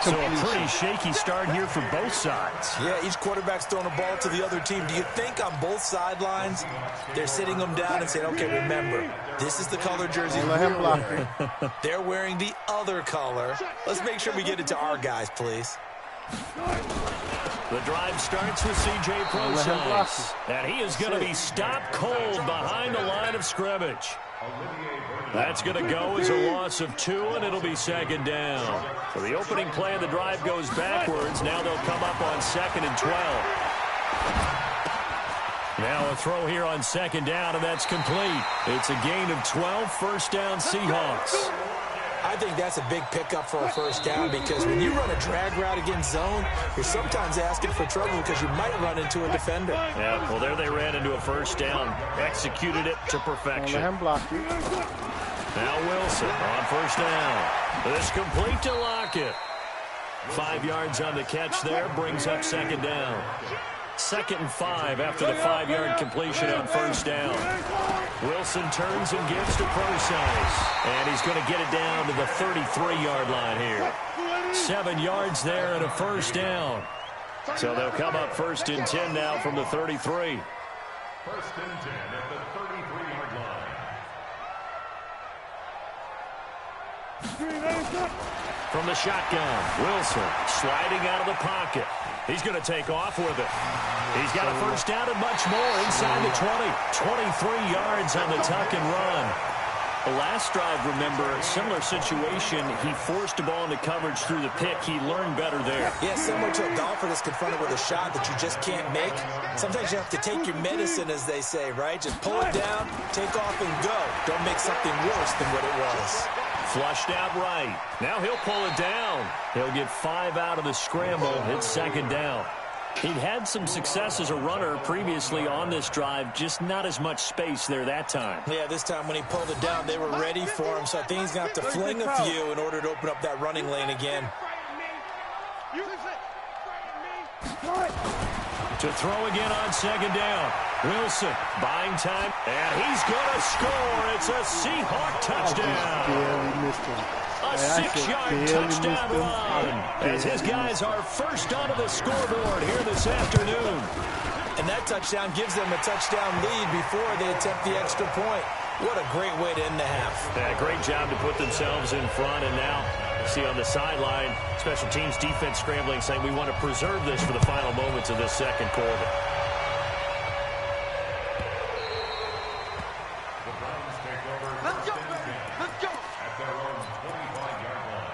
So a pretty shaky start here for both sides. Yeah, each quarterback's throwing a ball to the other team. Do you think on both sidelines they're sitting them down and saying, okay, remember, this is the color jersey we're wearing. They're wearing the other color. Let's make sure we get it to our guys, please. The drive starts with C.J. Prosise. And he is going to be stopped cold behind the line of scrimmage. That's going to go as a loss of 2, and it'll be 2nd down. So the opening play of the drive goes backwards. Now they'll come up on 2nd and 12. Now a throw here on 2nd down, and that's complete. It's a gain of 12, 1st down Seahawks. I think that's a big pickup for a 1st down because when you run a drag route against zone, you're sometimes asking for trouble because you might run into a defender. Yeah, well, there they ran into a 1st down. Executed it to perfection. Now Wilson on 1st down. This complete to Lockett. 5 yards on the catch there, brings up 2nd down. 2nd and 5 after the 5-yard completion on 1st down. Wilson turns and gives to Prosise. And he's going to get it down to the 33-yard line here. 7 yards there and a 1st down. So they'll come up 1st and 10 now from the 33. 1st and 10 at the 33-yard line. From the shotgun, Wilson sliding out of the pocket. He's going to take off with it. He's got a 1st down and much more inside the 20. 23 yards on the tuck and run. The last drive, remember, similar situation. He forced a ball into coverage through the pick. He learned better there. Yeah, similar to a golfer that's confronted with a shot that you just can't make. Sometimes you have to take your medicine, as they say, right? Just pull it down, take off, and go. Don't make something worse than what it was. Flushed out right. Now he'll pull it down. He'll get 5 out of the scramble. It's 2nd down. He'd had some success as a runner previously on this drive, just not as much space there that time. Yeah, this time when he pulled it down, they were ready for him, so I think he's going to have to fling a few in order to open up that running lane again. To throw again on 2nd down. Wilson buying time, and he's going to score. It's a Seahawk touchdown. A 6-yard touchdown run as his guys are first onto the scoreboard here this afternoon. And that touchdown gives them a touchdown lead before they attempt the extra point. What a great way to end the half. Yeah, great job to put themselves in front. And now, see on the sideline, special teams defense scrambling, saying we want to preserve this for the final moments of this second quarter. Let's go, baby. Let's go. At their own 25-yard line.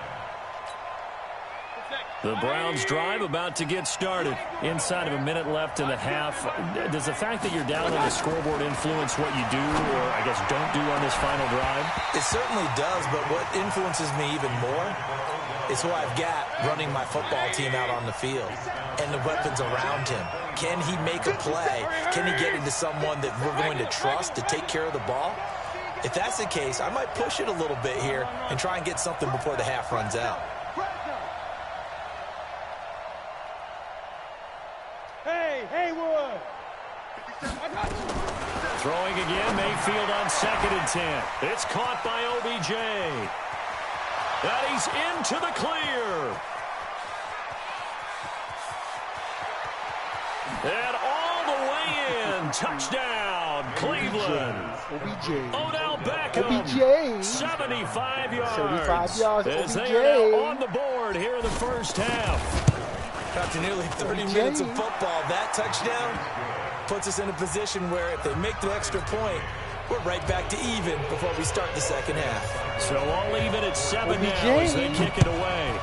The Browns drive about to get started. Inside of a minute left in the half. Does the fact that you're down on the scoreboard influence what you do, or I guess don't do on this final drive? It certainly does, but what influences me even more is who I've got running my football team out on the field and the weapons around him. Can he make a play? Can he get into someone that we're going to trust to take care of the ball? If that's the case, I might push it a little bit here and try and get something before the half runs out. Haywood. Throwing again, Mayfield on 2nd and 10. It's caught by OBJ. And he's into the clear. And all the way in. Touchdown, Cleveland. OBJ. Odell Beckham. OBJ. 75 yards. 75 yards, As OBJ. they are now on the board here in the first half. After nearly 30 minutes of football, that touchdown puts us in a position where if they make the extra point, we're right back to even before we start the second half. So all even at 7 now OBJ. as they kick it away.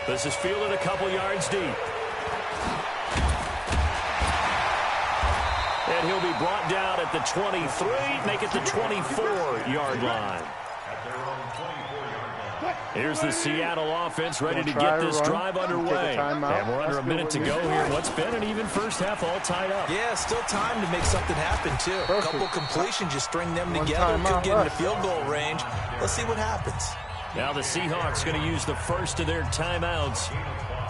This is fielded a couple yards deep. And he'll be brought down at the 23, make it the 24-yard line. Here's the Seattle offense ready to get this drive underway. And we're under a minute to go here. What's been an even first half all tied up. Yeah, still time to make something happen, too. A couple completions, just string them together. Could get into field goal range. Let's see what happens. Now the Seahawks going to use the first of their timeouts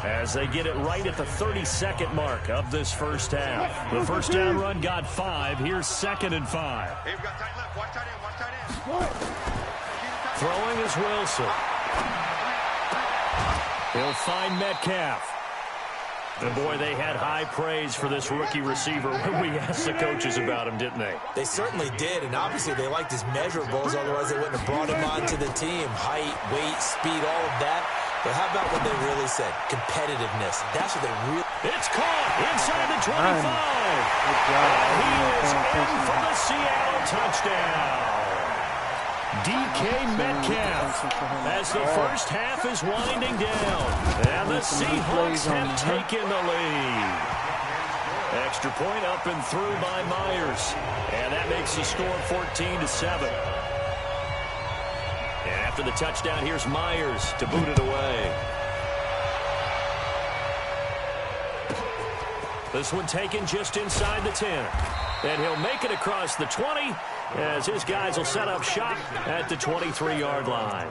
as they get it right at the 32nd mark of this first half. The first down run got 5. Here's 2nd and 5. Hey, we got tight left. Watch tight end. Watch tight end. Throwing is Wilson. He'll find Metcalf. And boy, they had high praise for this rookie receiver when we asked the coaches about him, didn't they? They certainly did, and obviously they liked his measurables, otherwise they wouldn't have brought him onto the team. Height, weight, speed, all of that. But how about what they really said? Competitiveness. That's what they really... It's caught inside the 25. And he is in for the Seattle touchdown. DK Metcalf as the first half is winding down. And the Seahawks have taken the lead. Extra point up and through by Myers. And that makes the score 14-7. And after the touchdown, here's Myers to boot it away. This one taken just inside the 10. And he'll make it across the 20 as his guys will set up shop at the 23-yard line.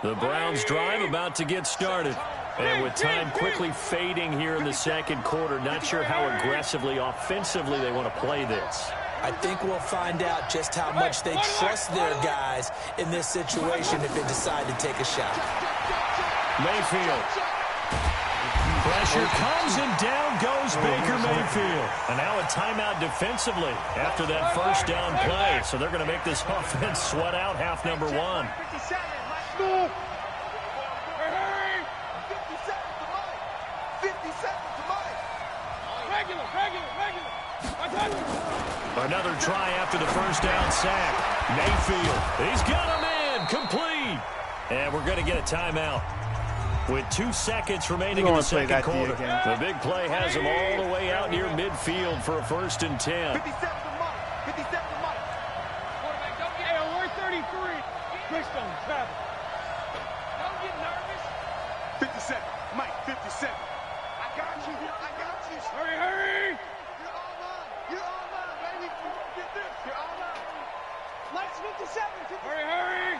The Browns drive about to get started. And with time quickly fading here in the second quarter, not sure how aggressively, offensively they want to play this. I think we'll find out just how much they trust their guys in this situation if they decide to take a shot. Mayfield. Pressure comes and down goes Baker Mayfield. And now a timeout defensively after that first down play. So they're going to make this offense sweat out half number 1. 57, let's go. Hurry! 57 to Mike. 57 to Mike. Regular. Another try after the first down sack. Mayfield. He's got him in. Complete. And we're going to get a timeout. With 2 seconds remaining in the second quarter. The big play has him all the way out near midfield for a 1st and 10. 57 to Mike. 57 to Mike. Quarterback, don't get... Hey, we're 33. Christian, travel. Don't get nervous. 57. Mike, 57. I got you. Hurry. You're all mine, baby. Get this. You're all mine. Mike's 57. Hurry.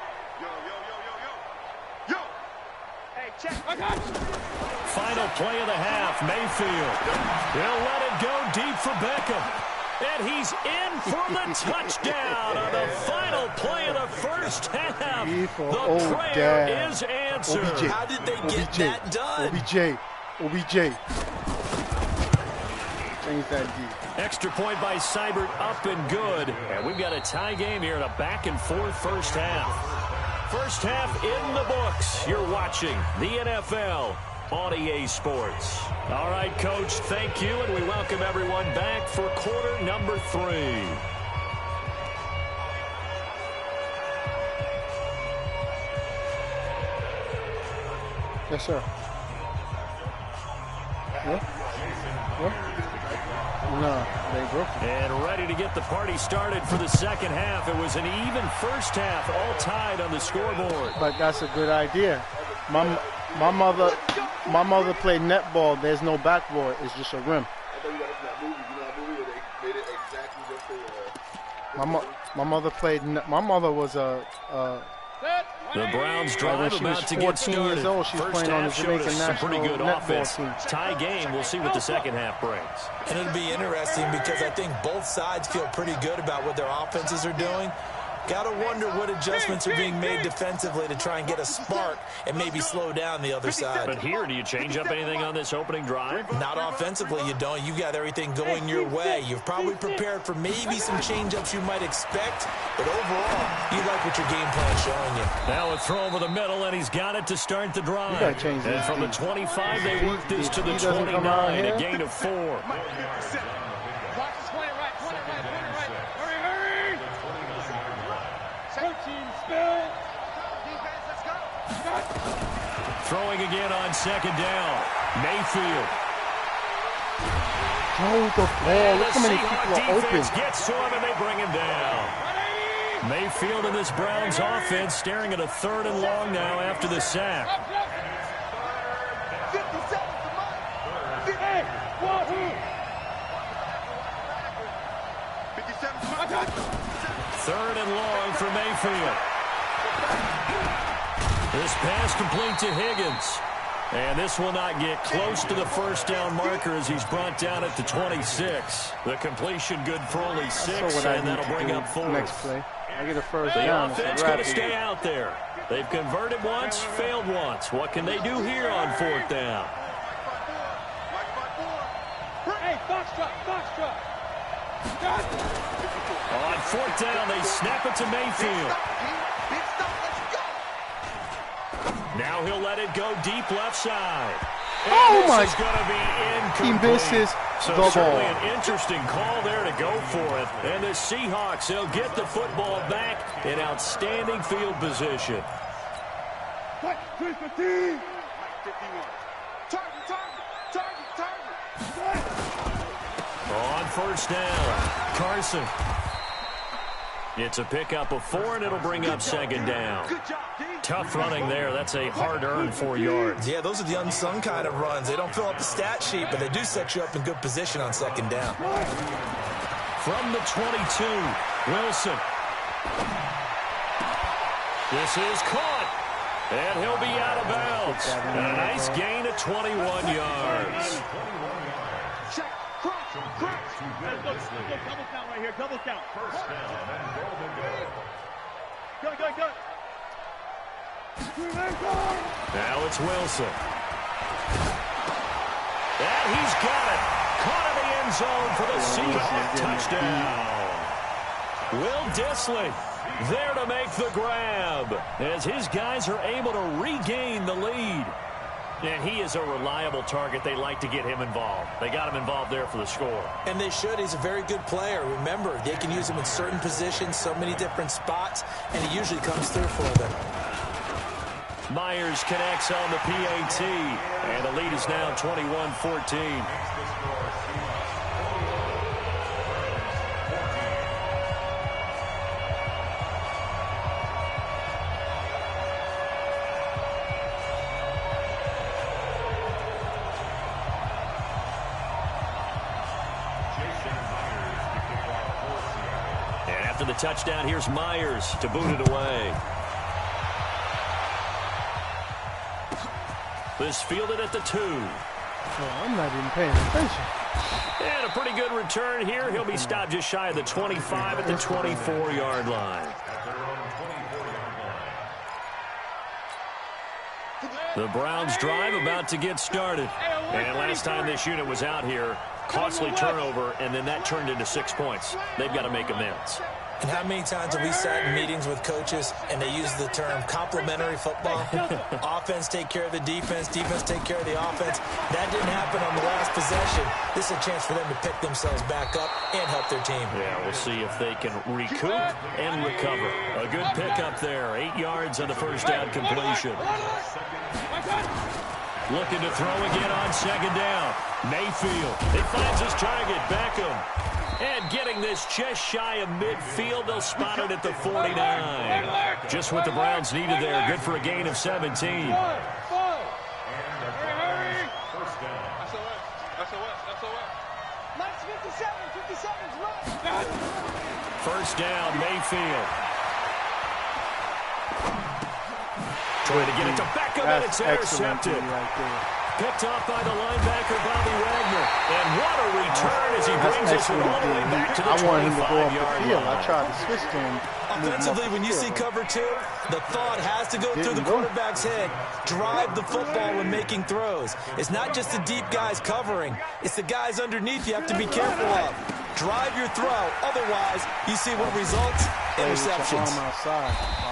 Yo. Hey, check. I got you. Final play of the half, Mayfield. He'll let it go deep for Beckham. And he's in for the touchdown on the final play of the first half. The prayer is answered. OBJ. How did they get that done? OBJ. Change that D. Extra point by Seibert, up and good. And we've got a tie game here in a back-and-forth first half. First half in the books. You're watching the NFL on EA Sports. All right, Coach, thank you, and we welcome everyone back for quarter number 3. Yes, sir. What? No, they broke it. And ready to get the party started for the second half. It was an even first half, all tied on the scoreboard. But that's a good idea. My mother played netball. There's no backboard. It's just a rim. My mother played. My mother was a. The Browns drive about to get started. Years old, she's First playing on the half showed Jamaican us some national pretty good netball offense. team. Tie game. We'll see what the second half brings. And it'll be interesting because I think both sides feel pretty good about what their offenses are doing. Got to wonder what adjustments are being made defensively to try and get a spark and maybe slow down the other side. But here, do you change up anything on this opening drive? Not offensively, you don't. You've got everything going your way. You've probably prepared for maybe some change-ups you might expect, but overall, you like what your game plan is showing you. Now a throw over the middle, and he's got it to start the drive. You gotta change and from the 25, they work this to the 29, a gain of 4. Throwing again on second down. Mayfield. Throw the ball. Look how many people are open. Gets to him and they bring him down. Mayfield and this Browns offense staring at a 3rd and long now after the sack. Third and long for Mayfield. This pass complete to Higgins. And this will not get close to the first down marker as he's brought down at the 26. The completion good for only 6, and that'll bring up 4. Next play. I get a first the down. The offense going to stay out there. They've converted once, failed once. What can they do here on 4th down? Hey, box truck. On 4th down, they snap it to Mayfield. Now he'll let it go deep left side. And oh my! This is going to be incomplete. He misses so the certainly ball. An interesting call there to go for it. And the Seahawks, they'll get the football back in outstanding field position. On 1st down, Carson. It's a pickup of 4, and it'll bring up 2nd down. Tough running there. That's a hard-earned 4 yards. Yeah, those are the unsung kind of runs. They don't fill up the stat sheet, but they do set you up in good position on 2nd down. From the 22, Wilson. This is caught, and he'll be out of bounds. A nice gain of 21 yards. Double count right here, double count. First down and goal to go. Go. Now it's Wilson. And he's got it. Caught in the end zone for the Seahawks touchdown. Will Dissly there to make the grab as his guys are able to regain the lead. And he is a reliable target. They like to get him involved. They got him involved there for the score. And they should. He's a very good player. Remember, they can use him in certain positions, so many different spots, and he usually comes through for them. Myers connects on the PAT, and the lead is now 21-14. After the touchdown, here's Myers to boot it away. This fielded at the 2. Oh, I'm not even paying attention. And a pretty good return here. He'll be stopped just shy of the 25 at the 24-yard line. The Browns drive about to get started. And last time this unit was out here, costly turnover, and then that turned into 6 points. They've got to make amends. And how many times have we sat in meetings with coaches and they use the term complementary football? Offense take care of the defense, defense take care of the offense. That didn't happen on the last possession. This is a chance for them to pick themselves back up and help their team. Yeah, we'll see if they can recoup and recover. A good pickup there. 8 yards on the first down completion. Looking to throw again on second down. Mayfield. He finds his target, Beckham. And getting this just shy of midfield, they'll spot it at the 49. Just what the Browns needed there. Good for a gain of 17. First down, Mayfield. Trying to get it to Beckham, and it's intercepted. Picked off by the linebacker, Bobby Wagner. And what a return as he brings us all the way back to the 25-yard line. I tried to switch to him. Offensively, when you see cover two, the thought has to go through the quarterback's head. Drive the football when making throws. It's not just the deep guys covering. It's the guys underneath you have to be careful of. Drive your throw. Otherwise, you see what results? Interceptions.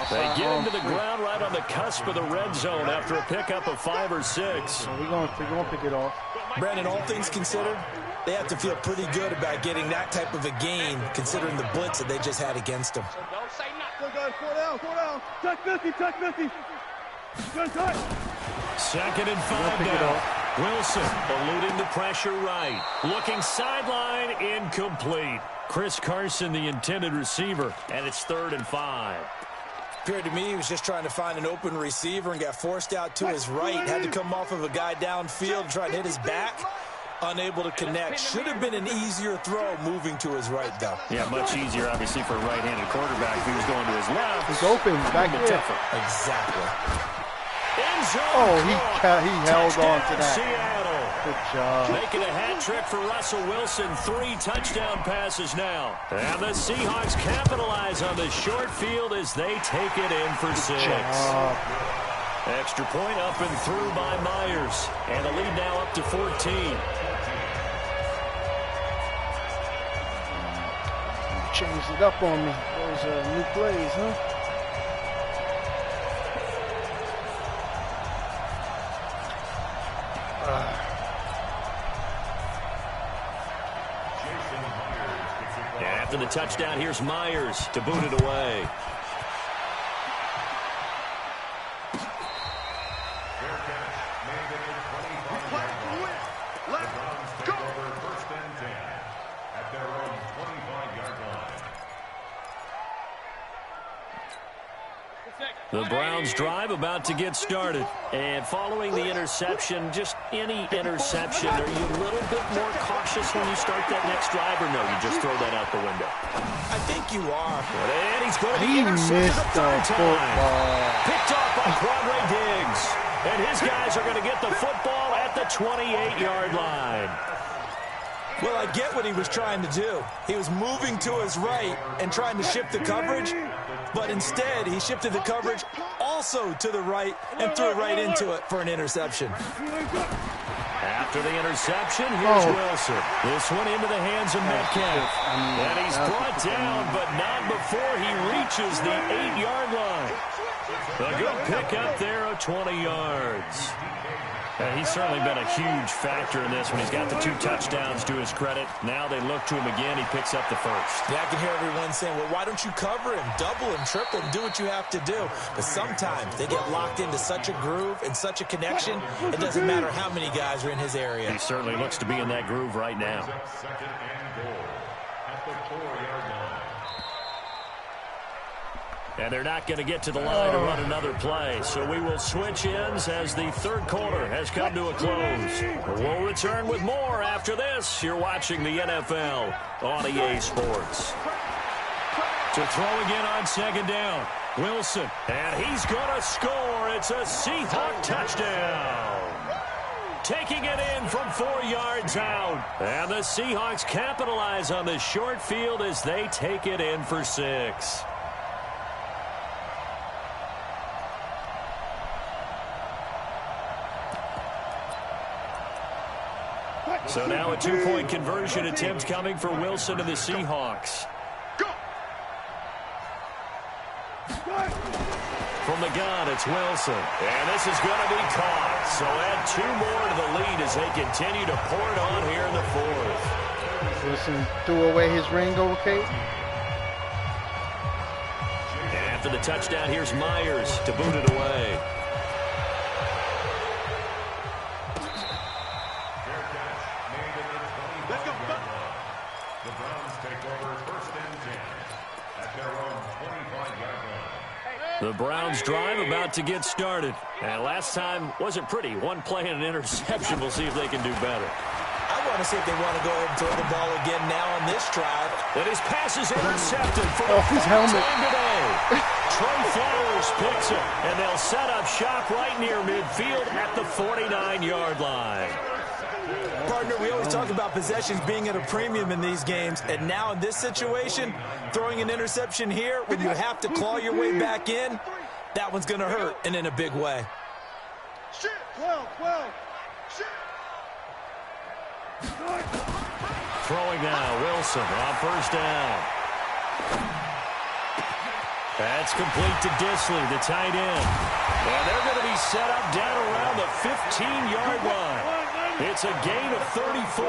They get him to the ground right on the cusp of the red zone after a pickup of 5 or 6. We're going to pick it off. Brandon, all things considered, they have to feel pretty good about getting that type of a gain, considering the blitz that they just had against them. Don't say nothing. 4 down. Touch 50. Good touch. Second and 5 down. Wilson eluding the pressure right. Looking sideline, incomplete. Chris Carson, the intended receiver, and it's 3rd and 5. Appeared to me he was just trying to find an open receiver and got forced out to his right. Had to come off of a guy downfield and try to hit his back. Unable to connect. Should have been an easier throw moving to his right, though. Yeah, much easier, obviously, for a right-handed quarterback. If he was going to his left, he's open back there. Exactly. Oh, he held on to that. Seattle. Good job. Making a hat trick for Russell Wilson. 3 touchdown passes now. And the Seahawks capitalize on the short field as they take it in for 6. Extra point up and through by Myers. And the lead now up to 14. Changed it up on me. Those new plays, huh? After the touchdown, here's Myers to boot it away. The Browns drive about to get started. And following the interception, just any interception, are you a little bit more cautious when you start that next drive, or no, you just throw that out the window? I think you are. And he's going to He intercept missed the the football. Picked off by Quadre Diggs. And his guys are going to get the football at the 28-yard line. Well, I get what he was trying to do. He was moving to his right and trying to shift the coverage, but instead he shifted the coverage also to the right and threw right into it for an interception. After the interception, here's Wilson. This one into the hands of Metcalf. And he's brought down, but not before he reaches the 8-yard line. A good pickup there of 20 yards. He's certainly been a huge factor in this when he's got the 2 touchdowns to his credit. Now they look to him again. He picks up the first. Yeah, I can hear everyone saying, well, why don't you cover him, double him, triple him, do what you have to do. But sometimes they get locked into such a groove and such a connection, it doesn't matter how many guys are in his area. He certainly looks to be in that groove right now. Second and goal at the 4-yard line. And they're not going to get to the line to run another play. So we will switch ends as the 3rd quarter has come to a close. We'll return with more after this. You're watching the NFL on EA Sports. To throw again on second down. Wilson. And he's going to score. It's a Seahawk touchdown. taking it in from 4 yards out. And the Seahawks capitalize on the short field as they take it in for 6. So now a 2-point conversion attempt coming for Wilson and the Seahawks. From the gun, it's Wilson. And this is going to be caught. So add 2 more to the lead as they continue to pour it on here in the 4th. Wilson threw away his ring, okay? And after the touchdown, here's Myers to boot it away. The Browns take over 1st and 10 at their own 25-yard line. The Browns drive about to get started. And last time wasn't pretty. 1 play and an interception. We'll see if they can do better. I want to see if they want to go ahead and throw the ball again now on this drive. And his pass is intercepted for his helmet. Today. Trey Flowers picks it, and they'll set up shop right near midfield at the 49-yard line. Partner, we always talk about possessions being at a premium in these games, and now in this situation, throwing an interception here when you have to claw your way back in, that one's going to hurt, and in a big way. Throwing now, Wilson on 1st down. That's complete to Disley, the tight end. And they're going to be set up down around the 15-yard line. It's a gain of 34.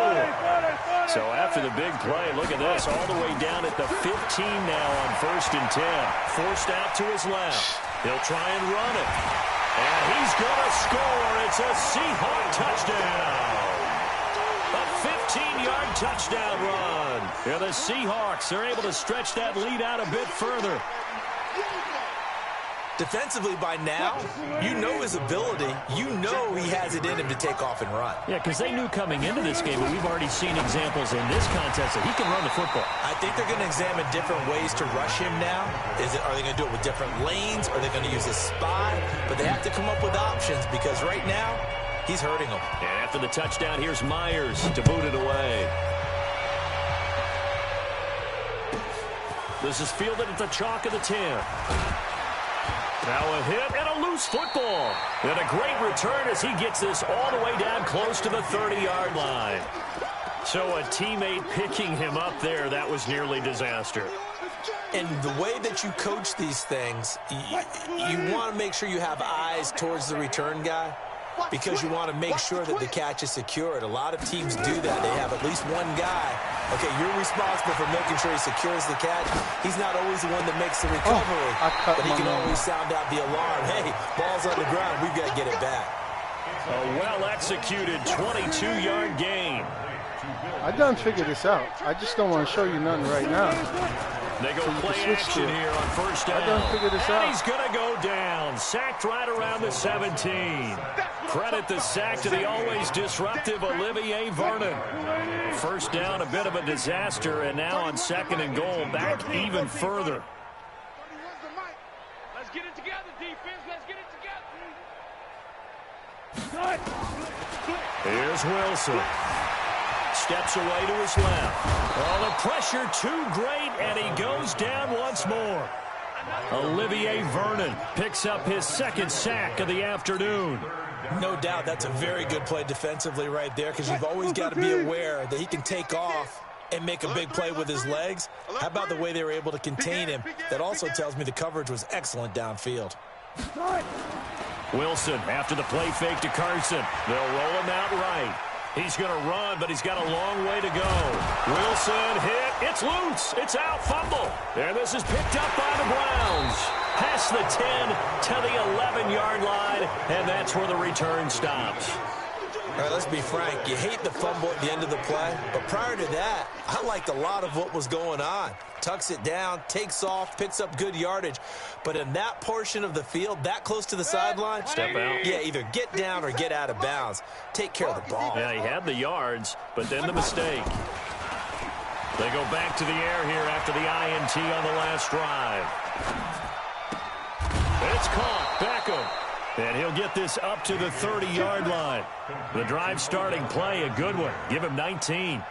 So after the big play, look at this, all the way down at the 15 now on 1st and 10. Forced out to his left. He'll try and run it. And he's going to score. It's a Seahawk touchdown. A 15-yard touchdown run. Yeah, the Seahawks are able to stretch that lead out a bit further. Defensively by now, you know his ability. You know he has it in him to take off and run. Yeah, because they knew coming into this game, but we've already seen examples in this contest that he can run the football. I think they're going to examine different ways to rush him now. Are they going to do it with different lanes? Are they going to use a spy? But they have to come up with options because right now, he's hurting them. And after the touchdown, here's Myers to boot it away. This is fielded at the chalk of the 10. Now a hit and a loose football. And a great return as he gets this all the way down close to the 30-yard line. So a teammate picking him up there, that was nearly disaster. And the way that you coach these things, you want to make sure you have eyes towards the return guy because you want to make sure that the catch is secured. A lot of teams do that. They have at least one guy. Okay, you're responsible for making sure he secures the catch. He's not always the one that makes the recovery, but he can always sound out the alarm. Hey, ball's on the ground. We've got to get it back. A well-executed 22-yard gain. I done figured this out. I just don't want to show you nothing right now. They go play action here on 1st down. I done figured this out. And he's going to go down. Sacked right around the 17. Credit the sack to the always disruptive Olivier Vernon. 1st down, a bit of a disaster, and now on 2nd and goal, back even further. Let's get it together, defense. Let's get it together. Here's Wilson. Steps away to his left. Oh, the pressure too great, and he goes down once more. Olivier Vernon picks up his 2nd sack of the afternoon. No doubt that's a very good play defensively right there because you've always got to be aware that he can take off and make a big play with his legs. How about the way they were able to contain him? That also tells me the coverage was excellent downfield. Wilson after the play fake to Carson. They'll roll him out right. He's going to run, but he's got a long way to go. Wilson hit. It's loose. It's out. Fumble. And this is picked up by the Browns. Past the 10 to the 11-yard line, and that's where the return stops. All right, let's be frank. You hate the fumble at the end of the play, but prior to that, I liked a lot of what was going on. Tucks it down, takes off, picks up good yardage. But in that portion of the field, that close to the sideline, step out. Yeah, either get down or get out of bounds. Take care of the ball. Yeah, he had the yards, but then the mistake. They go back to the air here after the INT on the last drive. It's caught. Beckham. And he'll get this up to the 30-yard line. The drive starting play, a good one. Give him 19.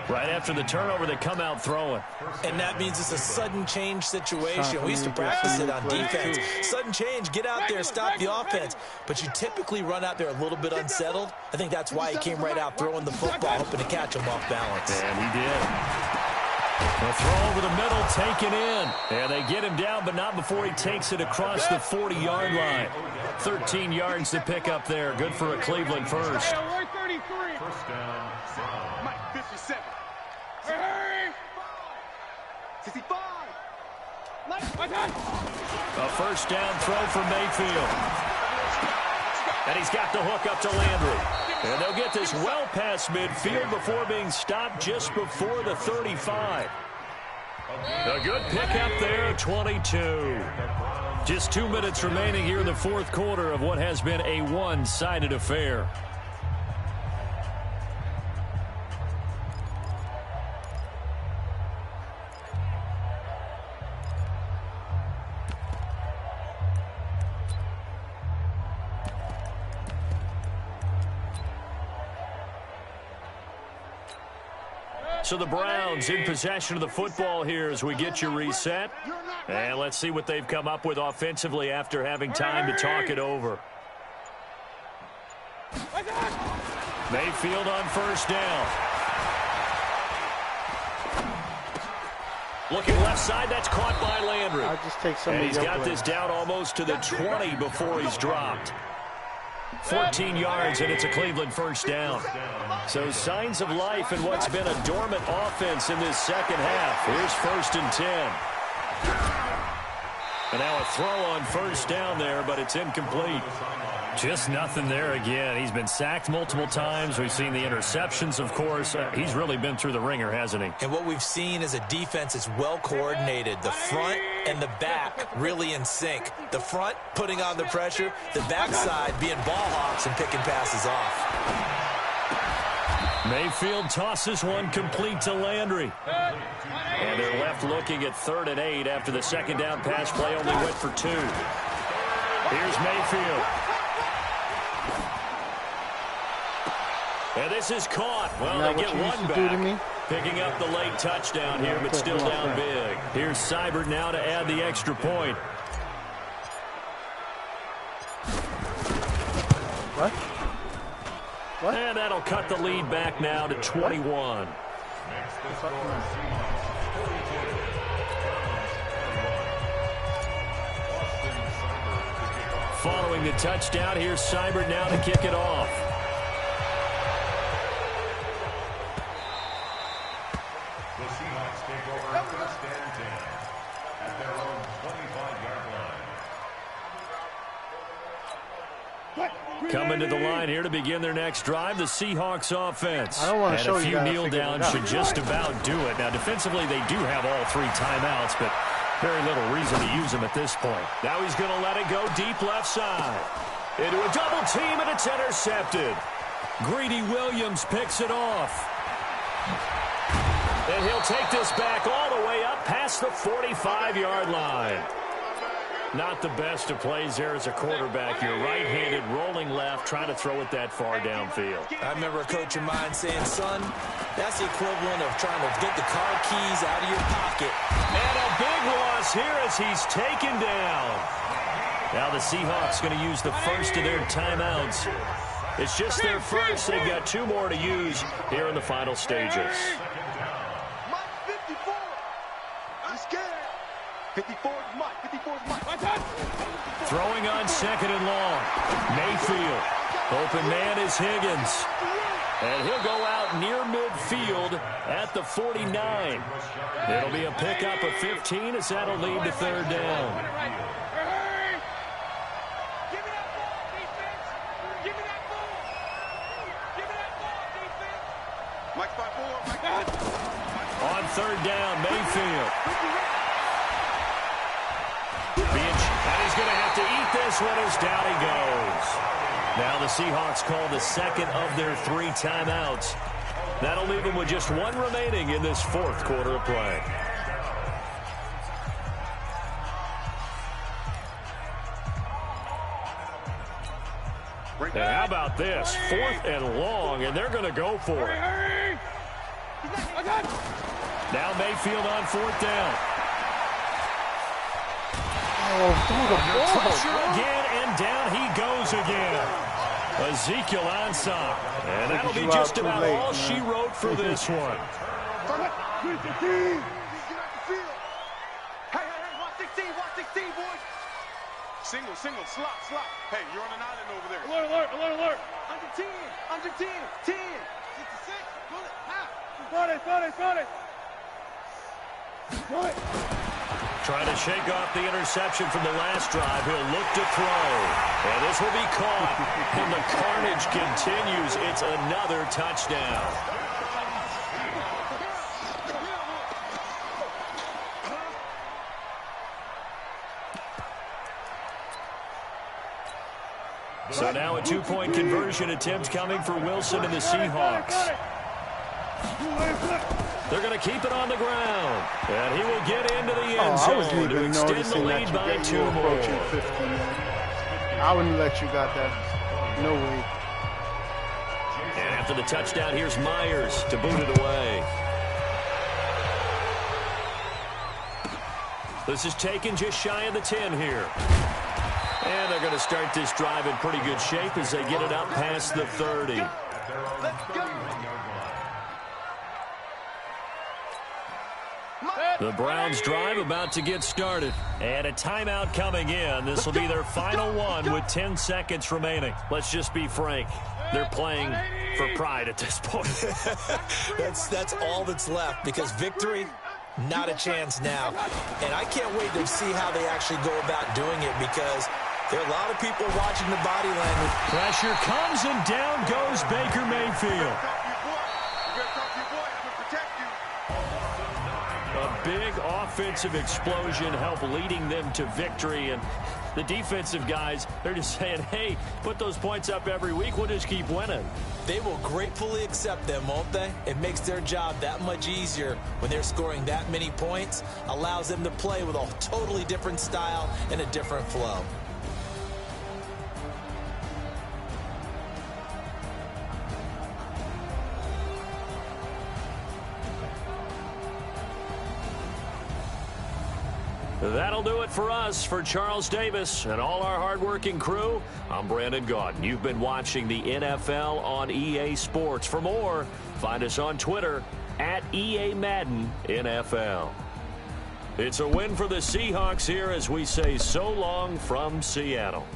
Right after the turnover, they come out throwing. And that means it's a sudden change situation. We used to practice it on defense. Sudden change, get out there, stop the offense. But you typically run out there a little bit unsettled. I think that's why he came right out throwing the football, hoping to catch him off balance. And he did. A throw over the middle, taken in. And they get him down, but not before he takes it across the 40-yard line. 13 yards to pick up there. Good for a Cleveland first. First down. Mike, 57. Hey! 65. A first down throw for Mayfield. And he's got the hook up to Landry. And they'll get this well past midfield before being stopped just before the 35. A good pickup there, 22. Just 2 minutes remaining here in the fourth quarter of what has been a one-sided affair. So the Browns in possession of the football here as we get you reset. And let's see what they've come up with offensively after having time to talk it over. Mayfield on first down. Looking left side, that's caught by Landry. I'll just take some and of he's got this down almost to the 20 before he's dropped. 14 yards, and it's a Cleveland first down. So signs of life in what's been a dormant offense in this second half. Here's 1st and 10. And now a throw on first down there, but it's incomplete. Just nothing there again. He's been sacked multiple times. We've seen the interceptions, of course. He's really been through the ringer, hasn't he? And what we've seen is a defense that's well coordinated. The front and the back really in sync. The front putting on the pressure, the backside being ball hawks and picking passes off. Mayfield tosses one complete to Landry. And they're left looking at 3rd and 8 after the second down pass play only went for 2. Here's Mayfield. And this is caught. Well, they get one back. Picking up the late touchdown here, but still down big. Here's Seibert now to add the extra point. What? And that'll cut the lead back now to 21. Following the touchdown, here's Seibert now to kick it off. The Seahawks take over 1st and 10 at their own 25-yard line. Coming to the line here to begin their next drive, the Seahawks offense. I don't want to show and a you few kneel downs should just about do it. Now, defensively, they do have all 3 timeouts, but very little reason to use them at this point. Now he's going to let it go deep left side. Into a double team, and it's intercepted. Greedy Williams picks it off. And he'll take this back all the way up past the 45-yard line. Not the best of plays there as a quarterback. You're right-handed, rolling left, trying to throw it that far downfield. I remember a coach of mine saying, son, that's the equivalent of trying to get the car keys out of your pocket. And a big loss here as he's taken down. Now the Seahawks going to use the first of their timeouts. It's just their first. They've got 2 more to use here in the final stages. Mike, 54. I'm scared. 54 is Mike. 54 is Mike. Throwing on 2nd and long. Mayfield. Open man is Higgins. And he'll go out near midfield at the 49. It'll be a pickup of 15 as that'll lead to 3rd down. On 3rd down, Mayfield. And he's going to have to eat this one as down he goes. Now the Seahawks call the second of their 3 timeouts. That'll leave them with just 1 remaining in this 4th quarter of play. And how about this? 4th and long, and they're going to go for it. Now Mayfield on 4th down. Pressure again, and down he goes again. Ezekiel Ansah. And that'll be just about all she wrote for this one. Hey, 116, boys. Single, slot. Hey, you're on an island over there. Alert. Under 10, 10. 66, pull it, half. Got it. Trying to shake off the interception from the last drive. He'll look to throw. And this will be caught. And the carnage continues. It's another touchdown. So now a 2-point conversion attempt coming for Wilson and the Seahawks. They're going to keep it on the ground. And he will get into the end zone to extend the lead by 2 more. 15. I wouldn't let you got that. No way. And after the touchdown, here's Myers to boot it away. This is taken just shy of the 10 here. And they're going to start this drive in pretty good shape as they get it up past the 30. Let's go. The Browns drive about to get started. And a timeout coming in. This will be their final one with 10 seconds remaining. Let's just be frank. They're playing for pride at this point. That's all that's left, because victory, not a chance now. And I can't wait to see how they actually go about doing it, because there are a lot of people watching the body language. Pressure comes, and down goes Baker Mayfield. A big offensive explosion helped leading them to victory. And the defensive guys, they're just saying, hey, put those points up every week. We'll just keep winning. They will gratefully accept them, won't they? It makes their job that much easier when they're scoring that many points. Allows them to play with a totally different style and a different flow. That'll do it for us. For Charles Davis and all our hardworking crew, I'm Brandon Gaudin. You've been watching the NFL on EA Sports. For more, find us on Twitter at EA Madden NFL. It's a win for the Seahawks here as we say so long from Seattle.